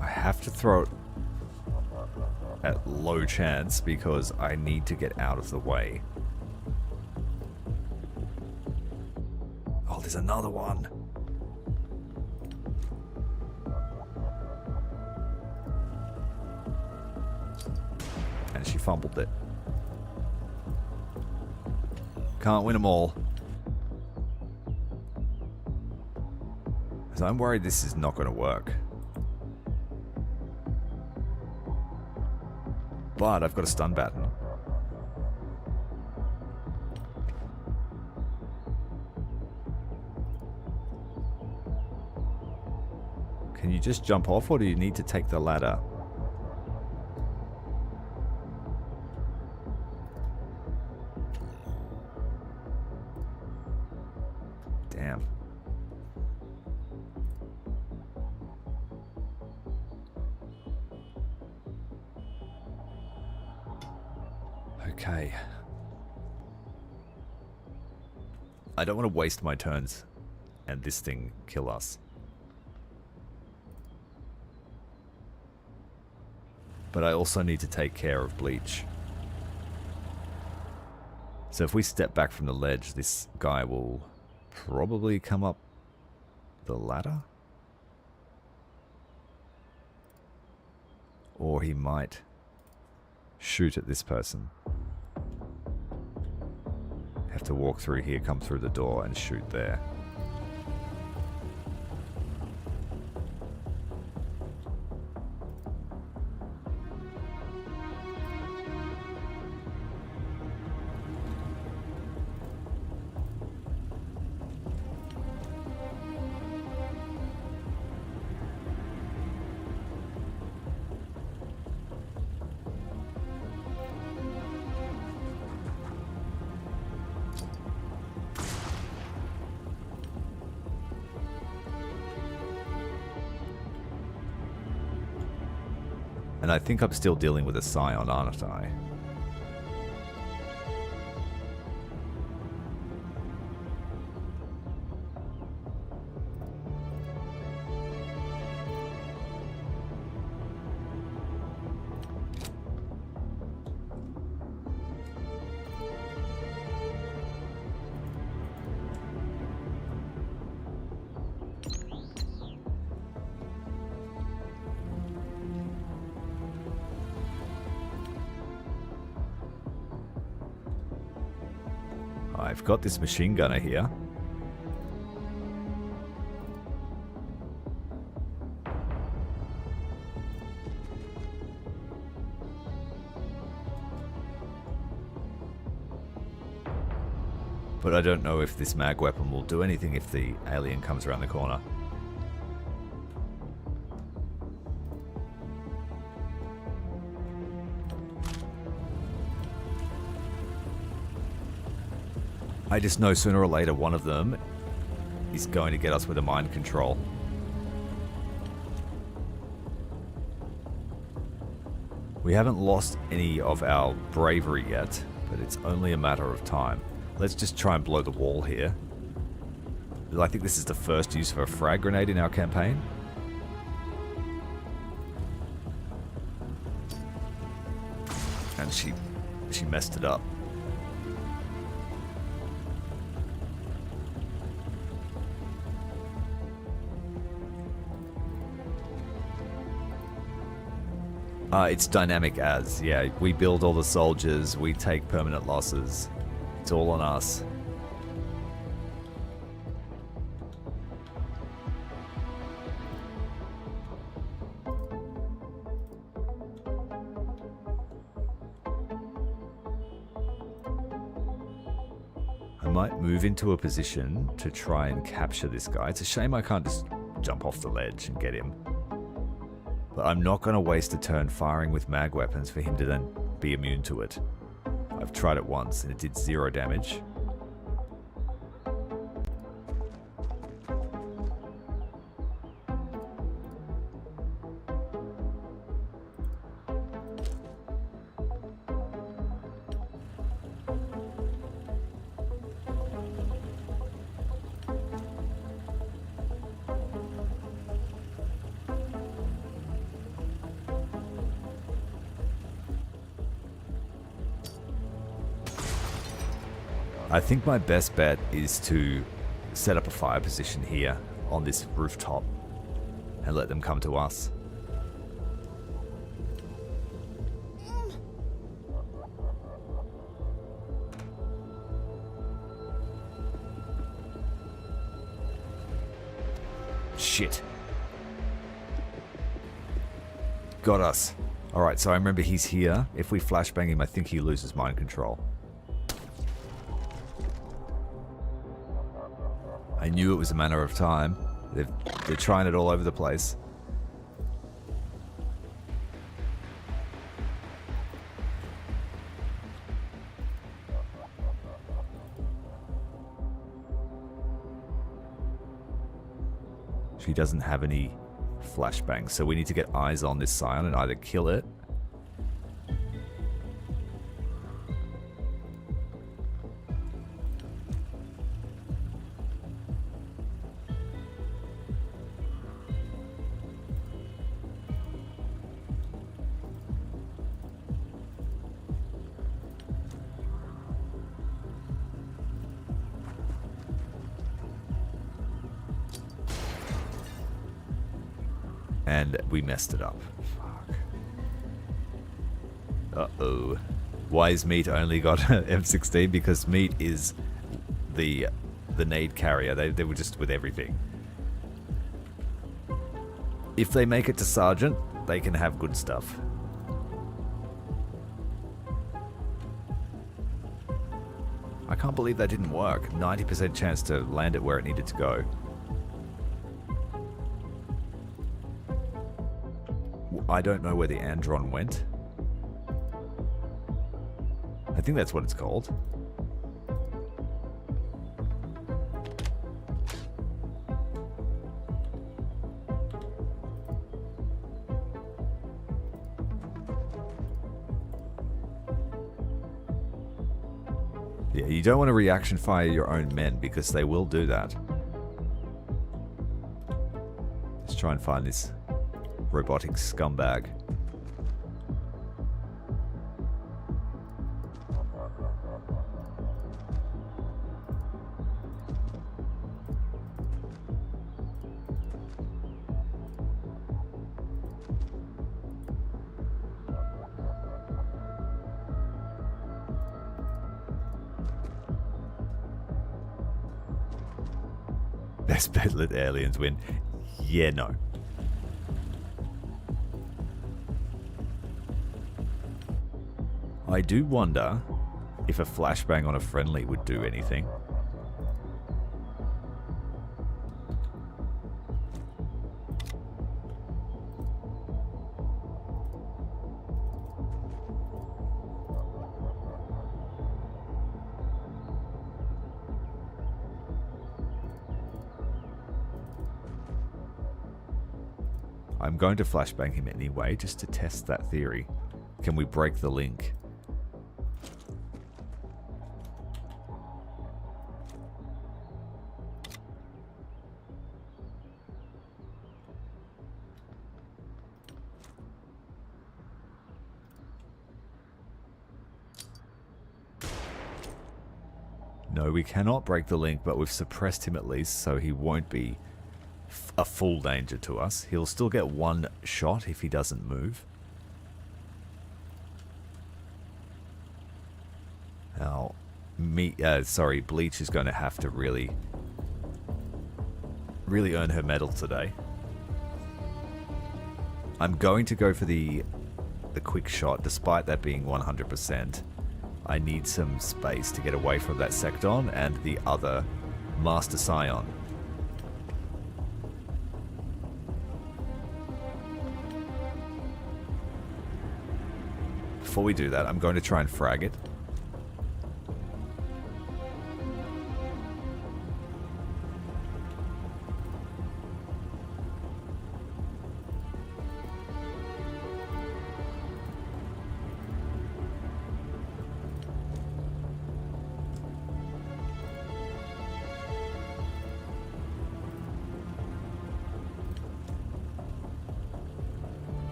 I have to throw it at low chance because I need to get out of the way. There's another one. And she fumbled it. Can't win them all. So I'm worried this is not going to work. But I've got a stun baton. Can you just jump off, or do you need to take the ladder? Damn. Okay. I don't want to waste my turns and this thing kill us. But I also need to take care of Bleach. So if we step back from the ledge, this guy will probably come up the ladder? Or he might shoot at this person. Have to walk through here, come through the door and shoot there. And I think I'm still dealing with a Scion, aren't I? I've got this machine gunner here. But I don't know if this mag weapon will do anything if the alien comes around the corner. I just know sooner or later one of them is going to get us with a mind control. We haven't lost any of our bravery yet, but it's only a matter of time. Let's just try and blow the wall here. I think this is the first use of a frag grenade in our campaign. And she messed it up. It's dynamic as, yeah, we build all the soldiers, we take permanent losses. It's all on us. I might move into a position to try and capture this guy. It's a shame I can't just jump off the ledge and get him. But I'm not going to waste a turn firing with mag weapons for him to then be immune to it. I've tried it once and it did 0 damage. I think my best bet is to set up a fire position here on this rooftop and let them come to us. Shit. Got us. Alright, so I remember he's here. If we flashbang him, I think he loses mind control. I knew it was a matter of time. They're trying it all over the place. She doesn't have any flashbangs, so we need to get eyes on this Scion and either kill it. And we messed it up. Fuck. Uh-oh. Why is Meat only got M16? Because Meat is the nade carrier. They were just with everything. If they make it to Sergeant, they can have good stuff. I can't believe that didn't work. 90% chance to land it where it needed to go. I don't know where the Andron went. I think that's what it's called. Yeah, you don't want to reaction fire your own men because they will do that. Let's try and find this robotic scumbag. Best bet, let aliens win. Yeah, no. I do wonder if a flashbang on a friendly would do anything. I'm going to flashbang him anyway, just to test that theory. Can we break the link? No, we cannot break the link, but we've suppressed him at least, so he won't be a full danger to us. He'll still get one shot if he doesn't move. Now, Bleach is going to have to really earn her medal today. I'm going to go for the quick shot, despite that being 100%. I need some space to get away from that Secton and the other Master Scion. Before we do that, I'm going to try and frag it.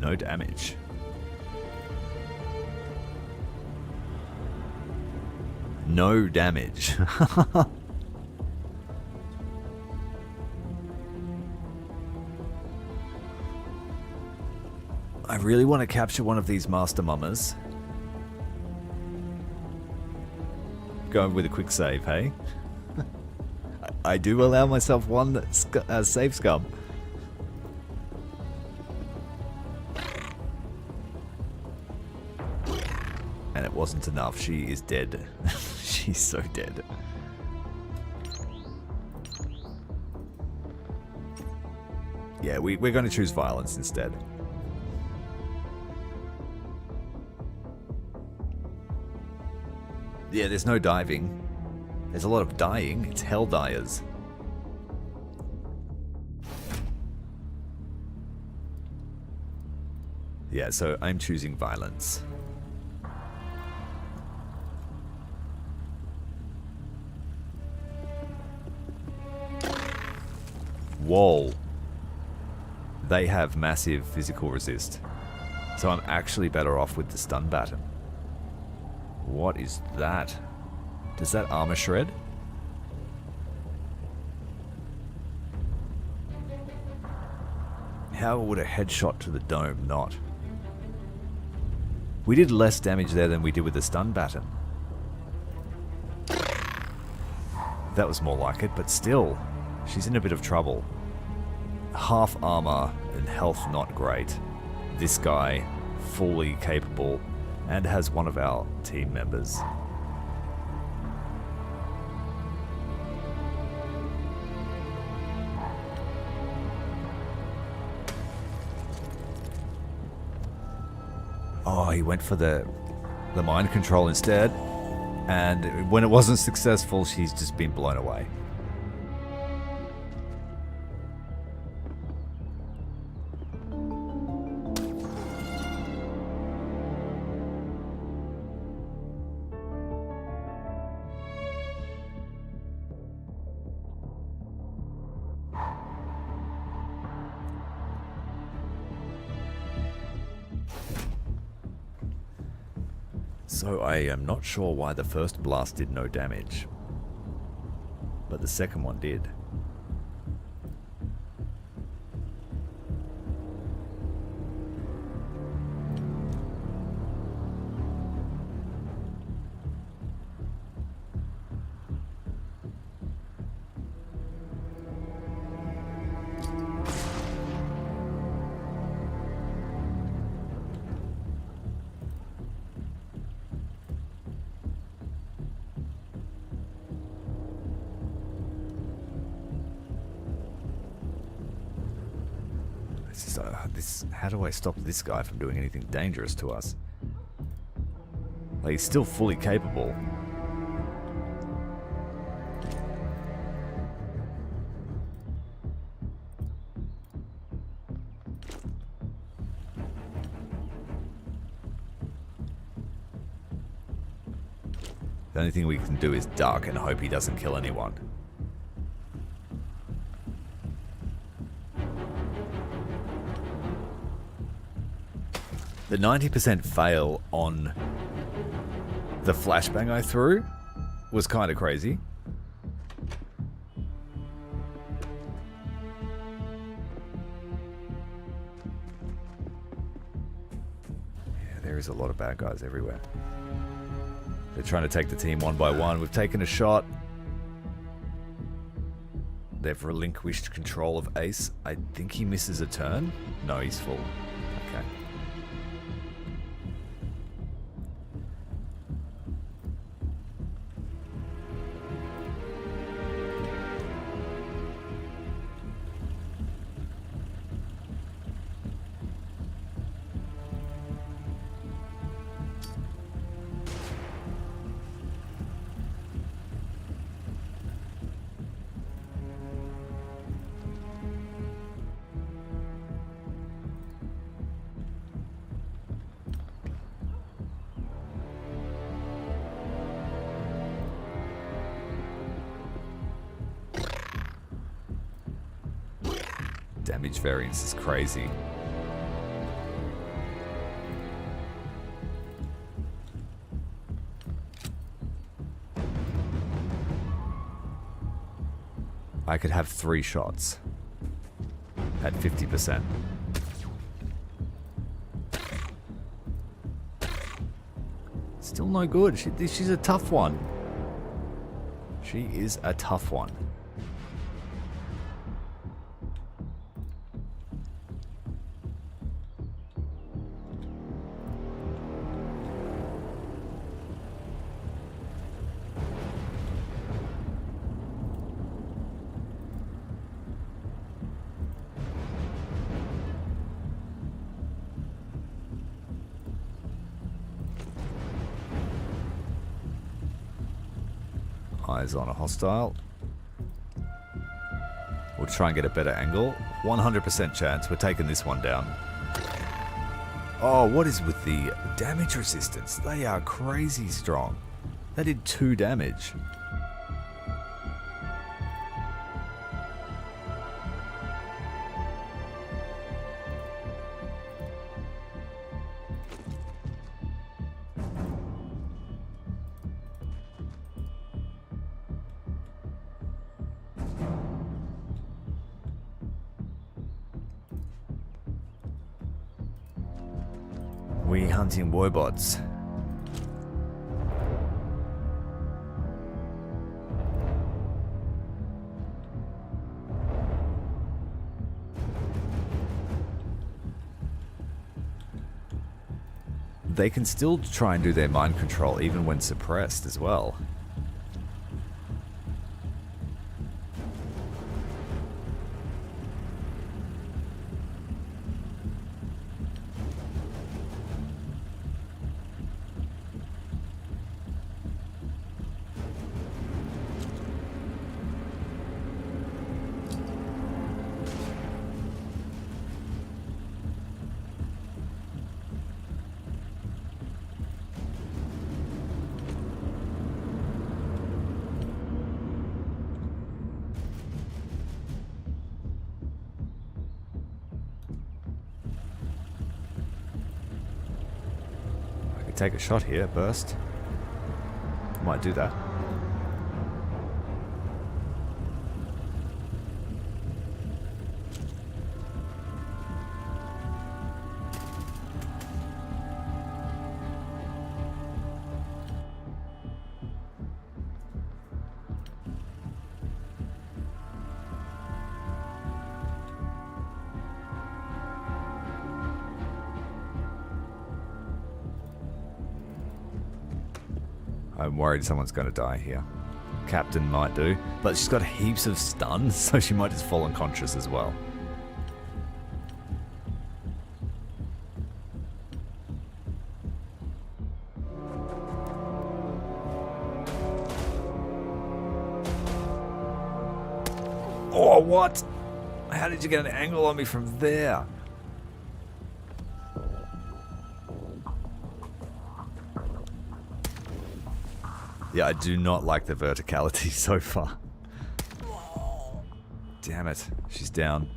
No damage. No damage. I really want to capture one of these Master Mummers. Going with a quick save, hey? I do allow myself one save scum. And it wasn't enough. She is dead. She's so dead. Yeah, we're going to choose violence instead. Yeah, there's no diving. There's a lot of dying. It's hell diers. Yeah, so I'm choosing violence. Whoa. They have massive physical resist. So I'm actually better off with the stun baton. What is that? Does that armor shred? How would a headshot to the dome not? We did less damage there than we did with the stun baton. That was more like it, but still, she's in a bit of trouble. Half armor and health not great. This guy, fully capable, and has one of our team members. Oh, he went for the mind control instead, and when it wasn't successful, she's just been blown away. So I am not sure why the first blast did no damage, but the second one did. How do I stop this guy from doing anything dangerous to us? Like, he's still fully capable. The only thing we can do is duck and hope he doesn't kill anyone. The 90% fail on the flashbang I threw was kind of crazy. Yeah, there is a lot of bad guys everywhere. They're trying to take the team one by one. We've taken a shot. They've relinquished control of Ace. I think he misses a turn. No, he's full. Okay. Damage variance is crazy. I could have 3 shots at 50%. Still no good. She's a tough one. She is a tough one. Eyes on a hostile. We'll try and get a better angle. 100% chance we're taking this one down. Oh, what is with the damage resistance? They are crazy strong. They did 2 damage. We hunting wobots. They can still try and do their mind control even when suppressed as well. Take a shot here, burst. Might do that. I'm worried someone's going to die here. Captain might do, but she's got heaps of stun, so she might just fall unconscious as well. Oh, what? How did you get an angle on me from there? Yeah, I do not like the verticality so far. Damn it. She's down.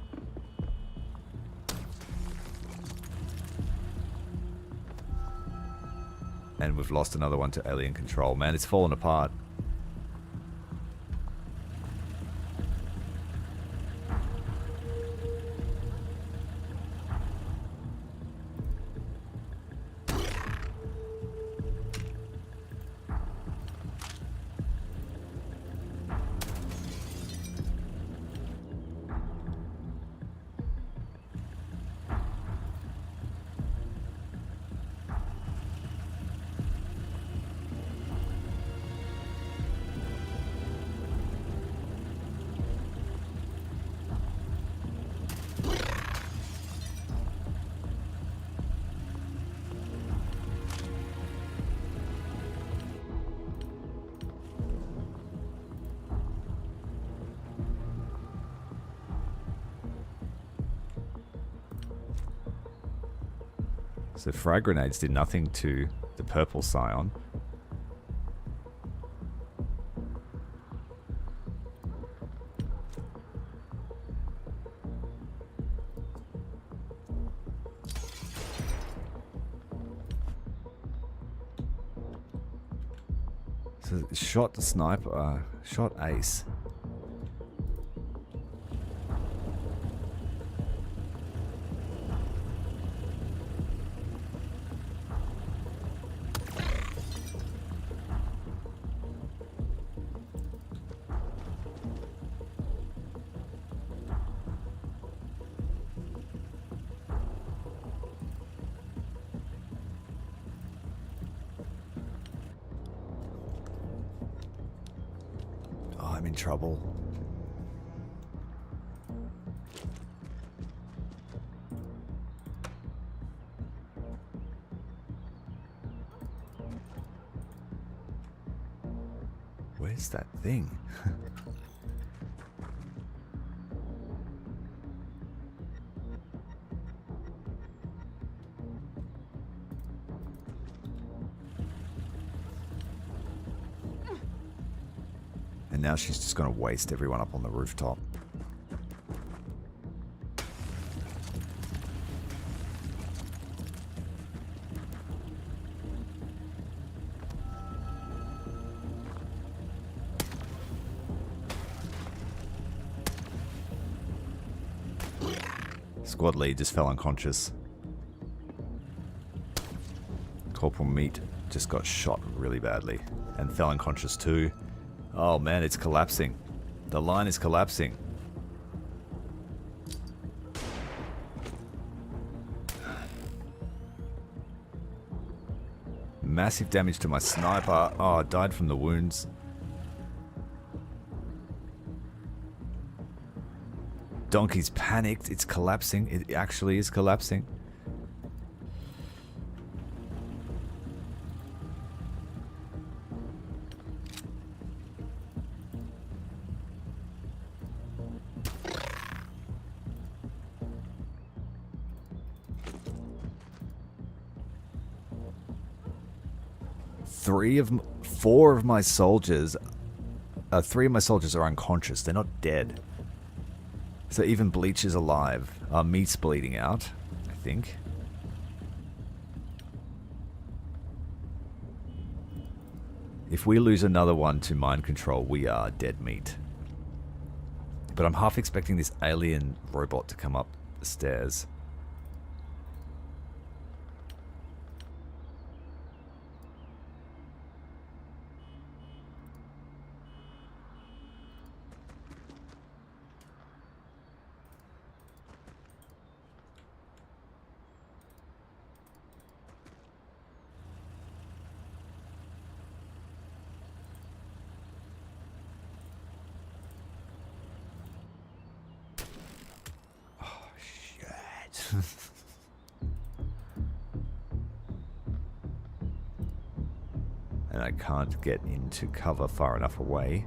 And we've lost another one to alien control. Man, it's fallen apart. So frag grenades did nothing to the purple scion. So shot the sniper, shot ace. I'm in trouble. Where's that thing? And now she's just going to waste everyone up on the rooftop. Squad lead just fell unconscious. Corporal Meat just got shot really badly and fell unconscious too. Oh man, it's collapsing. The line is collapsing. Massive damage to my sniper. Oh, I died from the wounds. Donkey's panicked. It's collapsing. It actually is collapsing. Three of my soldiers are unconscious. They're not dead. So even Bleach is alive. Meat's bleeding out, I think. If we lose another one to mind control, we are dead meat. But I'm half expecting this alien robot to come up the stairs. And I can't get into cover far enough away.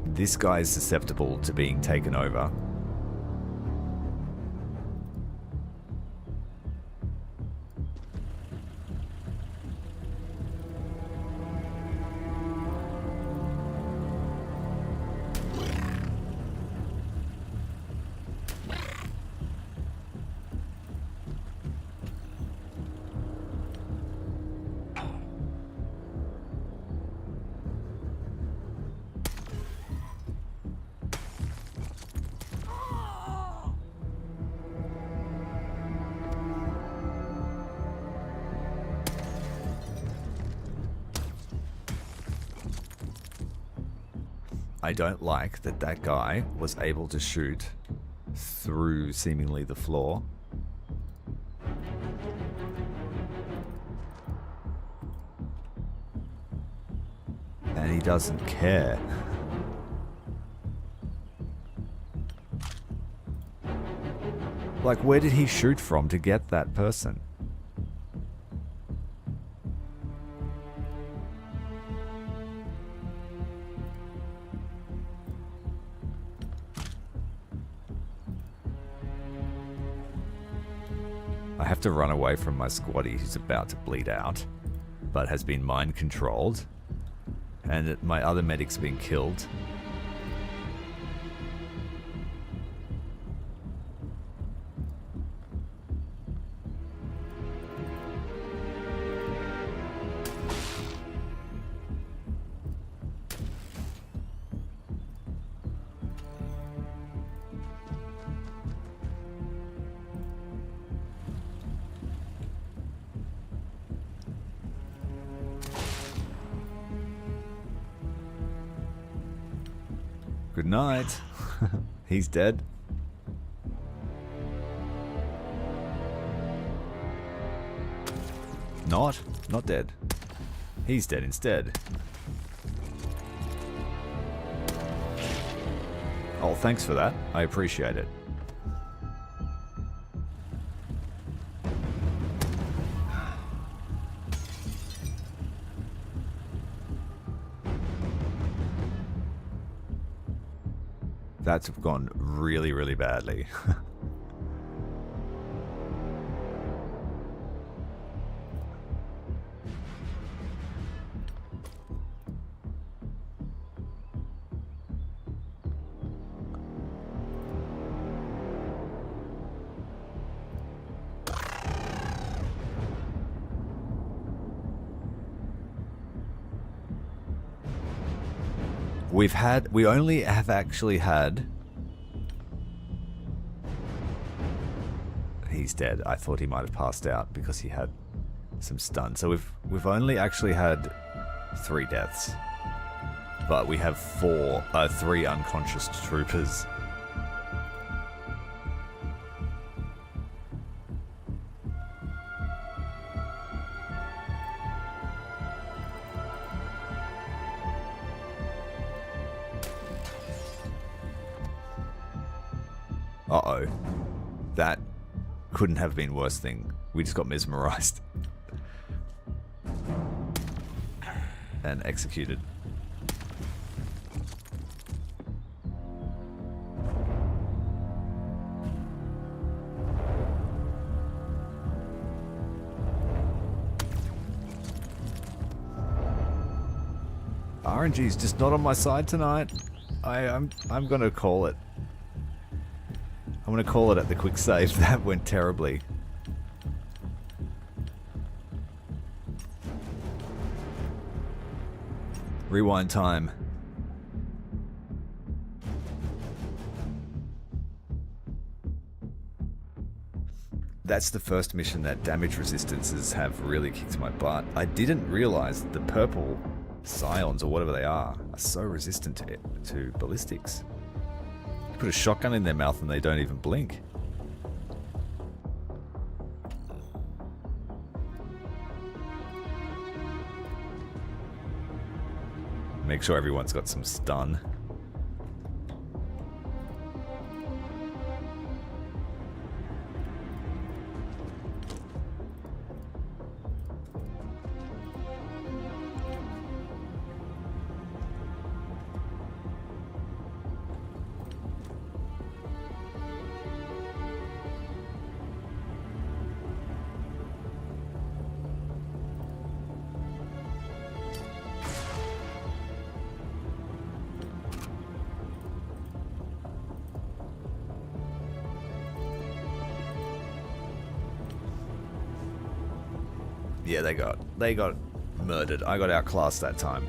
This guy is susceptible to being taken over. I don't like that that guy was able to shoot through seemingly the floor. And he doesn't care. Like, where did he shoot from to get that person? I have to run away from my squaddie who's about to bleed out, but has been mind controlled, and my other medic's been killed. Good night. He's dead. not. Not dead. He's dead instead. Oh, thanks for that. I appreciate it. That's gone really, really badly. We only have actually had... He's dead. I thought he might have passed out because he had some stun. So we've only actually had 3 deaths. But we have 3 unconscious troopers. Uh-oh. That couldn't have been worse thing. We just got mesmerized. And executed. RNG's just not on my side tonight. I'm gonna call it. I'm going to call it at the quick save. That went terribly. Rewind time. That's the first mission that damage resistances have really kicked my butt. I didn't realize that the purple scions, or whatever they are so resistant to ballistics. Put a shotgun in their mouth and they don't even blink. Make sure everyone's got some stun. Yeah, they got murdered. I got outclassed that time.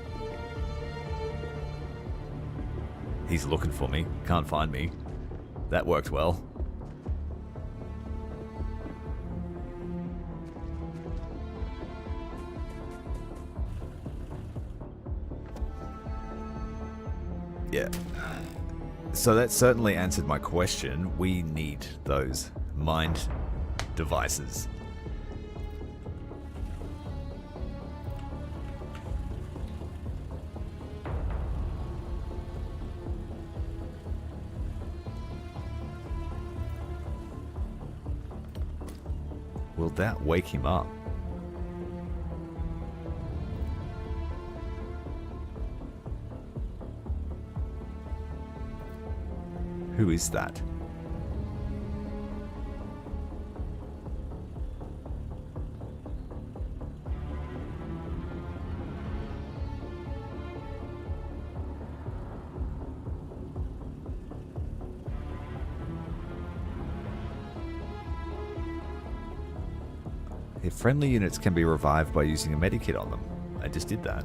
He's looking for me. Can't find me. That worked well. Yeah. So that certainly answered my question. We need those mind devices. Will that wake him up? Who is that? If friendly units can be revived by using a medikit on them. I just did that.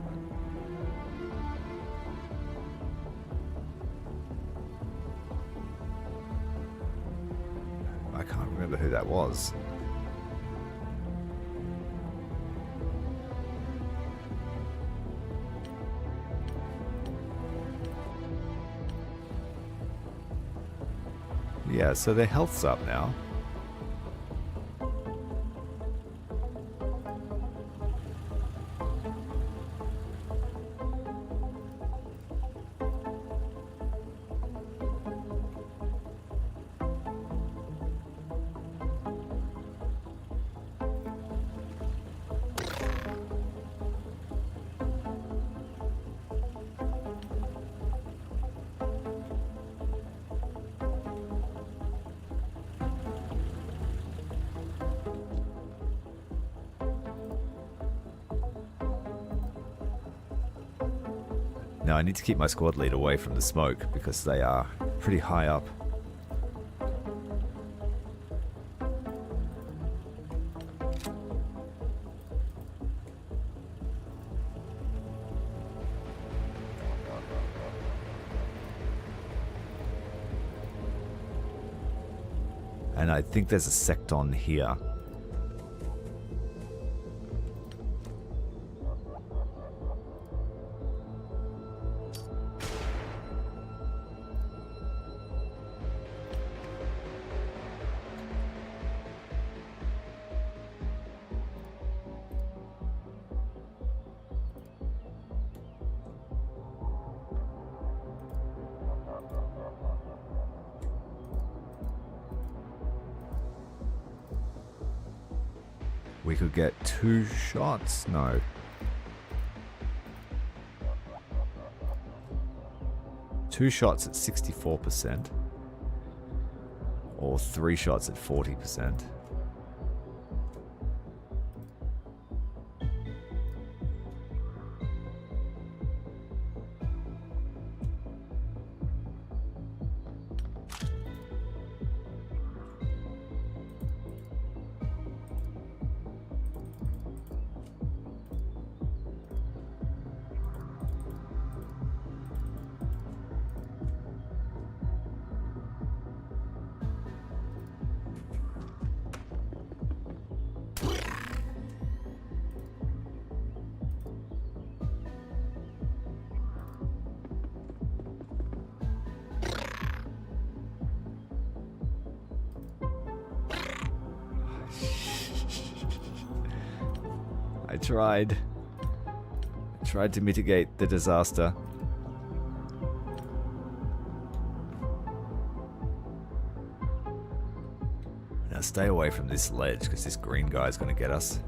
I can't remember who that was. Yeah, so their health's up now. Now I need to keep my squad lead away from the smoke because they are pretty high up. And I think there's a secton here. We could get 2 shots? No. Two shots at 64%. Or 3 shots at 40%. I tried to mitigate the disaster. Now stay away from this ledge because this green guy's going to get us.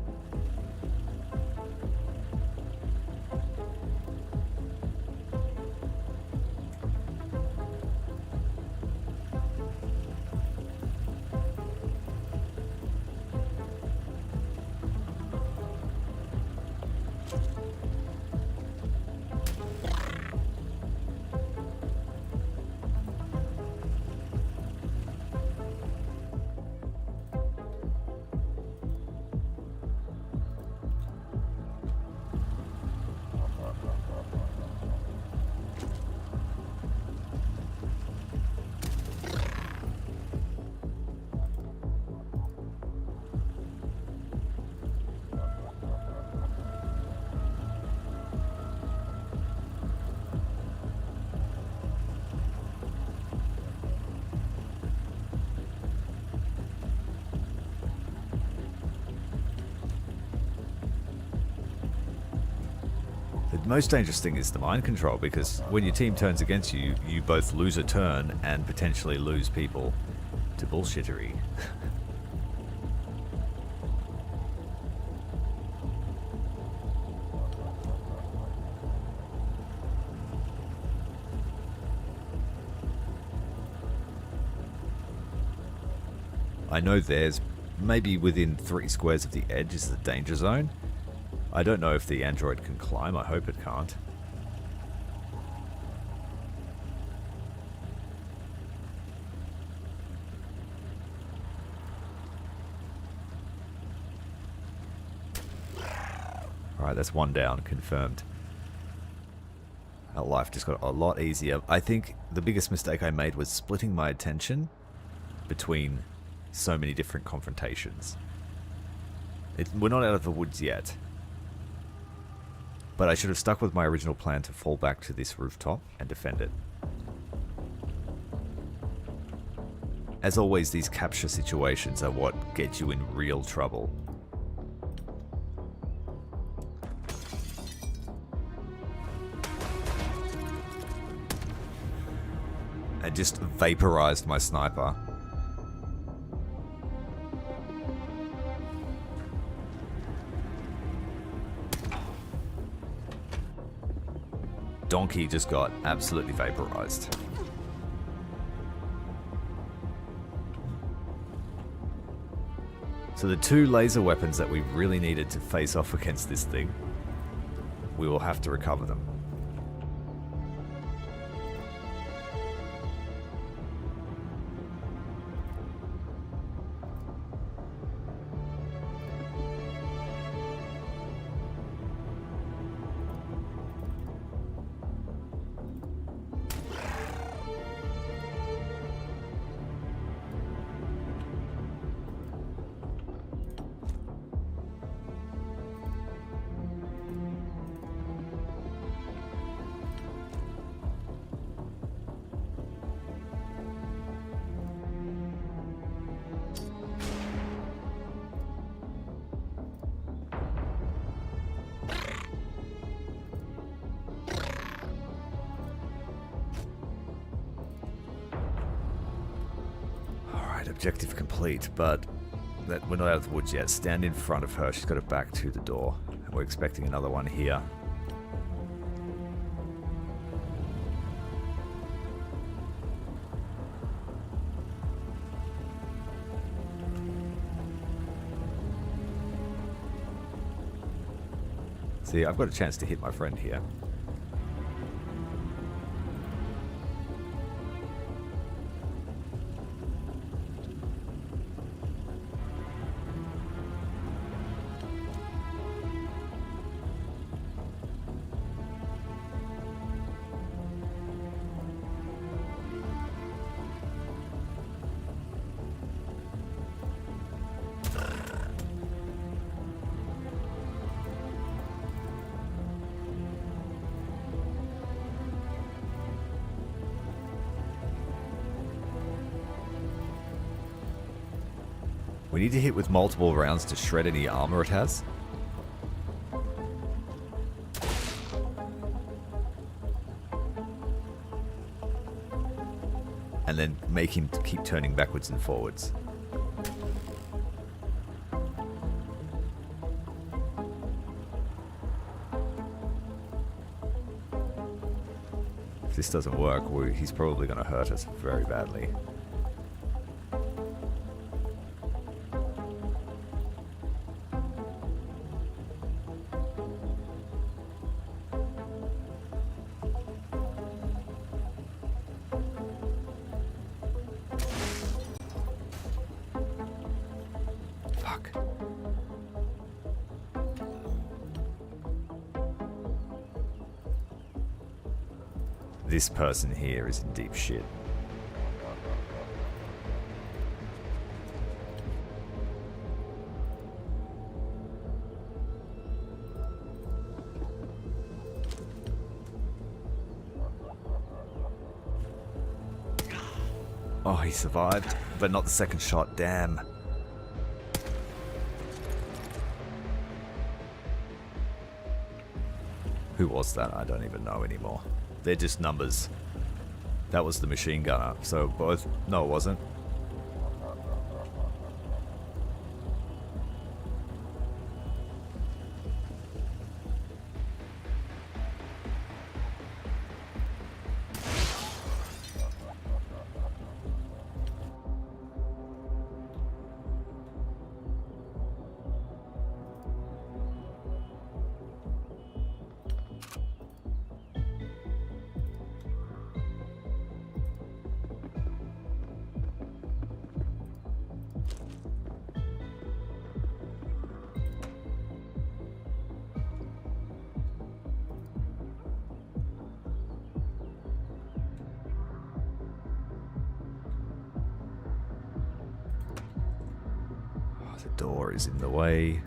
The most dangerous thing is the mind control, because when your team turns against you, you both lose a turn and potentially lose people to bullshittery. I know there's maybe within 3 squares of the edge is the danger zone. I don't know if the android can climb. I hope it can't. Alright, that's 1 down, confirmed. Our life just got a lot easier. I think the biggest mistake I made was splitting my attention between so many different confrontations. We're not out of the woods yet. But I should have stuck with my original plan to fall back to this rooftop and defend it. As always, these capture situations are what get you in real trouble. I just vaporized my sniper. Donkey just got absolutely vaporized. So the 2 laser weapons that we really needed to face off against this thing, we will have to recover them. objective complete, but that we're not out of the woods yet. Stand in front of her. She's got her back to the door. We're expecting another one here. See, I've got a chance to hit my friend here. We need to hit with multiple rounds to shred any armor it has. And then make him keep turning backwards and forwards. If this doesn't work, he's probably going to hurt us very badly. This person here is in deep shit. Oh, he survived, but not the second shot, damn. Who was that? I don't even know anymore. They're just numbers. That was the machine gunner. So both... No, it wasn't. The door is in the way.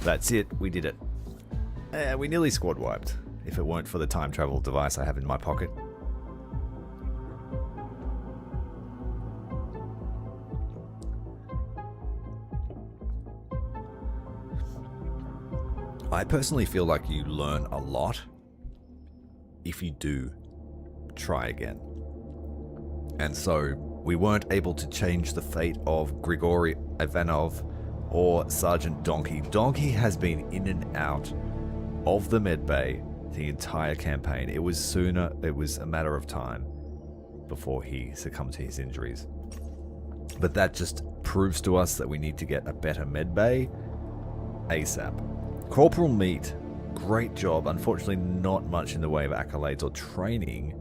That's it. We did it. We nearly squad wiped. If it weren't for the time travel device I have in my pocket. I personally feel like you learn a lot if you do try again. And so we weren't able to change the fate of Grigory Ivanov or Sergeant Donkey. Donkey has been in and out of the medbay the entire campaign. It was a matter of time before he succumbed to his injuries. But that just proves to us that we need to get a better medbay ASAP. Corporal Meat, great job. Unfortunately, not much in the way of accolades or training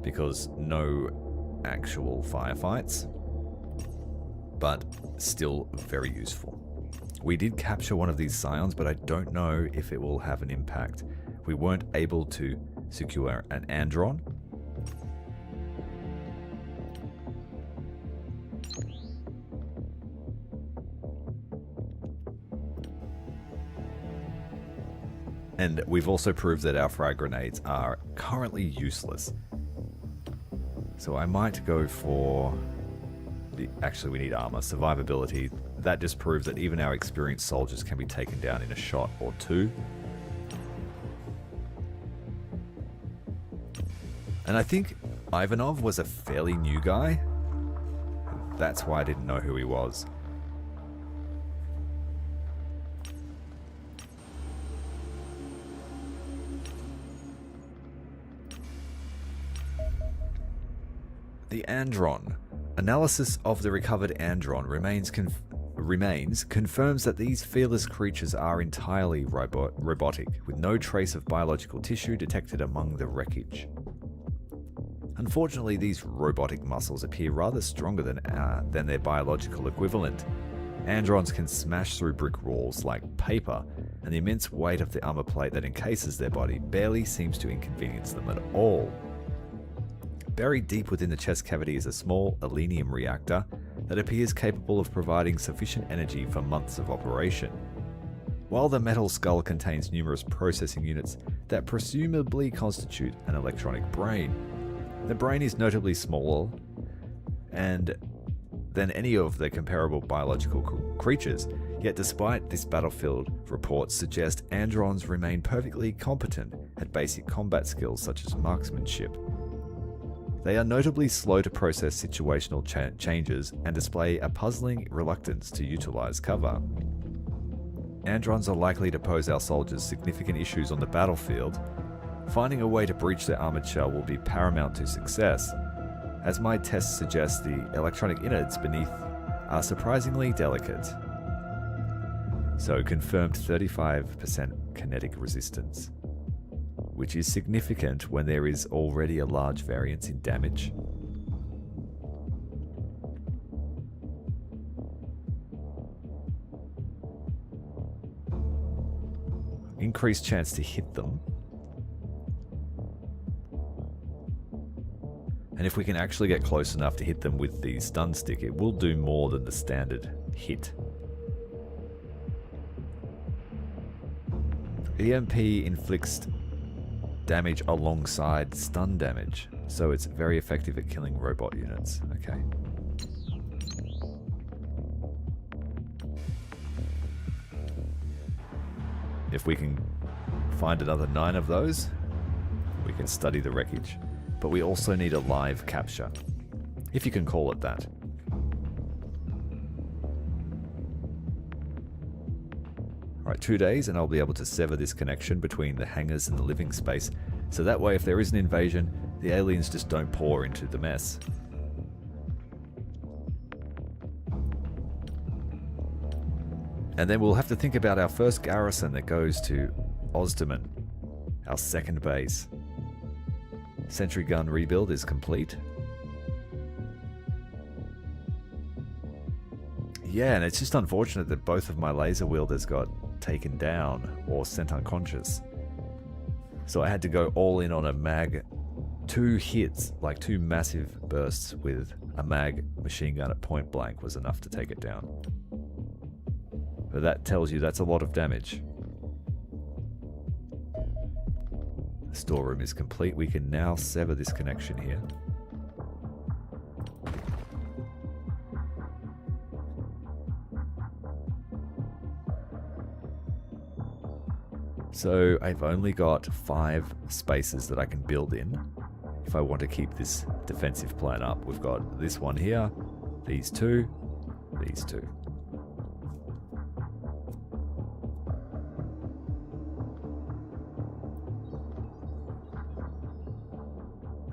because no actual firefights, but still very useful. We did capture one of these scions, but I don't know if it will have an impact. We weren't able to secure an Andron. And we've also proved that our frag grenades are currently useless. So I might go for actually we need armor. Survivability. That just proves that even our experienced soldiers can be taken down in a shot or two. And I think Ivanov was a fairly new guy. That's why I didn't know who he was. The Andron. Analysis of the recovered Andron confirms that these fearless creatures are entirely robotic, with no trace of biological tissue detected among the wreckage. Unfortunately, these robotic muscles appear rather stronger than their biological equivalent. Androns can smash through brick walls like paper, and the immense weight of the armor plate that encases their body barely seems to inconvenience them at all. Buried deep within the chest cavity is a small alenium reactor that appears capable of providing sufficient energy for months of operation. While the metal skull contains numerous processing units that presumably constitute an electronic brain, the brain is notably smaller than any of the comparable biological creatures, yet despite this battlefield reports suggest Androns remain perfectly competent at basic combat skills such as marksmanship. They are notably slow to process situational changes and display a puzzling reluctance to utilize cover. Androns are likely to pose our soldiers significant issues on the battlefield. Finding a way to breach their armored shell will be paramount to success. As my tests suggest, the electronic innards beneath are surprisingly delicate. So confirmed 35% kinetic resistance, which is significant when there is already a large variance in damage. Increased chance to hit them. And if we can actually get close enough to hit them with the stun stick, it will do more than the standard hit. EMP inflicts damage alongside stun damage, so it's very effective at killing robot units. Okay. If we can find another 9 of those, we can study the wreckage. But we also need a live capture, if you can call it that. Alright, 2 days and I'll be able to sever this connection between the hangars and the living space, so that way if there is an invasion, the aliens just don't pour into the mess. And then we'll have to think about our first garrison that goes to Osterman, our second base. Sentry gun rebuild is complete. Yeah, and it's just unfortunate that both of my laser wielders got taken down or sent unconscious. So I had to go all in on a mag. 2 hits, like 2 massive bursts with a mag machine gun at point blank was enough to take it down. But that tells you that's a lot of damage. The storeroom is complete. We can now sever this connection here. So I've only got 5 spaces that I can build in if I want to keep this defensive plan up. We've got this one here, these 2, these 2.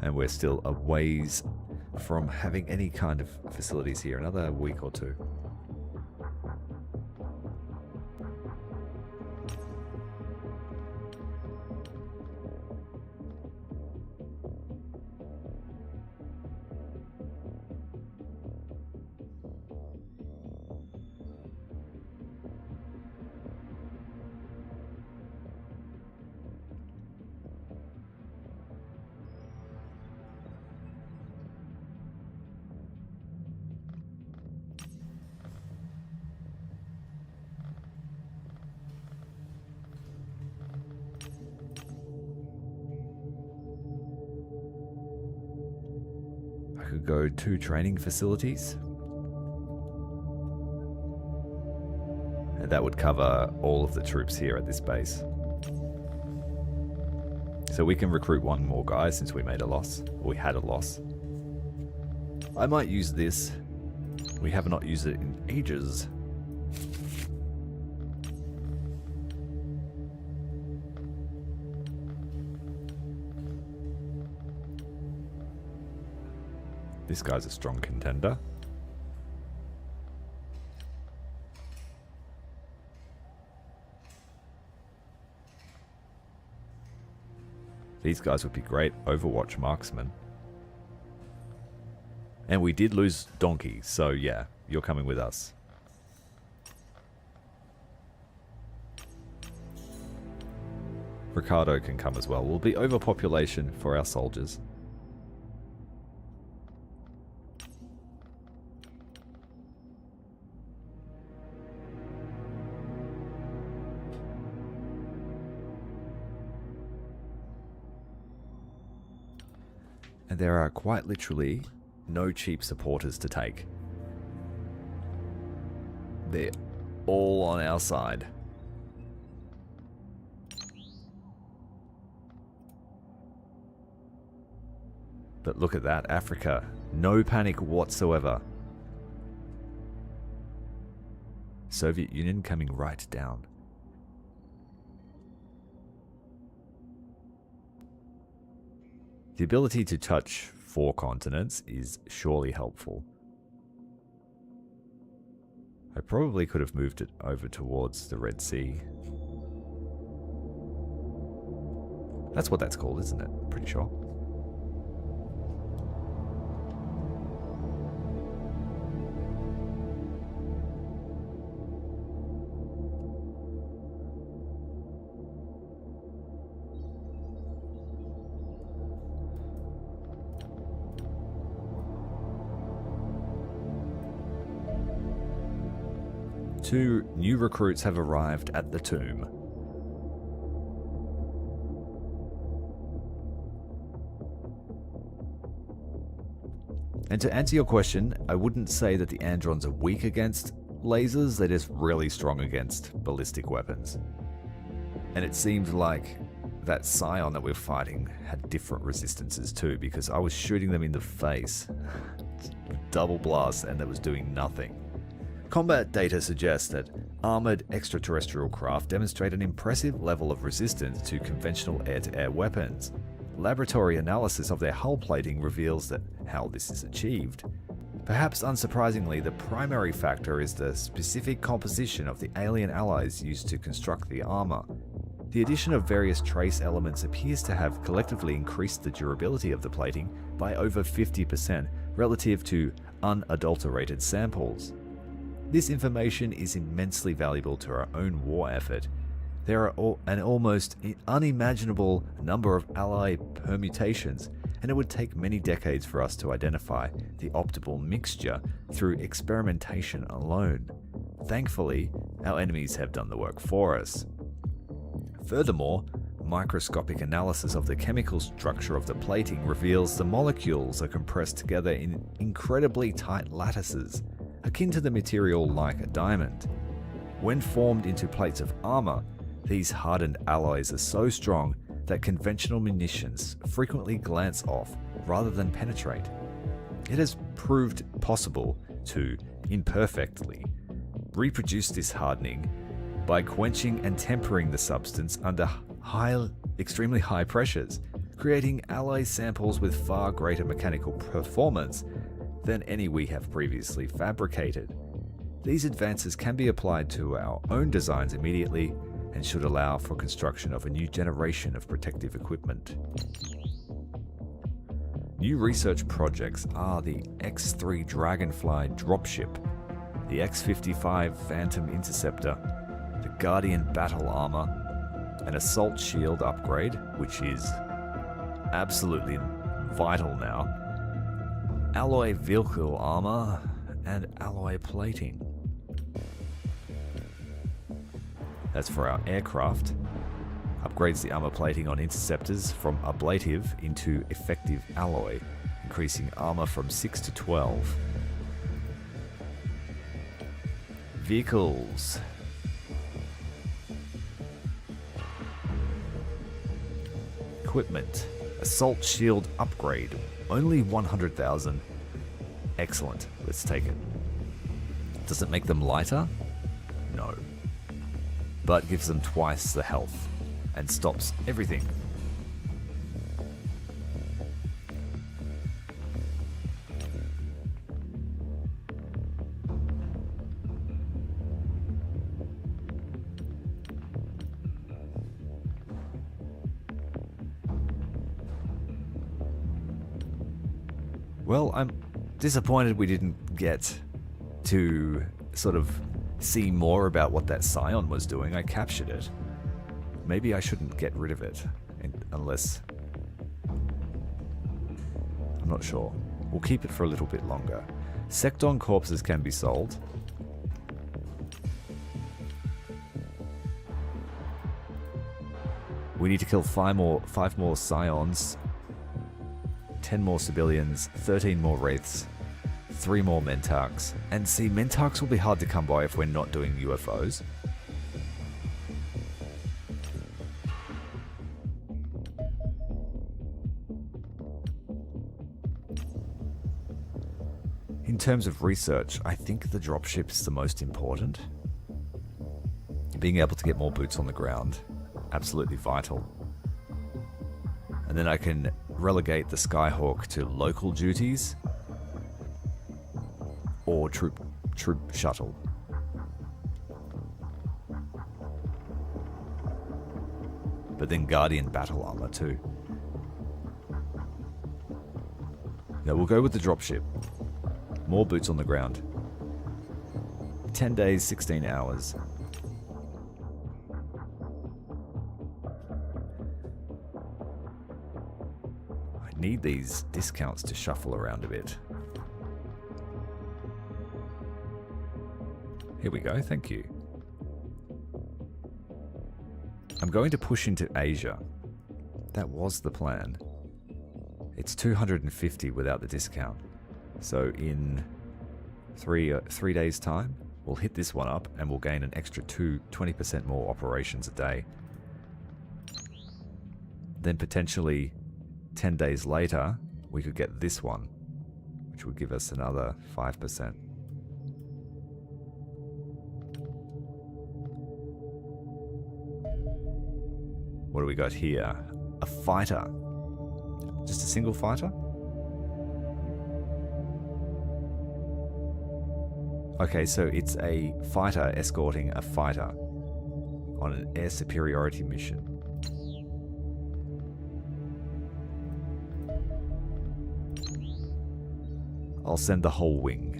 And we're still a ways from having any kind of facilities here, another week or 2. Could go 2 training facilities, and that would cover all of the troops here at this base. So we can recruit one more guy since we made a loss. Or we had a loss. I might use this. We have not used it in ages. This guy's a strong contender. These guys would be great Overwatch marksmen. And we did lose Donkey, so yeah, you're coming with us. Ricardo can come as well. We'll be overpopulation for our soldiers. And there are quite literally no cheap supporters to take. They're all on our side. But look at that, Africa. No panic whatsoever. Soviet Union coming right down. The ability to touch 4 continents is surely helpful. I probably could have moved it over towards the Red Sea. That's what that's called, isn't it? Pretty sure. Two new recruits have arrived at the tomb. And to answer your question, I wouldn't say that the Androns are weak against lasers, they're just really strong against ballistic weapons. And it seemed like that Scion that we're fighting had different resistances too, because I was shooting them in the face. Double blast and that was doing nothing. Combat data suggests that armored extraterrestrial craft demonstrate an impressive level of resistance to conventional air-to-air weapons. Laboratory analysis of their hull plating reveals that how this is achieved. Perhaps unsurprisingly, the primary factor is the specific composition of the alien allies used to construct the armor. The addition of various trace elements appears to have collectively increased the durability of the plating by over 50% relative to unadulterated samples. This information is immensely valuable to our own war effort. There are an almost unimaginable number of ally permutations, and it would take many decades for us to identify the optimal mixture through experimentation alone. Thankfully, our enemies have done the work for us. Furthermore, microscopic analysis of the chemical structure of the plating reveals the molecules are compressed together in incredibly tight lattices, akin to the material like a diamond. When formed into plates of armor, these hardened alloys are so strong that conventional munitions frequently glance off rather than penetrate. It has proved possible to, imperfectly, reproduce this hardening by quenching and tempering the substance under extremely high pressures, creating alloy samples with far greater mechanical performance than any we have previously fabricated. These advances can be applied to our own designs immediately and should allow for construction of a new generation of protective equipment. New research projects are the X3 Dragonfly dropship, the X55 Phantom Interceptor, the Guardian Battle Armor, an Assault Shield upgrade, which is absolutely vital now, alloy vehicle armor, and alloy plating. That's for our aircraft. Upgrades the armor plating on interceptors from ablative into effective alloy, increasing armor from 6 to 12. Vehicles. equipment. Assault shield upgrade. Only 100,000. Excellent. Let's take it. Does it make them lighter? No. But gives them twice the health and stops everything. Well, I'm disappointed we didn't get to sort of see more about what that Scion was doing. I captured it. Maybe I shouldn't get rid of it, unless... I'm not sure. We'll keep it for a little bit longer. Secton corpses can be sold. We need to kill five more Scions, 10 more civilians, 13 more Wraiths, 3 more Mentarchs. And see, Mentarchs will be hard to come by if we're not doing UFOs. In terms of research, I think the dropship is the most important. Being able to get more boots on the ground, absolutely vital. And then I can relegate the Skyhawk to local duties or troop shuttle. But then Guardian battle armor too. Now we'll go with the dropship. More boots on the ground. 10 days, 16 hours. I need these discounts to shuffle around a bit. Here we go, thank you. I'm going to push into Asia. That was the plan. It's 250 without the discount. So in three days' time, we'll hit this one up and we'll gain an extra 20% more operations a day. Then potentially 10 days later, we could get this one, which would give us another 5%. What do we got here? A fighter. Just a single fighter? Okay, so it's a fighter escorting a fighter on an air superiority mission. I'll send the whole wing.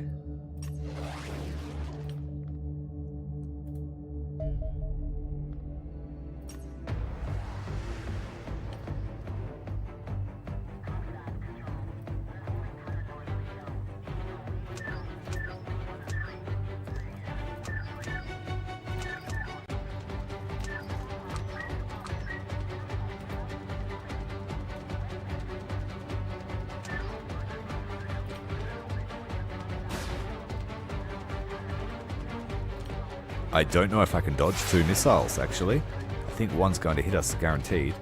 I don't know if I can dodge 2 missiles, actually. I think one's going to hit us, guaranteed.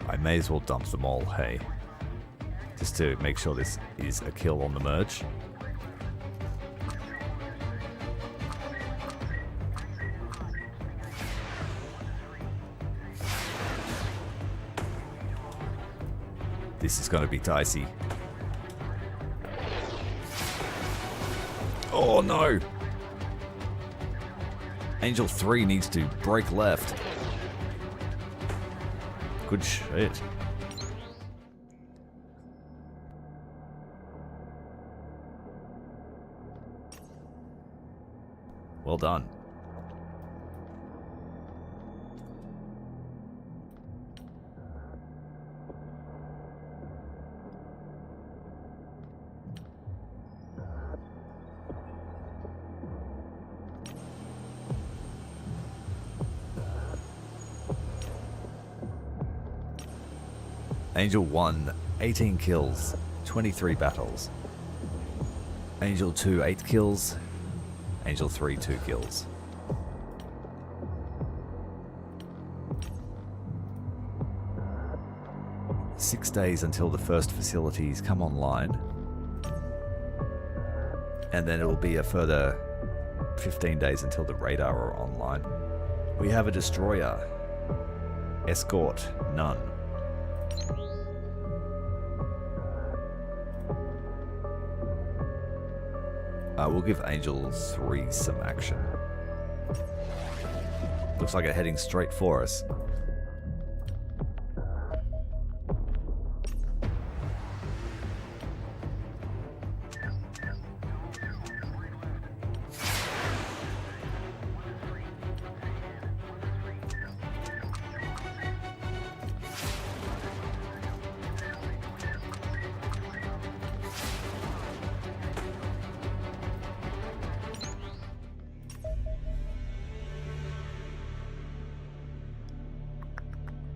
I may as well dump them all, hey. Just to make sure this is a kill on the merge. This is going to be dicey. Oh no! Angel 3 needs to break left. Good shit. Well done. Angel 1, 18 kills, 23 battles. Angel 2, 8 kills. Angel 3, 2 kills. Six days until the first facilities come online. And then it will be a further 15 days until the radar are online. We have a destroyer. Escort, none. We'll give Angel 3 some action. Looks like they're heading straight for us.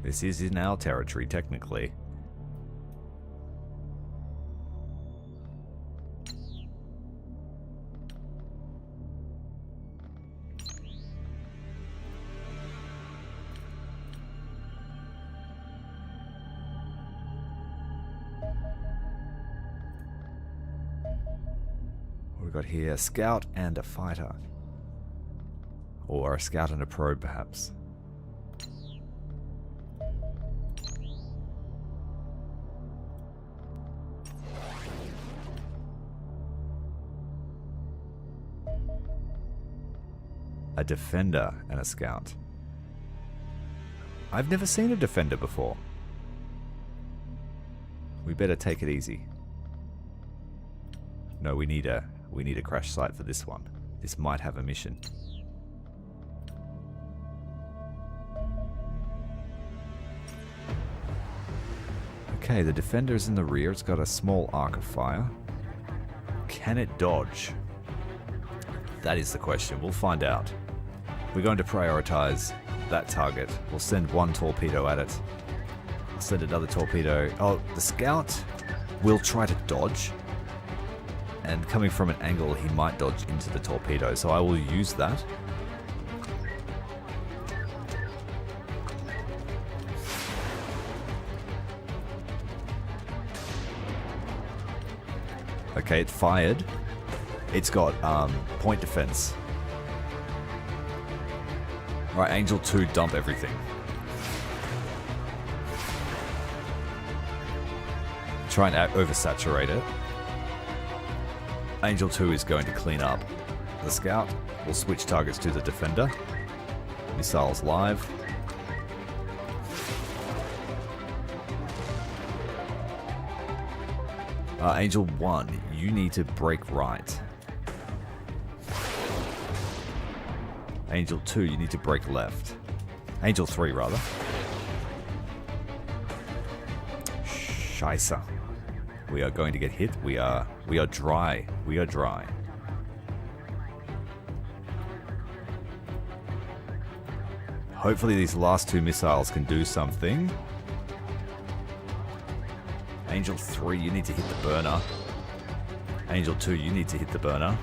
This is in our territory, technically. What we got here? A scout and a fighter. Or a scout and a probe, perhaps. A defender and a scout. I've never seen a defender before. We better take it easy. No, we need a crash site for this one. This might have a mission. Okay, the defender is in the rear. It's got a small arc of fire. Can it dodge? That is the question. We'll find out. We're going to prioritize that target. We'll send one torpedo at it. We'll send another torpedo. Oh, the scout will try to dodge. And coming from an angle, he might dodge into the torpedo. So I will use that. Okay, it fired. It's got point defense. Alright, Angel 2, dump everything. Try and oversaturate it. Angel 2 is going to clean up the scout. We'll switch targets to the defender. Missiles live. Angel 1, you need to break right. Angel 2, you need to break left. Angel 3, rather. Scheisse. We are going to get hit. We are dry. We are dry. Hopefully these last two missiles can do something. Angel 3, you need to hit the burner. Angel 2, you need to hit the burner.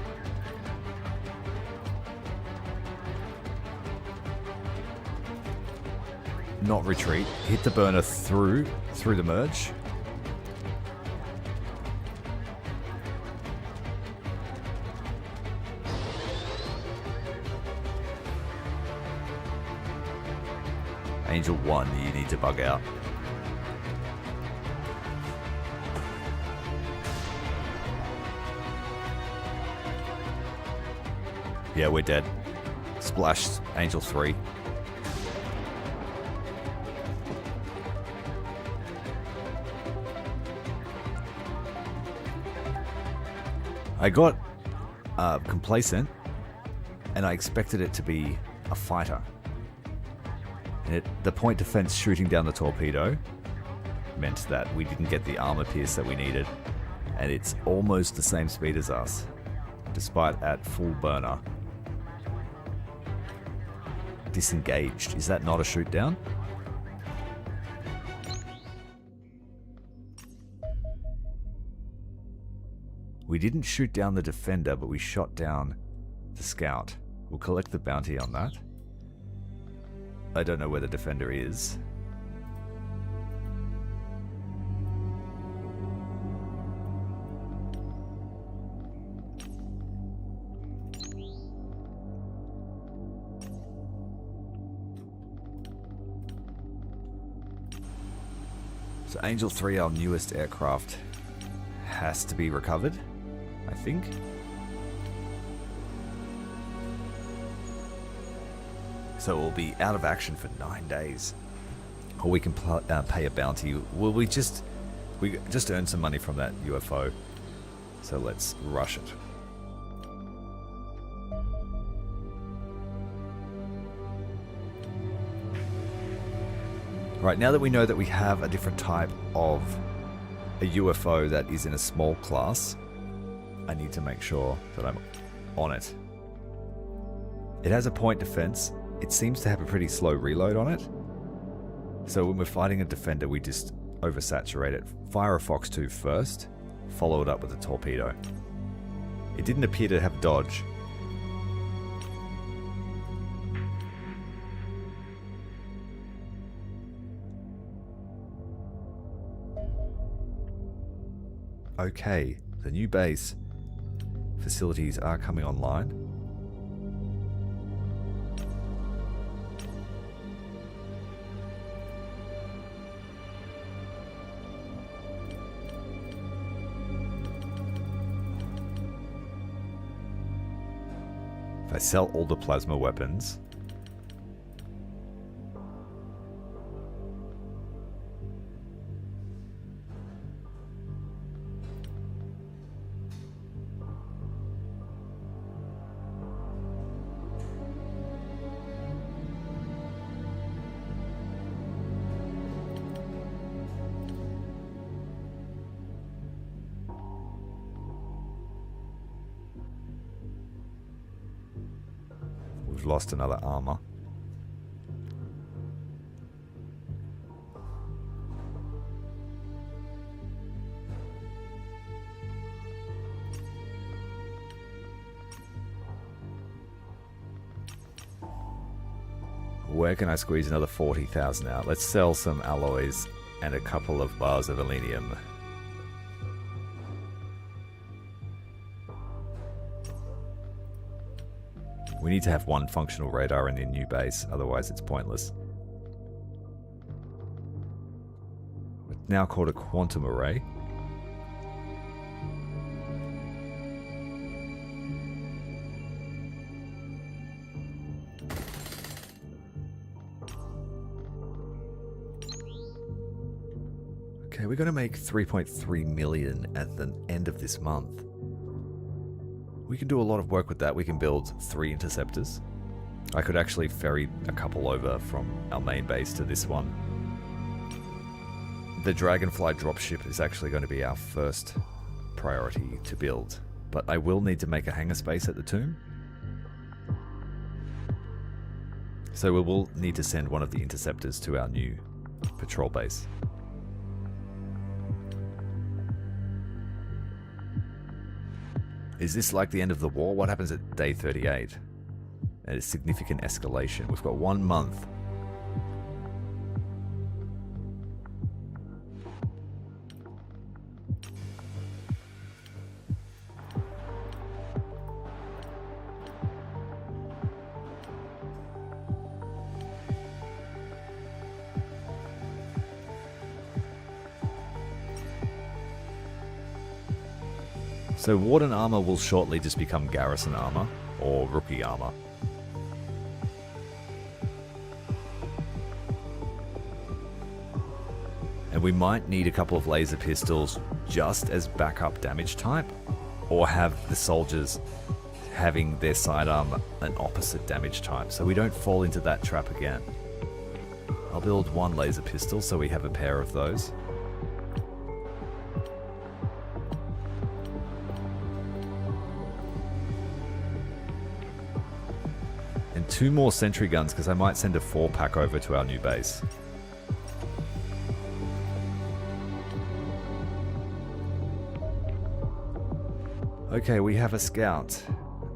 Not retreat. Hit the burner through the merge. Angel 1, you need to bug out. Yeah, we're dead. Splashed Angel 3. I got complacent, and I expected it to be a fighter. And the point defense shooting down the torpedo meant that we didn't get the armor pierce that we needed, and it's almost the same speed as us, despite at full burner. Disengaged. Is that not a shoot down? We didn't shoot down the defender, but we shot down the scout. We'll collect the bounty on that. I don't know where the defender is. So Angel 3, our newest aircraft, has to be recovered, I think. So we'll be out of action for 9 days. Or we can pay a bounty. Well, we just earned some money from that UFO. So let's rush it. Right, now that we know that we have a different type of a UFO that is in a small class, I need to make sure that I'm on it. It has a point defense. It seems to have a pretty slow reload on it. So when we're fighting a defender, we just oversaturate it. Fire a Fox 2 first, follow it up with a torpedo. It didn't appear to have dodge. Okay, the new base facilities are coming online. If I sell all the plasma weapons, we've lost another armor. Where can I squeeze another 40,000 out? Let's sell some alloys and a couple of bars of alenium. We need to have one functional radar in the new base, otherwise it's pointless. It's now called a quantum array. Okay, we're going to make 3.3 million at the end of this month. We can do a lot of work with that. We can build 3 interceptors. I could actually ferry a couple over from our main base to this one. The Dragonfly dropship is actually going to be our first priority to build, but I will need to make a hangar space at the tomb. So we will need to send one of the interceptors to our new patrol base. Is this like the end of the war? What happens at day 38? A significant escalation. We've got 1 month. So Warden armor will shortly just become garrison armor, or rookie armor. And we might need a couple of laser pistols just as backup damage type, or have the soldiers having their sidearm an opposite damage type, so we don't fall into that trap again. I'll build 1 laser pistol so we have a pair of those. And 2 more sentry guns, because I might send a 4-pack over to our new base. Okay, we have a scout.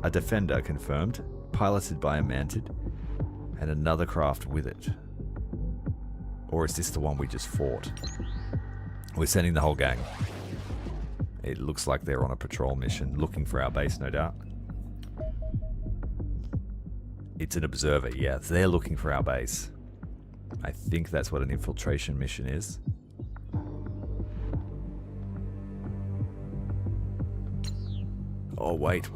A defender confirmed, piloted by a mantid, and another craft with it. Or is this the one we just fought? We're sending the whole gang. It looks like they're on a patrol mission, looking for our base, no doubt. It's an observer, yeah. They're looking for our base. I think that's what an infiltration mission is. Oh, wait.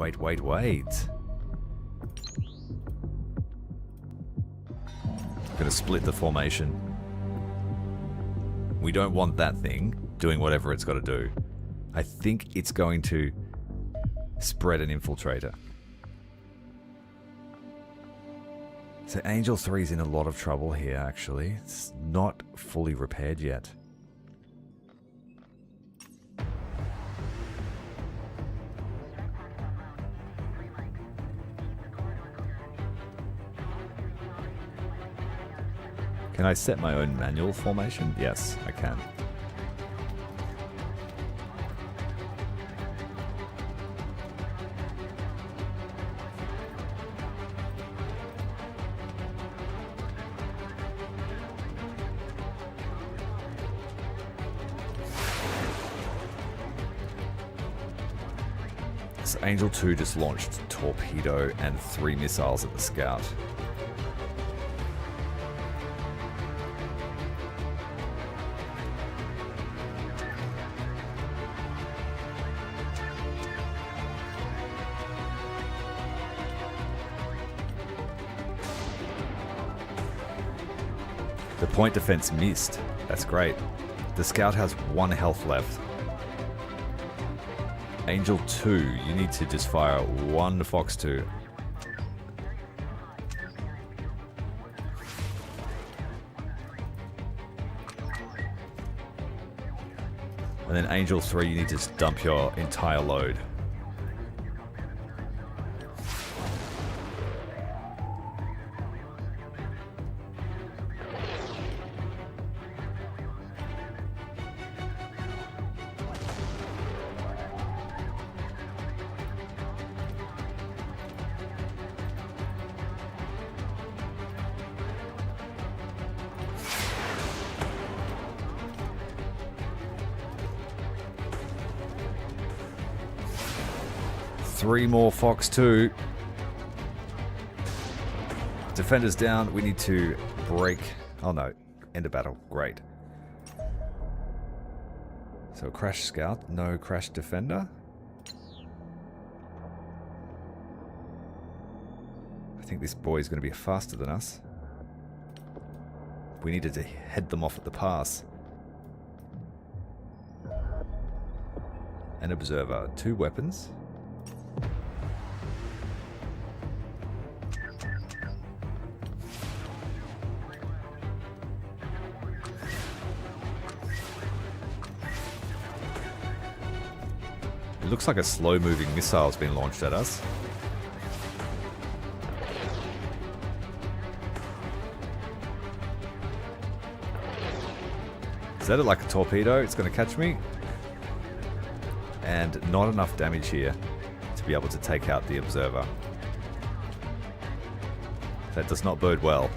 Gonna split the formation. We don't want that thing doing whatever it's got to do. I think it's going to spread an infiltrator. So Angel 3 is in a lot of trouble here, actually. It's not fully repaired yet. Can I set my own manual formation? Yes, I can. So Angel 2 just launched a torpedo and 3 missiles at the scout. The point defense missed. That's great. The scout has 1 health left. Angel 2, you need to just fire 1 Fox 2. And then Angel 3, you need to just dump your entire load. Three more Fox 2. Defenders down. We need to break. Oh no. End of battle. Great. So crash scout. No crash defender. I think this boy is going to be faster than us. We needed to head them off at the pass. An observer. 2 weapons. It looks like a slow-moving missile has been launched at us. Is that like a torpedo? It's going to catch me. And not enough damage here to be able to take out the observer. That does not bode well.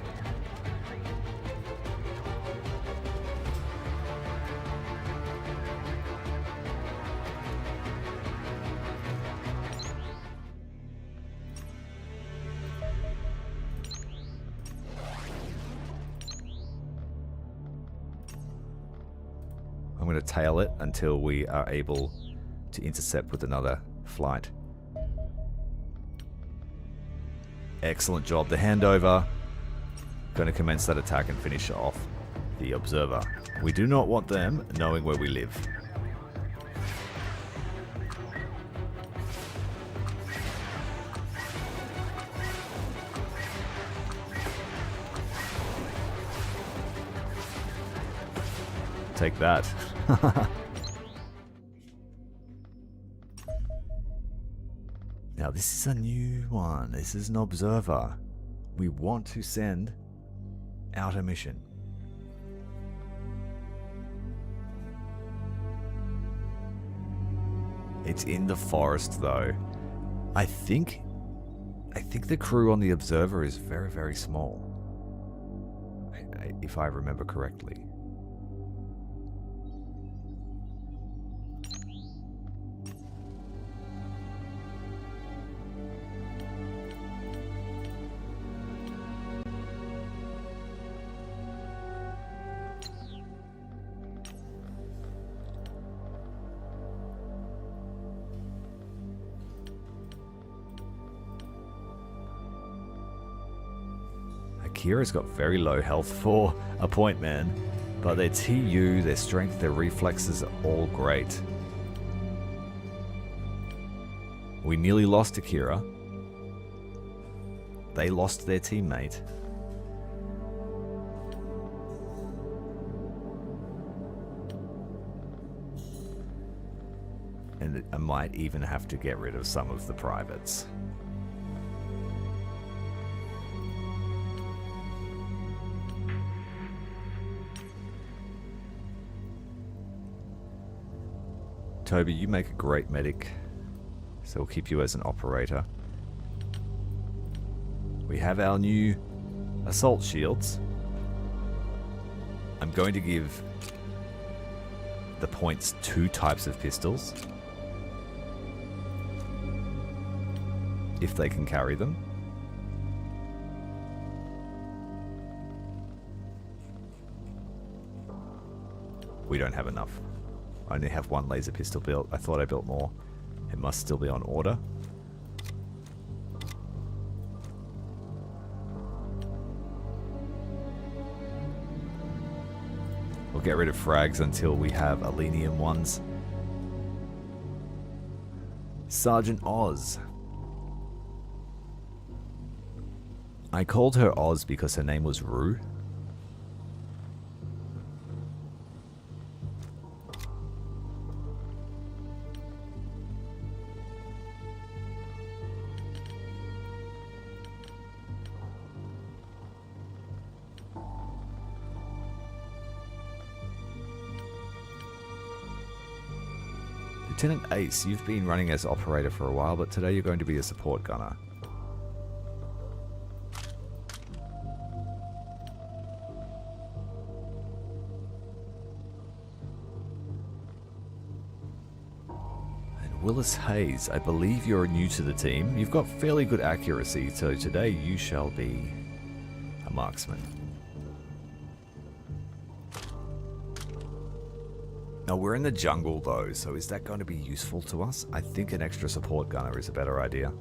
I'm going to tail it until we are able to intercept with another flight. Excellent job. The handover. Going to commence that attack and finish off the observer. We do not want them knowing where we live. Take that. Now this is a new one. This is an observer. We want to send out a mission. It's in the forest, though. I think the crew on the Observer is very, very small. If I remember correctly. Akira's got very low health for a point man, but their TU, their strength, their reflexes are all great. We nearly lost Akira. They lost their teammate. And I might even have to get rid of some of the privates. Toby, you make a great medic, so we'll keep you as an operator. We have our new assault shields. I'm going to give the points 2 types of pistols, if they can carry them. We don't have enough. I only have 1 laser pistol built. I thought I built more. It must still be on order. We'll get rid of frags until we have Alenium ones. Sergeant Oz. I called her Oz because her name was Rue. Lieutenant Ace, you've been running as operator for a while, but today you're going to be a support gunner. And Willis Hayes, I believe you're new to the team. You've got fairly good accuracy, so today you shall be a marksman. Now, we're in the jungle, though, so is that going to be useful to us? I think an extra support gunner is a better idea.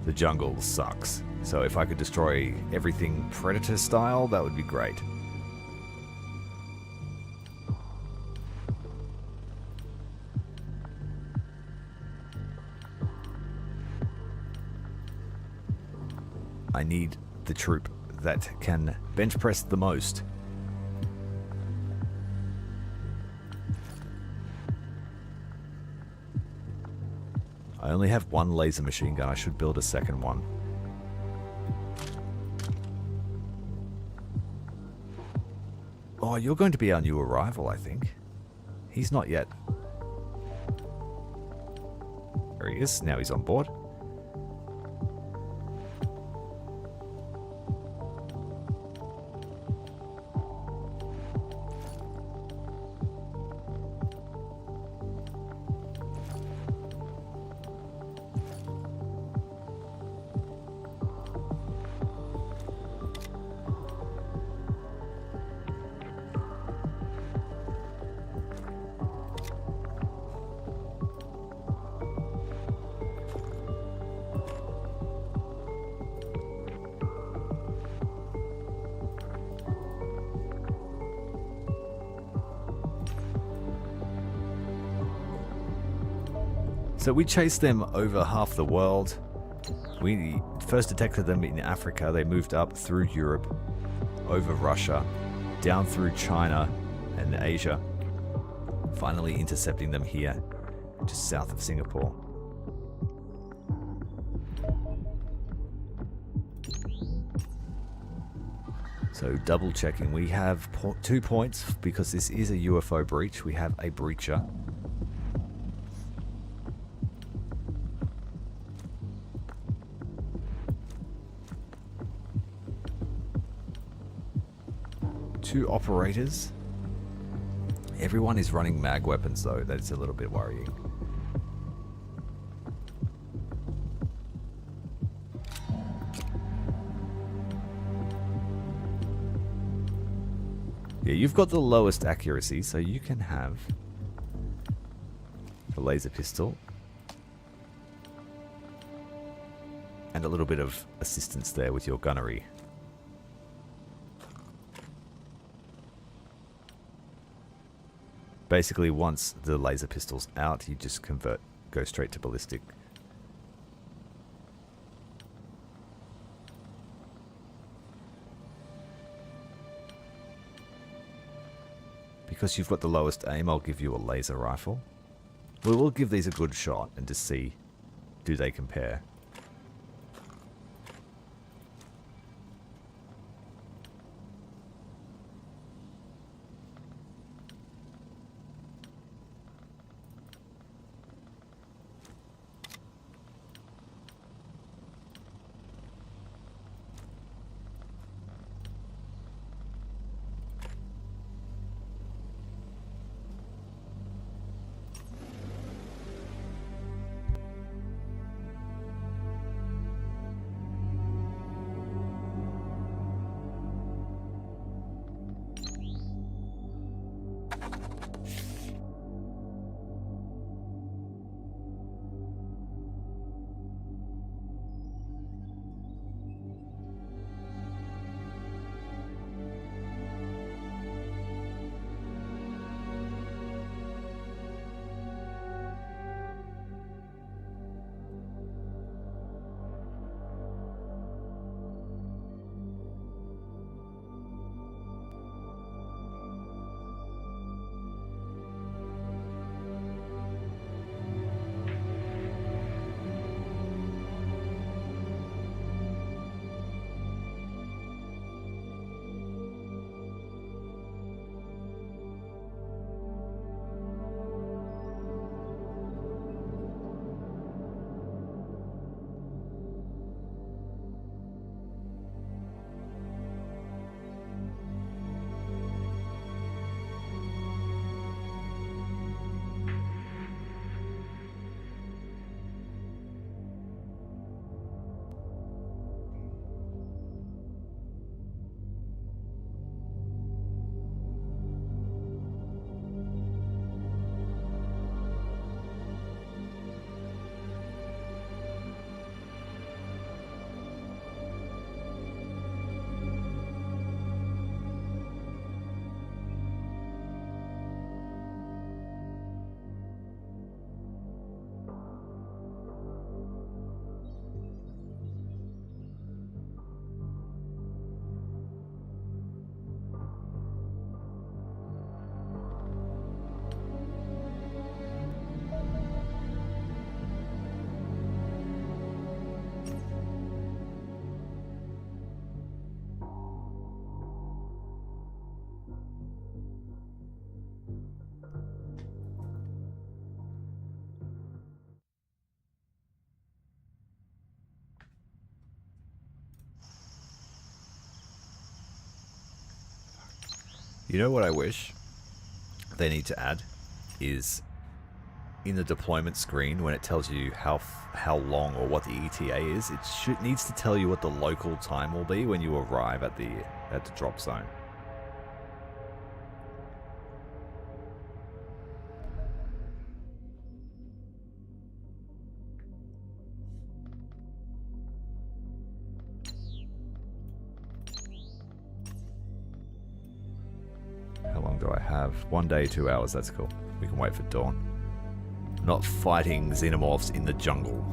The jungle sucks, so if I could destroy everything Predator style, that would be great. I need the troop that can bench press the most. I only have 1 laser machine gun. I should build a second one. Oh, you're going to be our new arrival, I think. He's not yet. There he is. Now he's on board. So we chased them over half the world. We first detected them in Africa. They moved up through Europe, over Russia, down through China and Asia, finally intercepting them here, just south of Singapore. So double checking, we have 2 points because this is a UFO breach. We have a breacher. Two operators. Everyone is running mag weapons though, that's a little bit worrying. Yeah, you've got the lowest accuracy, so you can have the laser pistol. And a little bit of assistance there with your gunnery. Basically, once the laser pistol's out, you just go straight to ballistic. Because you've got the lowest aim, I'll give you a laser rifle. We will give these a good shot and just see, do they compare? You know what I wish they need to add is in the deployment screen when it tells you how long or what the ETA is, it needs to tell you what the local time will be when you arrive at the drop zone. How long do I have? 1 day, 2 hours, that's cool. We can wait for dawn. Not fighting xenomorphs in the jungle.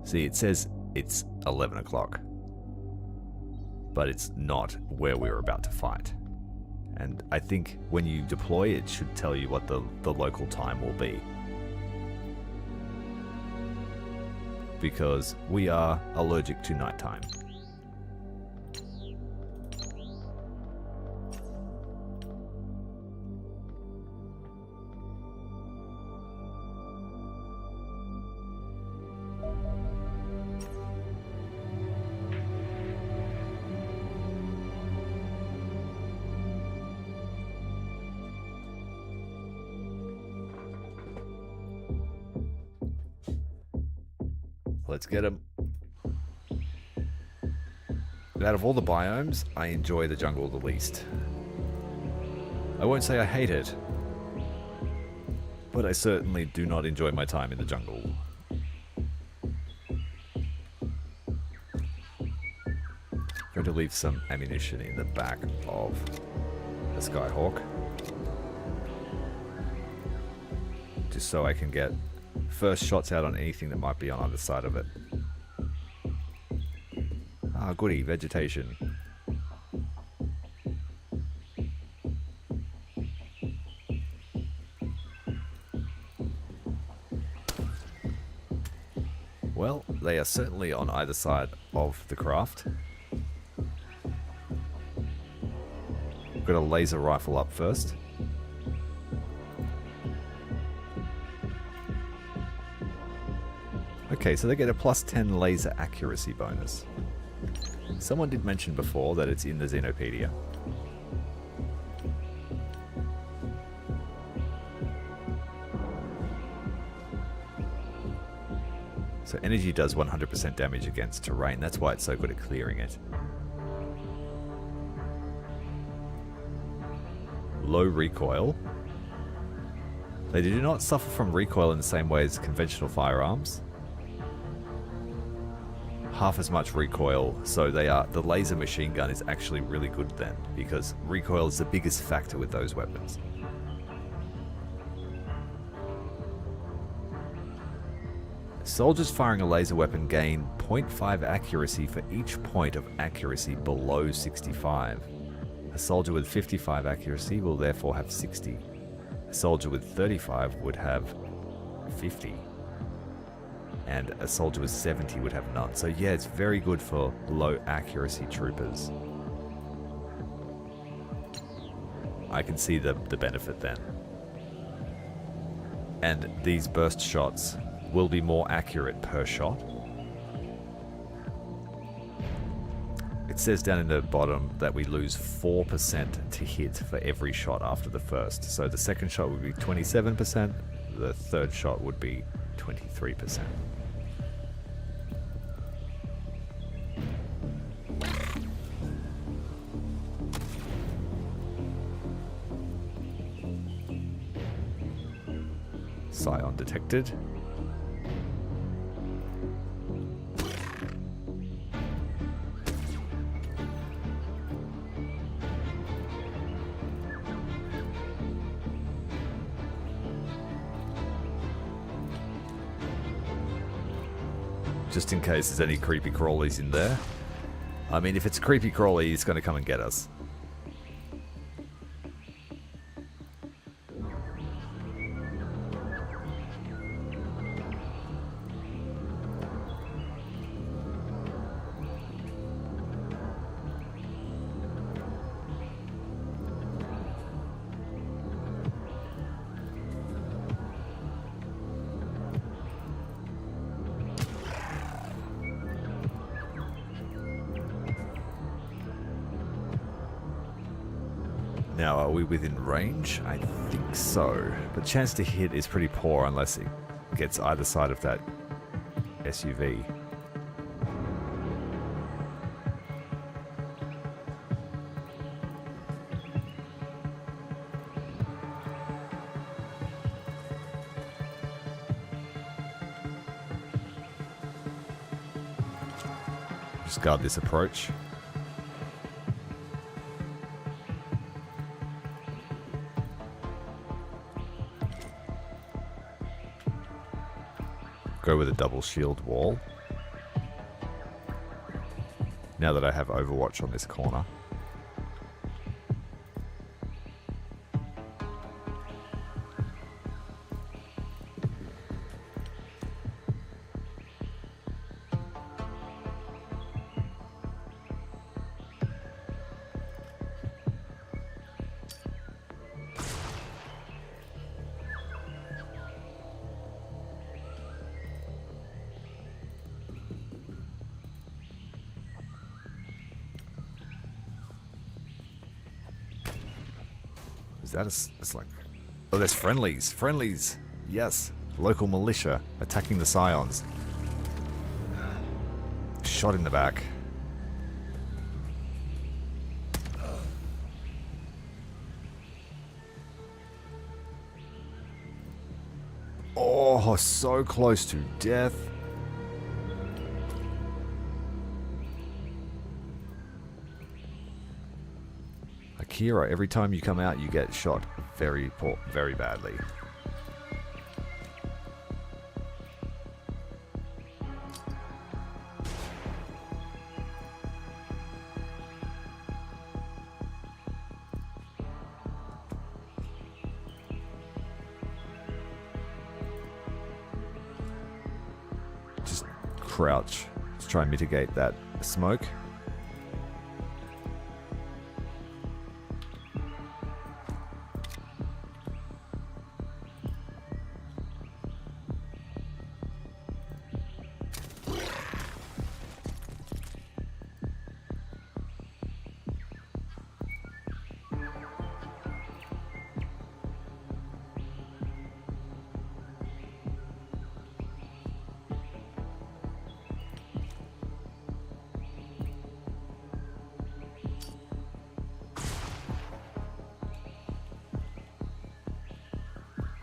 See, it says it's 11 o'clock. But it's not where we're about to fight. And I think when you deploy, it should tell you what the local time will be. because we are allergic to nighttime. Let's get them. Out of all the biomes, I enjoy the jungle the least. I won't say I hate it, but I certainly do not enjoy my time in the jungle. I'm going to leave some ammunition in the back of the Skyhawk, just so I can get first shots out on anything that might be on either side of it. Ah, goody, vegetation. Well, they are certainly on either side of the craft. Got a laser rifle up first. Okay, so they get a +10 laser accuracy bonus. Someone did mention before that it's in the Xenopedia. So energy does 100% damage against terrain. That's why it's so good at clearing it. Low recoil. They do not suffer from recoil in the same way as conventional firearms. Half as much recoil, so the laser machine gun is actually really good then, because recoil is the biggest factor with those weapons. Soldiers firing a laser weapon gain 0.5 accuracy for each point of accuracy below 65. A soldier with 55 accuracy will therefore have 60. A soldier with 35 would have 50. And a soldier with 70 would have none. So yeah, it's very good for low accuracy troopers. I can see the benefit then. And these burst shots will be more accurate per shot. It says down in the bottom that we lose 4% to hit for every shot after the first. So the second shot would be 27%, the third shot would be 23%. Scion detected. Just in case there's any creepy crawlies in there. I mean, if it's a creepy crawly, it's going to come and get us. Now, are we within range? I think so. But chance to hit is pretty poor unless it gets either side of that SUV. Just guard this approach. Go with a double shield wall. Now that I have Overwatch on this corner. Is that it's like... Oh, there's friendlies. Friendlies. Yes. Local militia attacking the Scions. Shot in the back. Oh, so close to death. Akira, every time you come out, you get shot very badly. Just crouch to try and mitigate that smoke.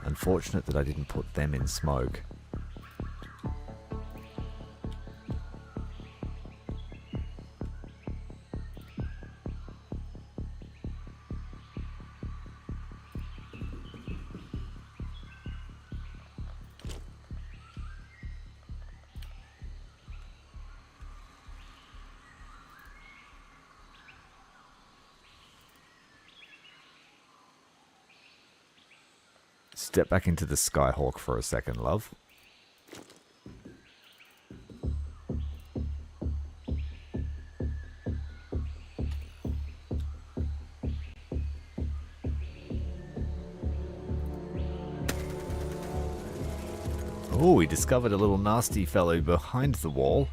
Unfortunate that I didn't put them in smoke. Step back into the Skyhawk for a second, love. Oh, we discovered a little nasty fellow behind the wall.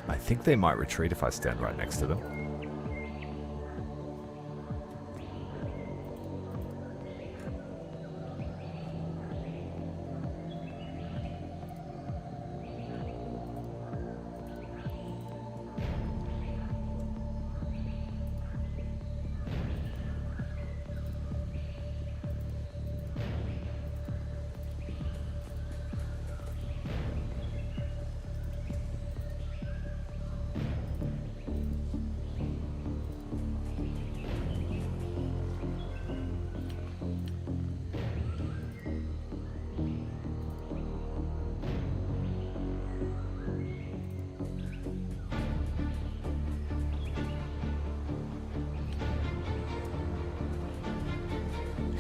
I think they might retreat if I stand right next to them.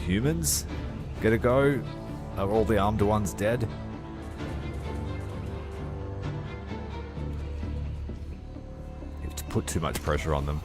humans get a go? Are all the armed ones dead? You have to put too much pressure on them.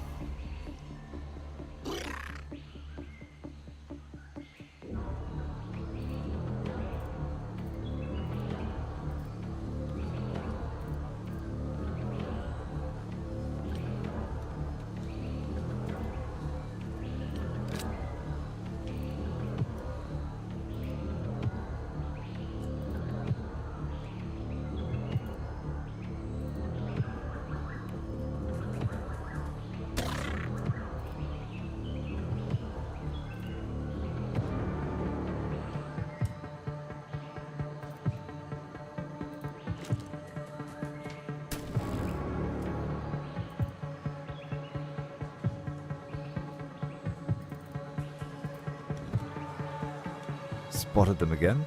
Spotted them again.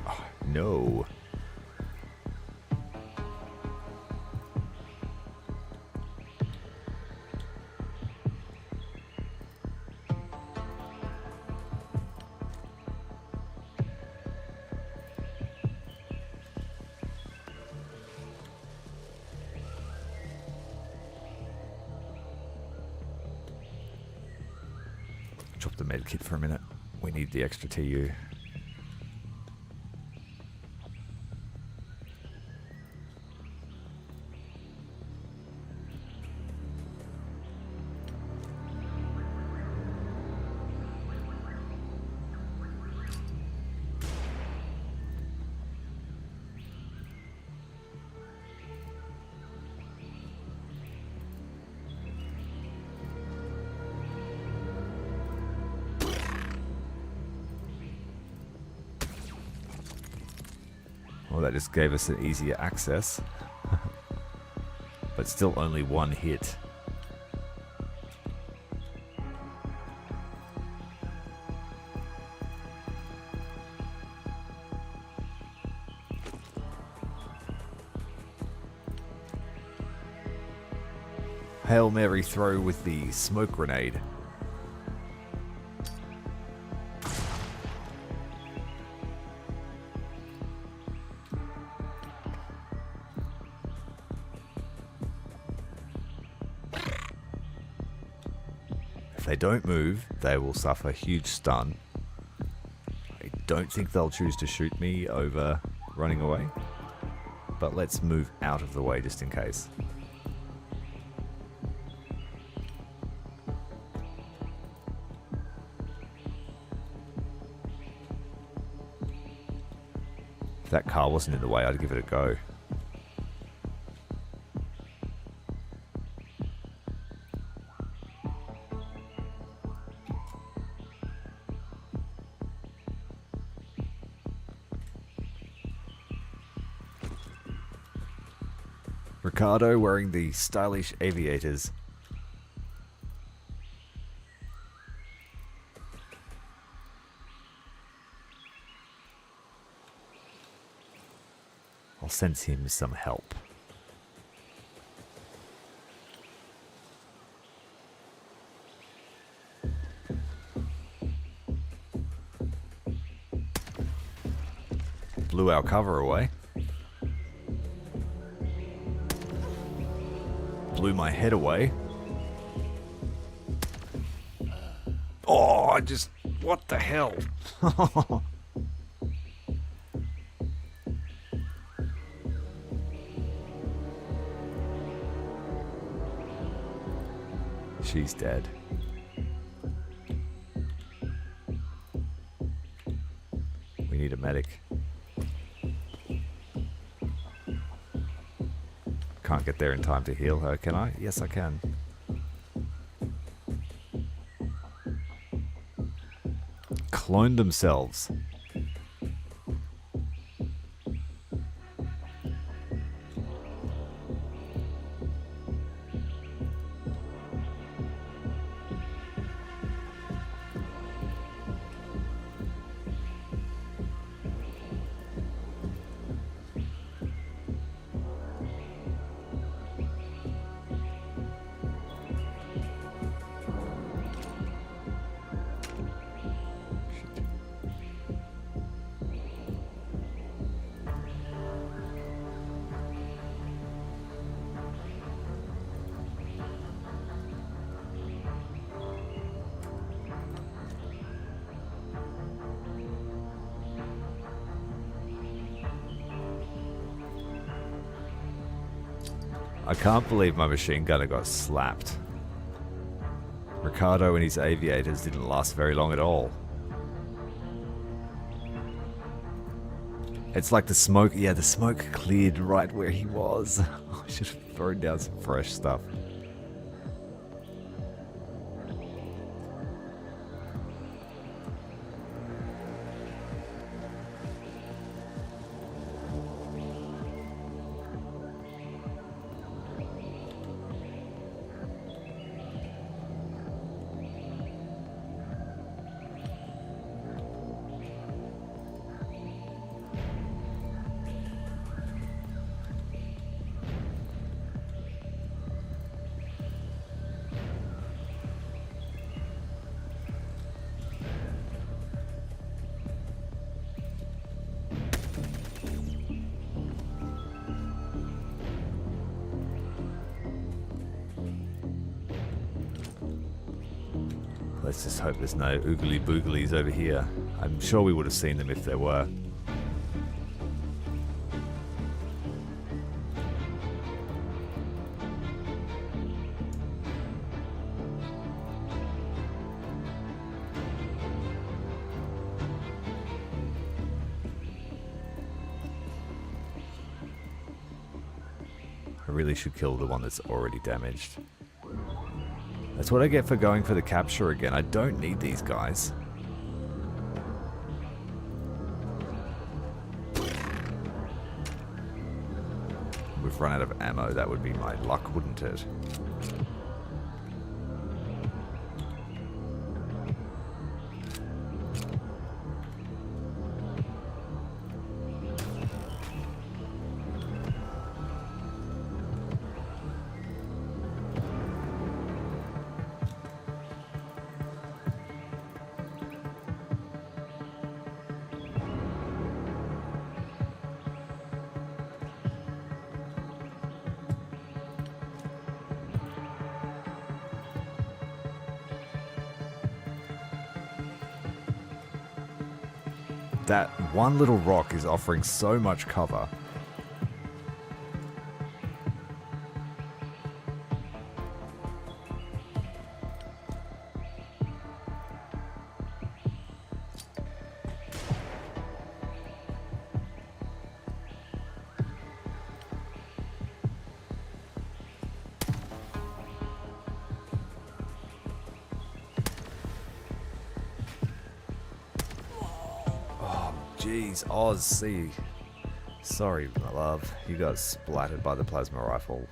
Oh, no. Drop the med kit for a minute. We need the extra TU. Well, that just gave us an easier access. But still only one hit. Hail Mary throw with the smoke grenade. If they don't move, they will suffer huge stun. I don't think they'll choose to shoot me over running away, but let's move out of the way just in case. If that car wasn't in the way, I'd give it a go. Ricardo wearing the stylish aviators. I'll send him some help. Blew our cover away. Blew my head away. Oh, what the hell? She's dead. We need a medic. Can't get there in time to heal her, can I? Yes, I can. Cloned themselves. I can't believe my machine gunner got slapped. Ricardo and his aviators didn't last very long at all. It's like the smoke, yeah, the smoke cleared right where he was. I should have thrown down some fresh stuff. Let's just hope there's no oogly booglies over here. I'm sure we would have seen them if there were. I really should kill the one that's already damaged. That's what I get for going for the capture again. I don't need these guys. We've run out of ammo. That would be my luck, wouldn't it? That one little rock is offering so much cover. Jeez, Oz, see. Sorry, my love. You got splattered by the plasma rifle.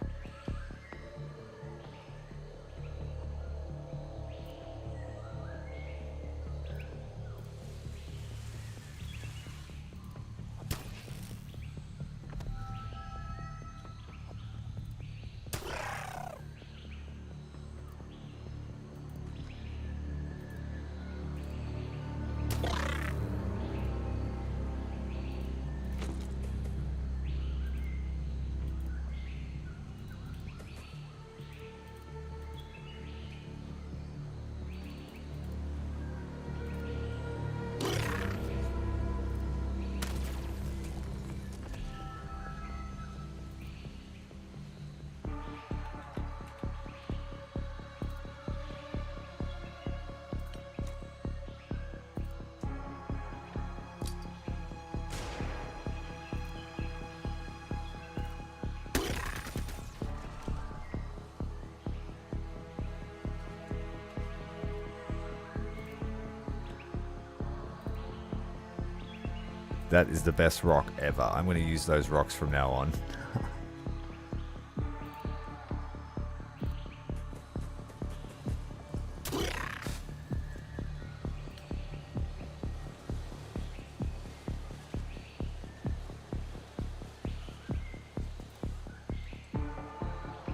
That is the best rock ever. I'm going to use those rocks from now on.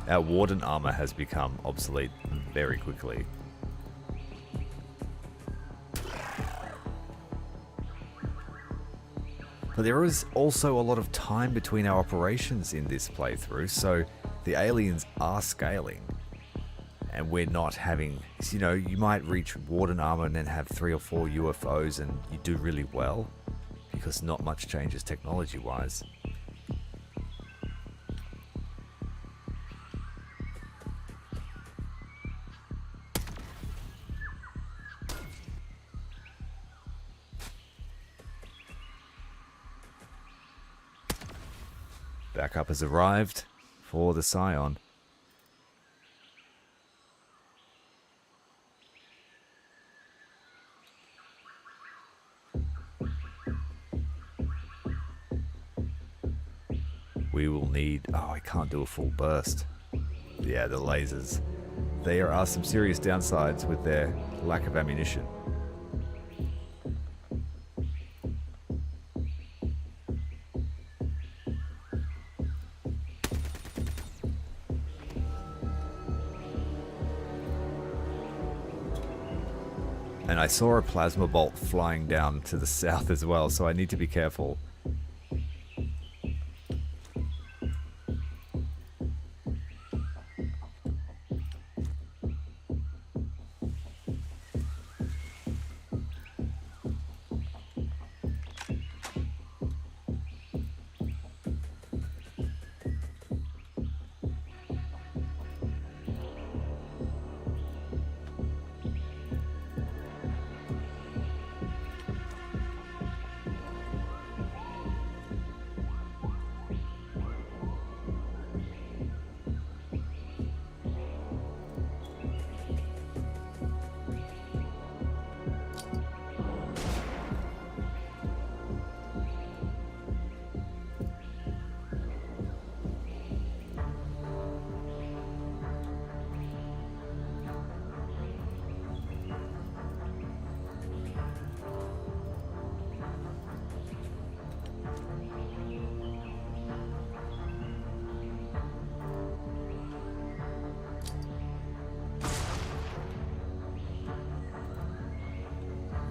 Our Warden armor has become obsolete very quickly. But there is also a lot of time between our operations in this playthrough, so the aliens are scaling. And we're not having, you know, you might reach Warden armor and then have 3 or 4 UFOs and you do really well, because not much changes technology-wise. Backup has arrived for the Scion. We will need... Oh, I can't do a full burst. Yeah, the lasers. There are some serious downsides with their lack of ammunition. And I saw a plasma bolt flying down to the south as well, so I need to be careful.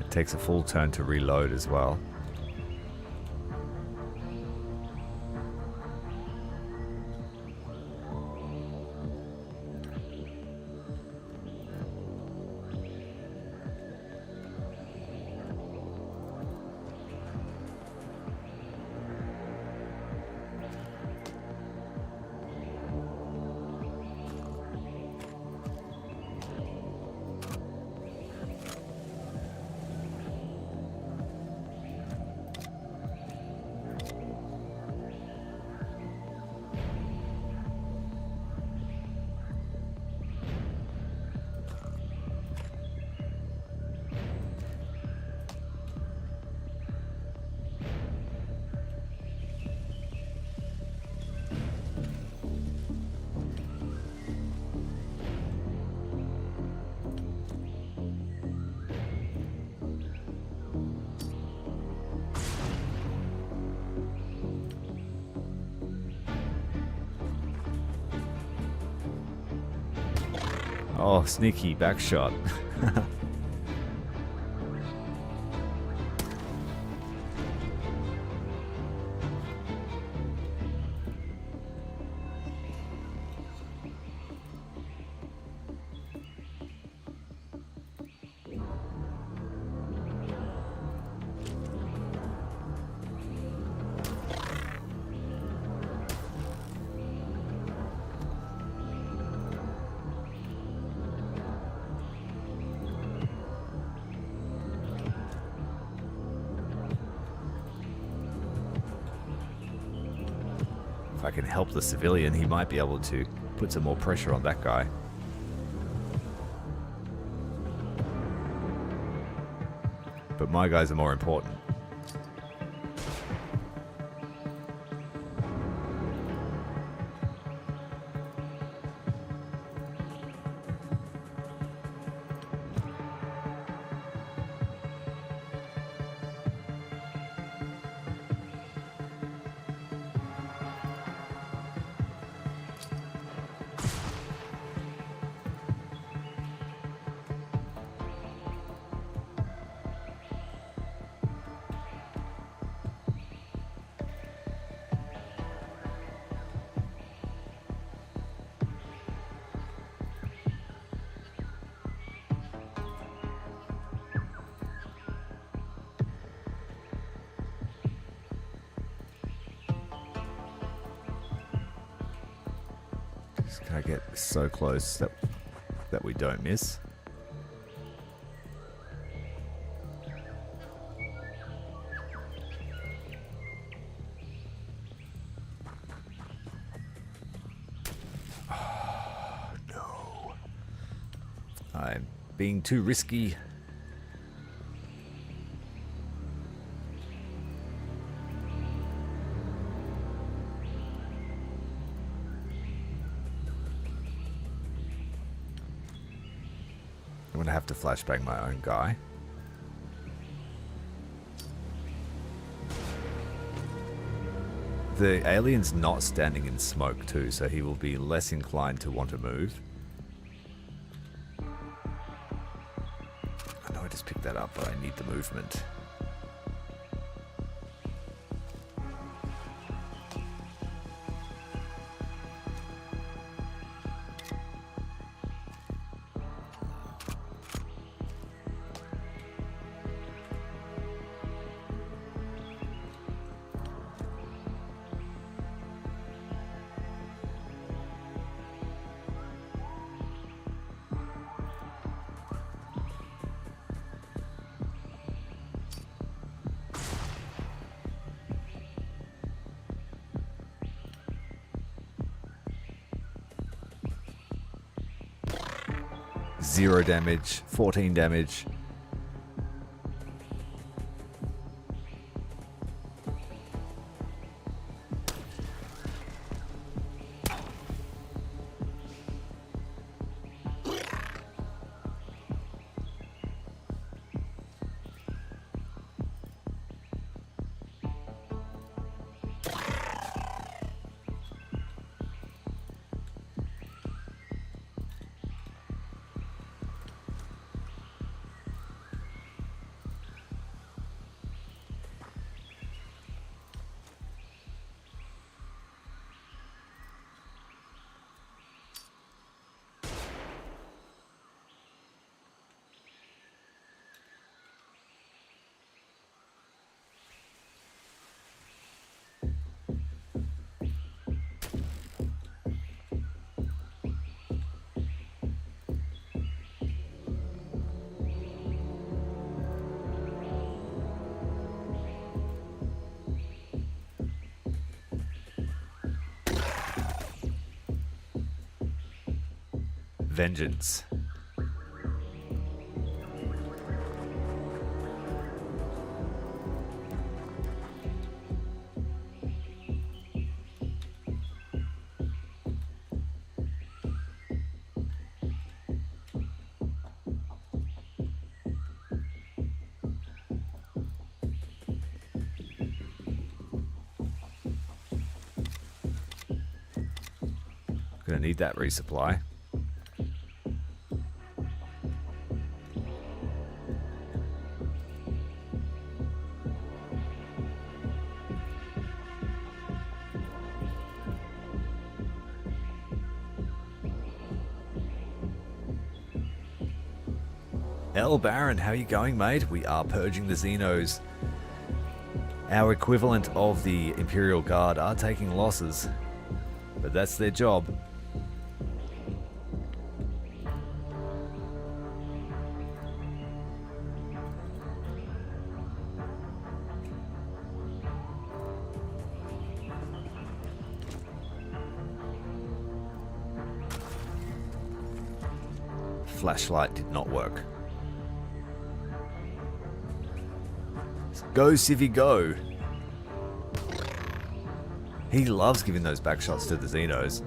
Takes a full turn to reload as well. Oh, sneaky back shot. If I can help the civilian, he might be able to put some more pressure on that guy. But my guys are more important. Just gotta get so close that we don't miss. No. I'm being too risky. I'm going to have to flashbang my own guy. The alien's not standing in smoke too, so he will be less inclined to want to move. I know I just picked that up, but I need the movement. Zero damage, 14 damage. Vengeance. Gonna need that resupply. El Baron, how you going, mate? We are purging the Xenos. Our equivalent of the Imperial Guard are taking losses, but that's their job. Flashlight did not work. Go, Civvy, go! He loves giving those back shots to the Xenos.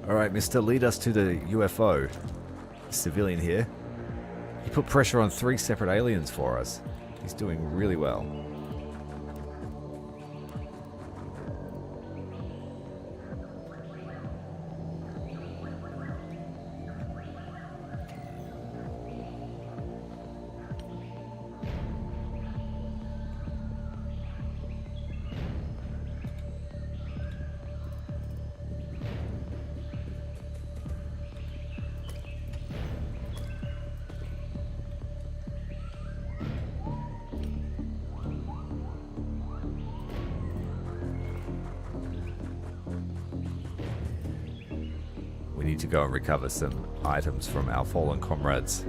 Alright, Mr. Lead us to the UFO. Civilian here. He put pressure on 3 separate aliens for us. He's doing really well. We need to go and recover some items from our fallen comrades.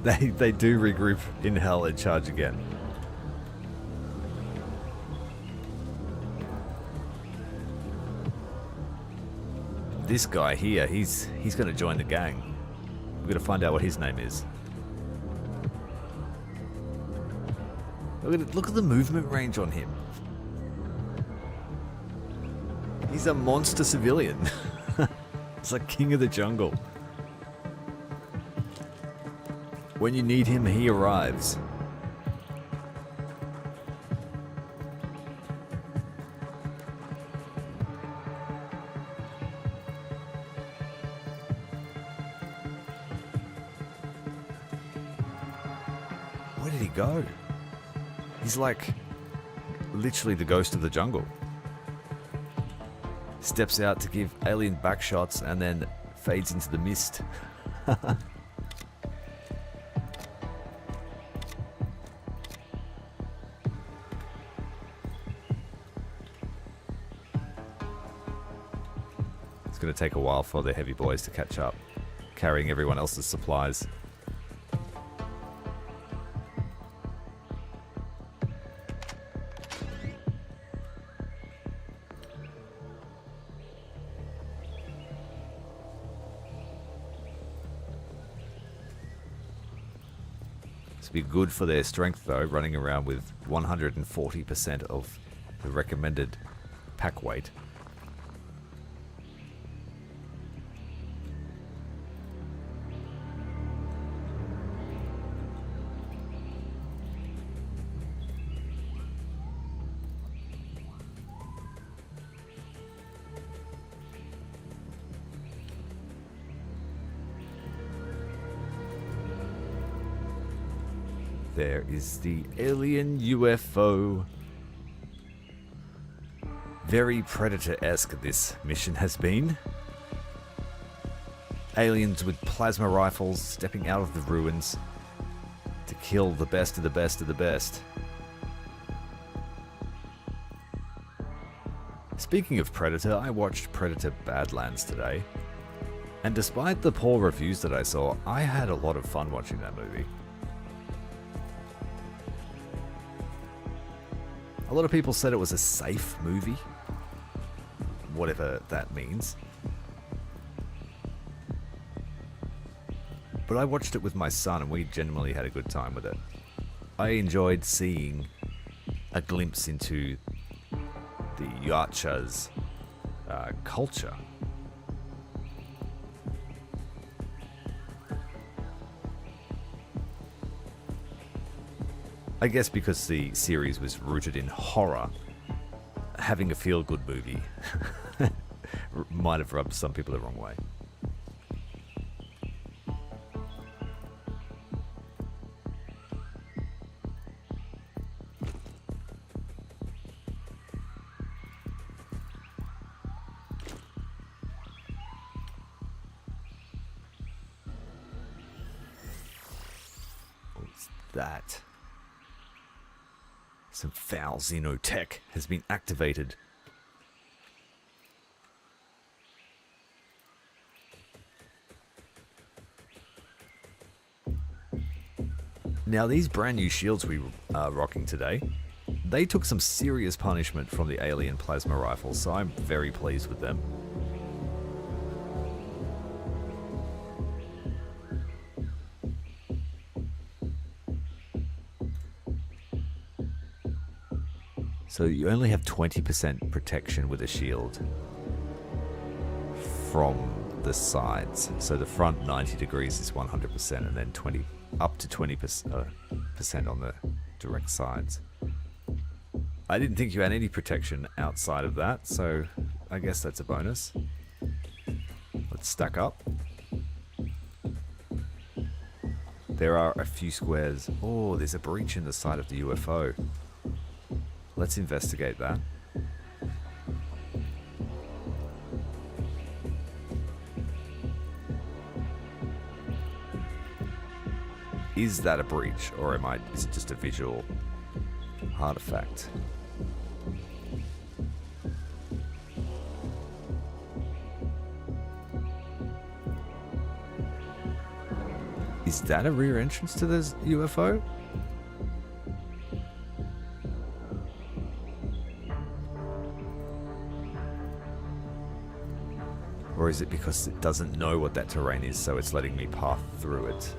They do regroup in hell and charge again. This guy here, he's going to join the gang. We're going to find out what his name is. Look at the movement range on him. He's a monster civilian. It's like king of the jungle. When you need him, he arrives. Where did he go? He's like literally the ghost of the jungle. Steps out to give alien backshots and then fades into the mist. It's going to take a while for the heavy boys to catch up, carrying everyone else's supplies. This would be good for their strength though, running around with 140% of the recommended pack weight. There is the alien UFO. Very Predator-esque this mission has been. Aliens with plasma rifles stepping out of the ruins to kill the best of the best of the best. Speaking of Predator, I watched Predator Badlands today. And despite the poor reviews that I saw, I had a lot of fun watching that movie. A lot of people said it was a safe movie, whatever that means. But I watched it with my son and we genuinely had a good time with it. I enjoyed seeing a glimpse into the Yacha's culture. I guess because the series was rooted in horror, having a feel-good movie might have rubbed some people the wrong way. What's that? Some foul xenotech has been activated. Now these brand new shields we are rocking today, they took some serious punishment from the alien plasma rifles, so I'm very pleased with them. So you only have 20% protection with a shield from the sides. So the front 90 degrees is 100% and then up to 20% on the direct sides. I didn't think you had any protection outside of that, so I guess that's a bonus. Let's stack up. There are a few squares. Oh, there's a breach in the side of the UFO. Let's investigate that. Is that a breach, or is it just a visual artifact? Is that a rear entrance to this UFO? Or is it because it doesn't know what that terrain is, so it's letting me path through it?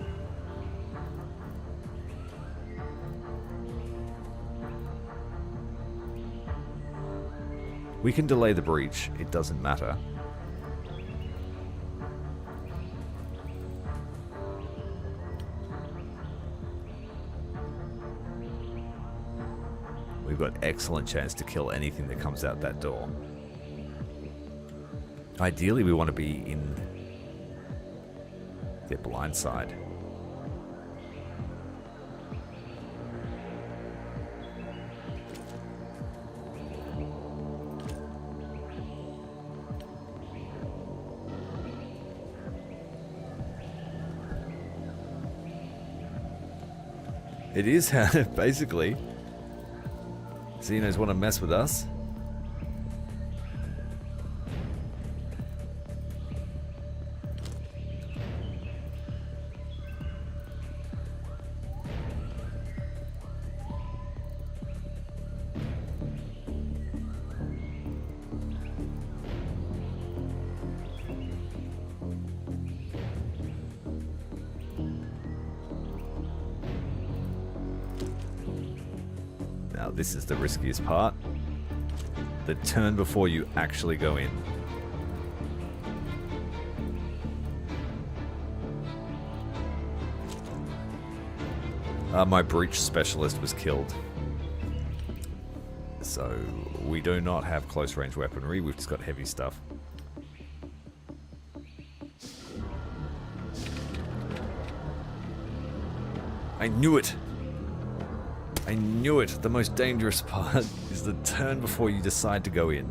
We can delay the breach, it doesn't matter. We've got excellent chance to kill anything that comes out that door. Ideally, we want to be in their blind side. It is, basically. Xenos want to mess with us. Now this is the riskiest part. The turn before you actually go in. My breach specialist was killed. So we do not have close range weaponry, we've just got heavy stuff. I knew it! I knew it! The most dangerous part is the turn before you decide to go in.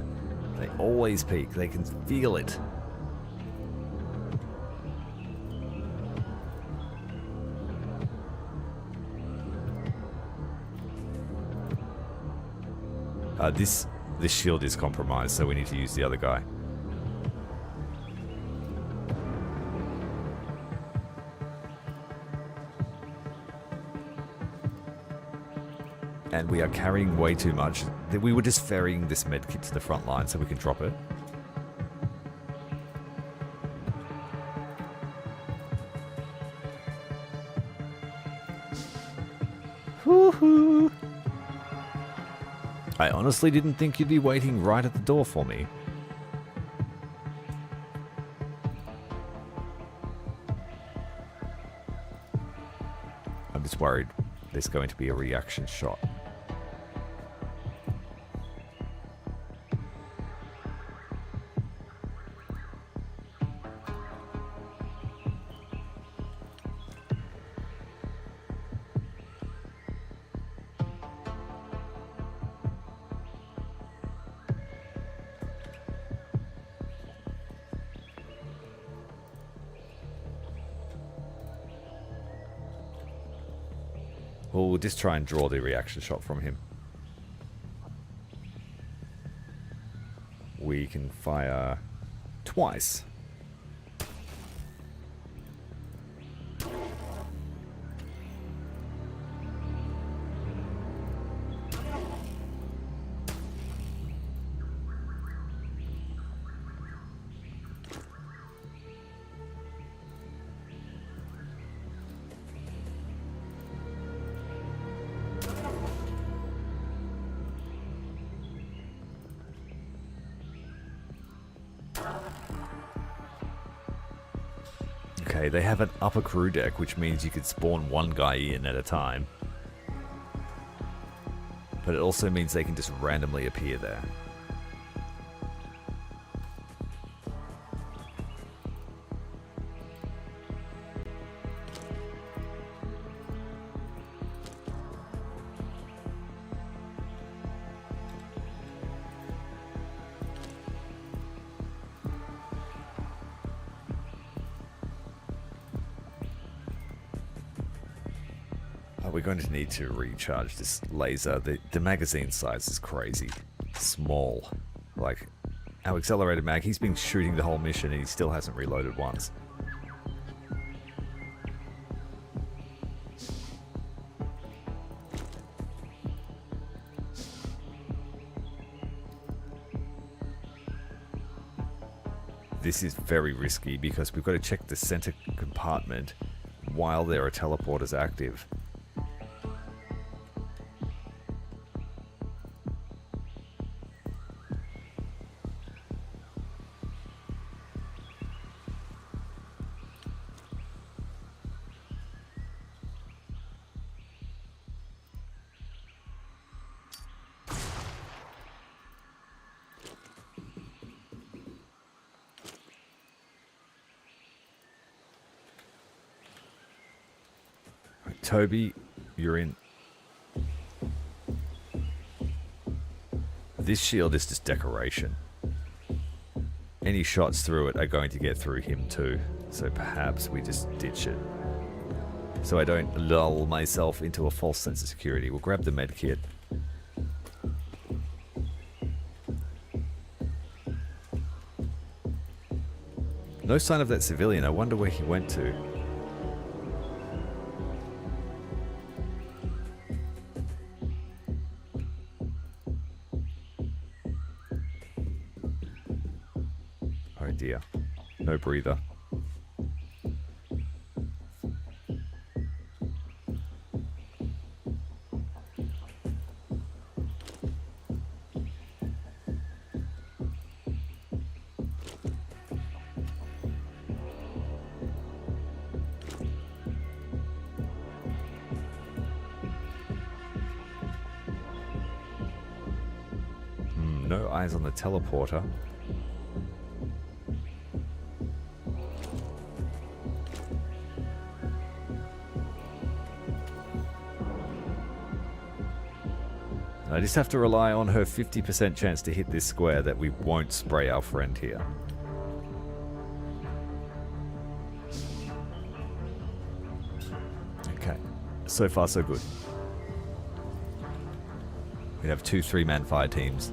They always peek, they can feel it. This shield is compromised, so we need to use the other guy. And we are carrying way too much. We were just ferrying this medkit to the front line so we can drop it. Woohoo! I honestly didn't think you'd be waiting right at the door for me. I'm just worried there's going to be a reaction shot. Well, we'll just try and draw the reaction shot from him. We can fire twice. Okay, they have an upper crew deck, which means you could spawn one guy in at a time. But it also means they can just randomly appear there. We're going to need to recharge this laser. The magazine size is crazy. Small. Like, our accelerated mag, he's been shooting the whole mission and he still hasn't reloaded once. this is very risky because we've got to check the center compartment while there are teleporters active. Toby, you're in. This shield is just decoration. Any shots through it are going to get through him too, so perhaps we just ditch it. So I don't lull myself into a false sense of security. We'll grab the med kit. No sign of that civilian. I wonder where he went to. Oh dear. No breather. No eyes on the teleporter. I just have to rely on her 50% chance to hit this square that we won't spray our friend here. Okay. So far, so good. We have 2 3-man fire teams.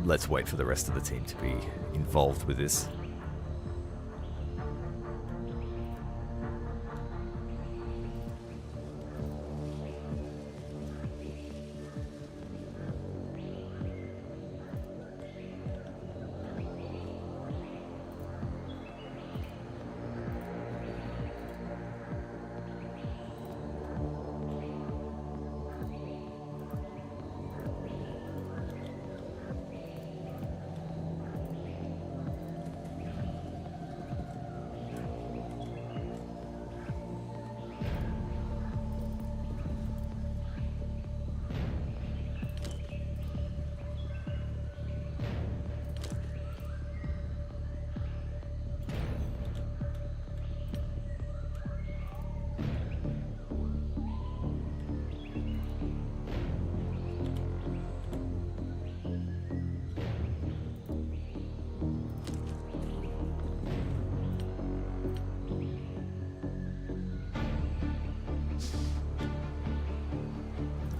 Let's wait for the rest of the team to be involved with this.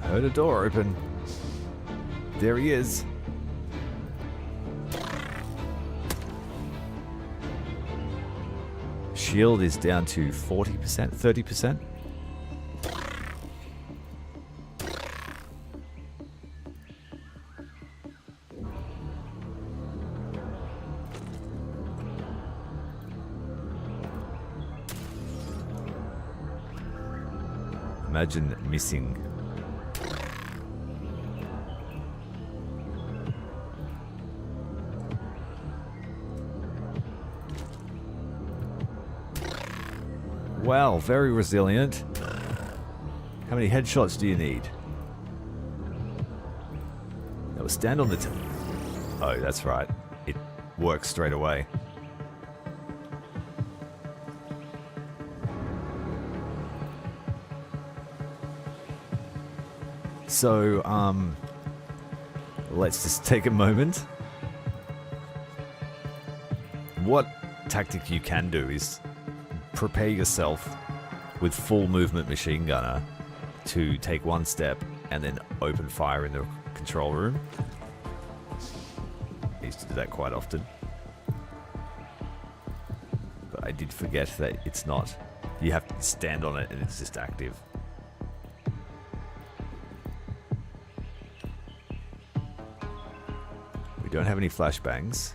Heard a door open. There he is. Shield is down to 40%, 30%. Imagine missing. Wow, very resilient. How many headshots do you need? That was stand on the oh, that's right. It works straight away. So, let's just take a moment. What tactic you can do is prepare yourself with full movement machine gunner to take one step and then open fire in the control room. I used to do that quite often. But I did forget that it's not. You have to stand on it and it's just active. don't have any flashbangs.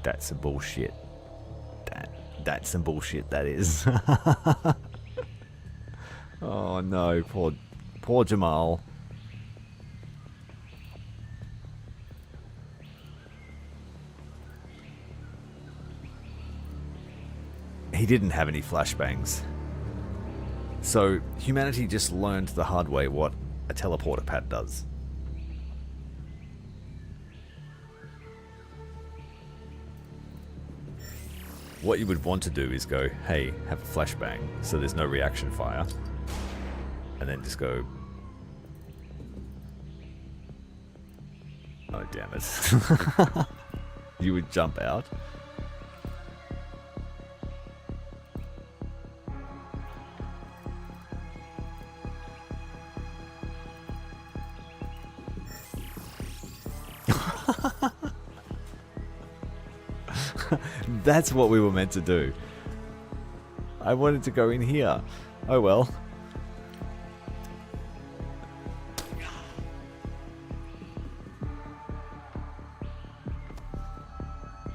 That's some bullshit. That's some bullshit, that is. Oh no, poor Jamal. He didn't have any flashbangs. So humanity just learned the hard way what a teleporter pad does. What you would want to do is go, hey, have a flashbang, so there's no reaction fire. And then just go... Oh, damn it. You would jump out. That's what we were meant to do. I wanted to go in here. Oh well.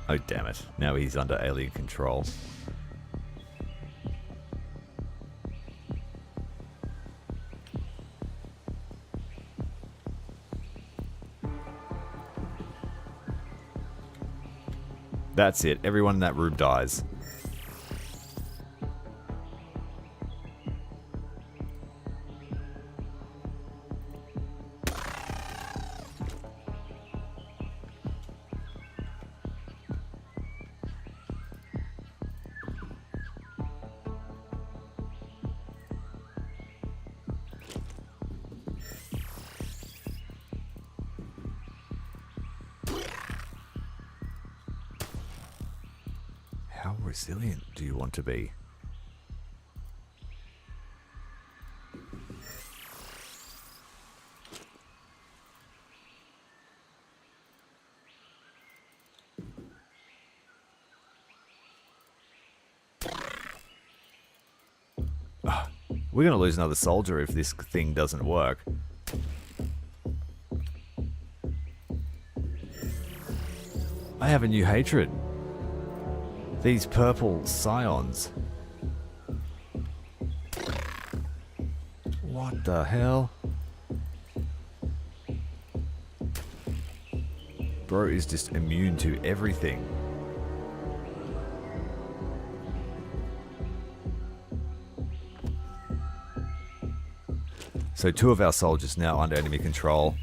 Oh damn it. Now he's under alien control. That's it. Everyone in that room dies. How resilient do you want to be? We're going to lose another soldier if this thing doesn't work. I have a new hatred. These purple scions. What the hell? Bro is just immune to everything. So 2 of our soldiers now under enemy control.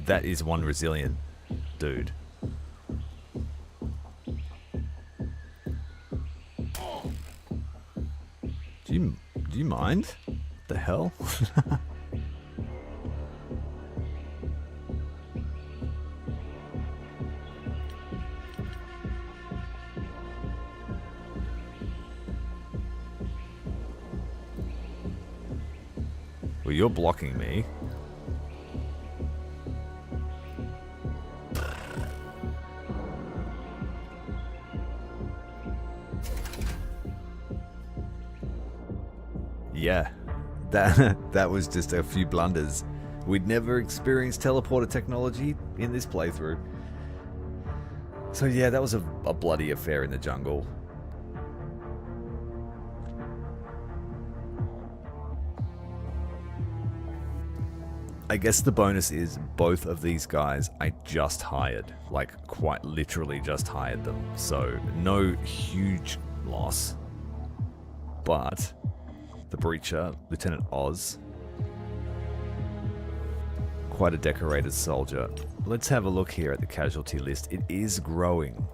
That is one resilient dude. Do you mind? What the hell? Well, you're blocking me. Yeah, that was just a few blunders. We'd never experienced teleporter technology in this playthrough. So yeah, that was a bloody affair in the jungle. I guess the bonus is both of these guys I just hired. Like, quite literally just hired them. So, no huge loss. But the Breacher, Lieutenant Oz, quite a decorated soldier. Let's have a look here at the casualty list. It is growing.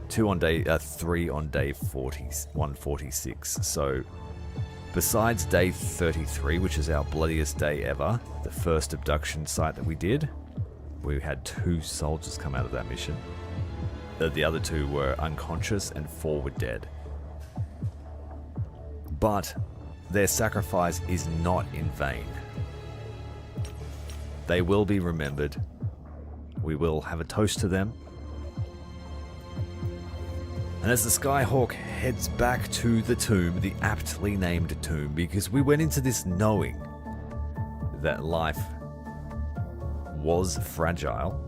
3 on day 146. So besides day 33, which is our bloodiest day ever, the first abduction site that we did, we had 2 soldiers come out of that mission. The other 2 were unconscious and 4 were dead. But their sacrifice is not in vain. They will be remembered. We will have a toast to them. And as the Skyhawk heads back to the tomb, the aptly named tomb, because we went into this knowing that life was fragile.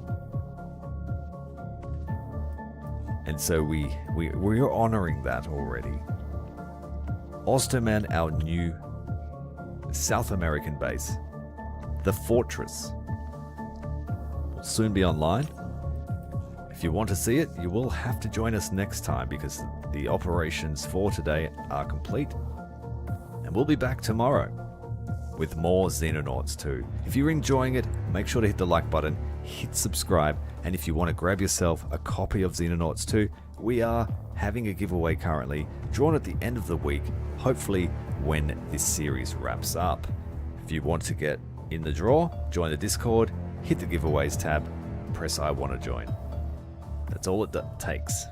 And so we're honoring that already. Osterman, our new South American base, the Fortress, will soon be online. If you want to see it, you will have to join us next time because the operations for today are complete. And we'll be back tomorrow with more Xenonauts 2. If you're enjoying it, make sure to hit the like button, hit subscribe, and if you want to grab yourself a copy of Xenonauts 2, we are having a giveaway currently, drawn at the end of the week, hopefully when this series wraps up. If you want to get in the draw, join the Discord, hit the giveaways tab, press I want to join. That's all it takes.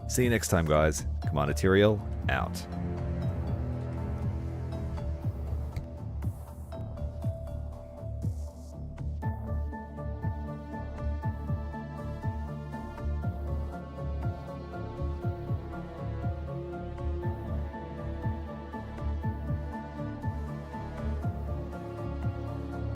See you next time, guys. Commander Tyrael, out.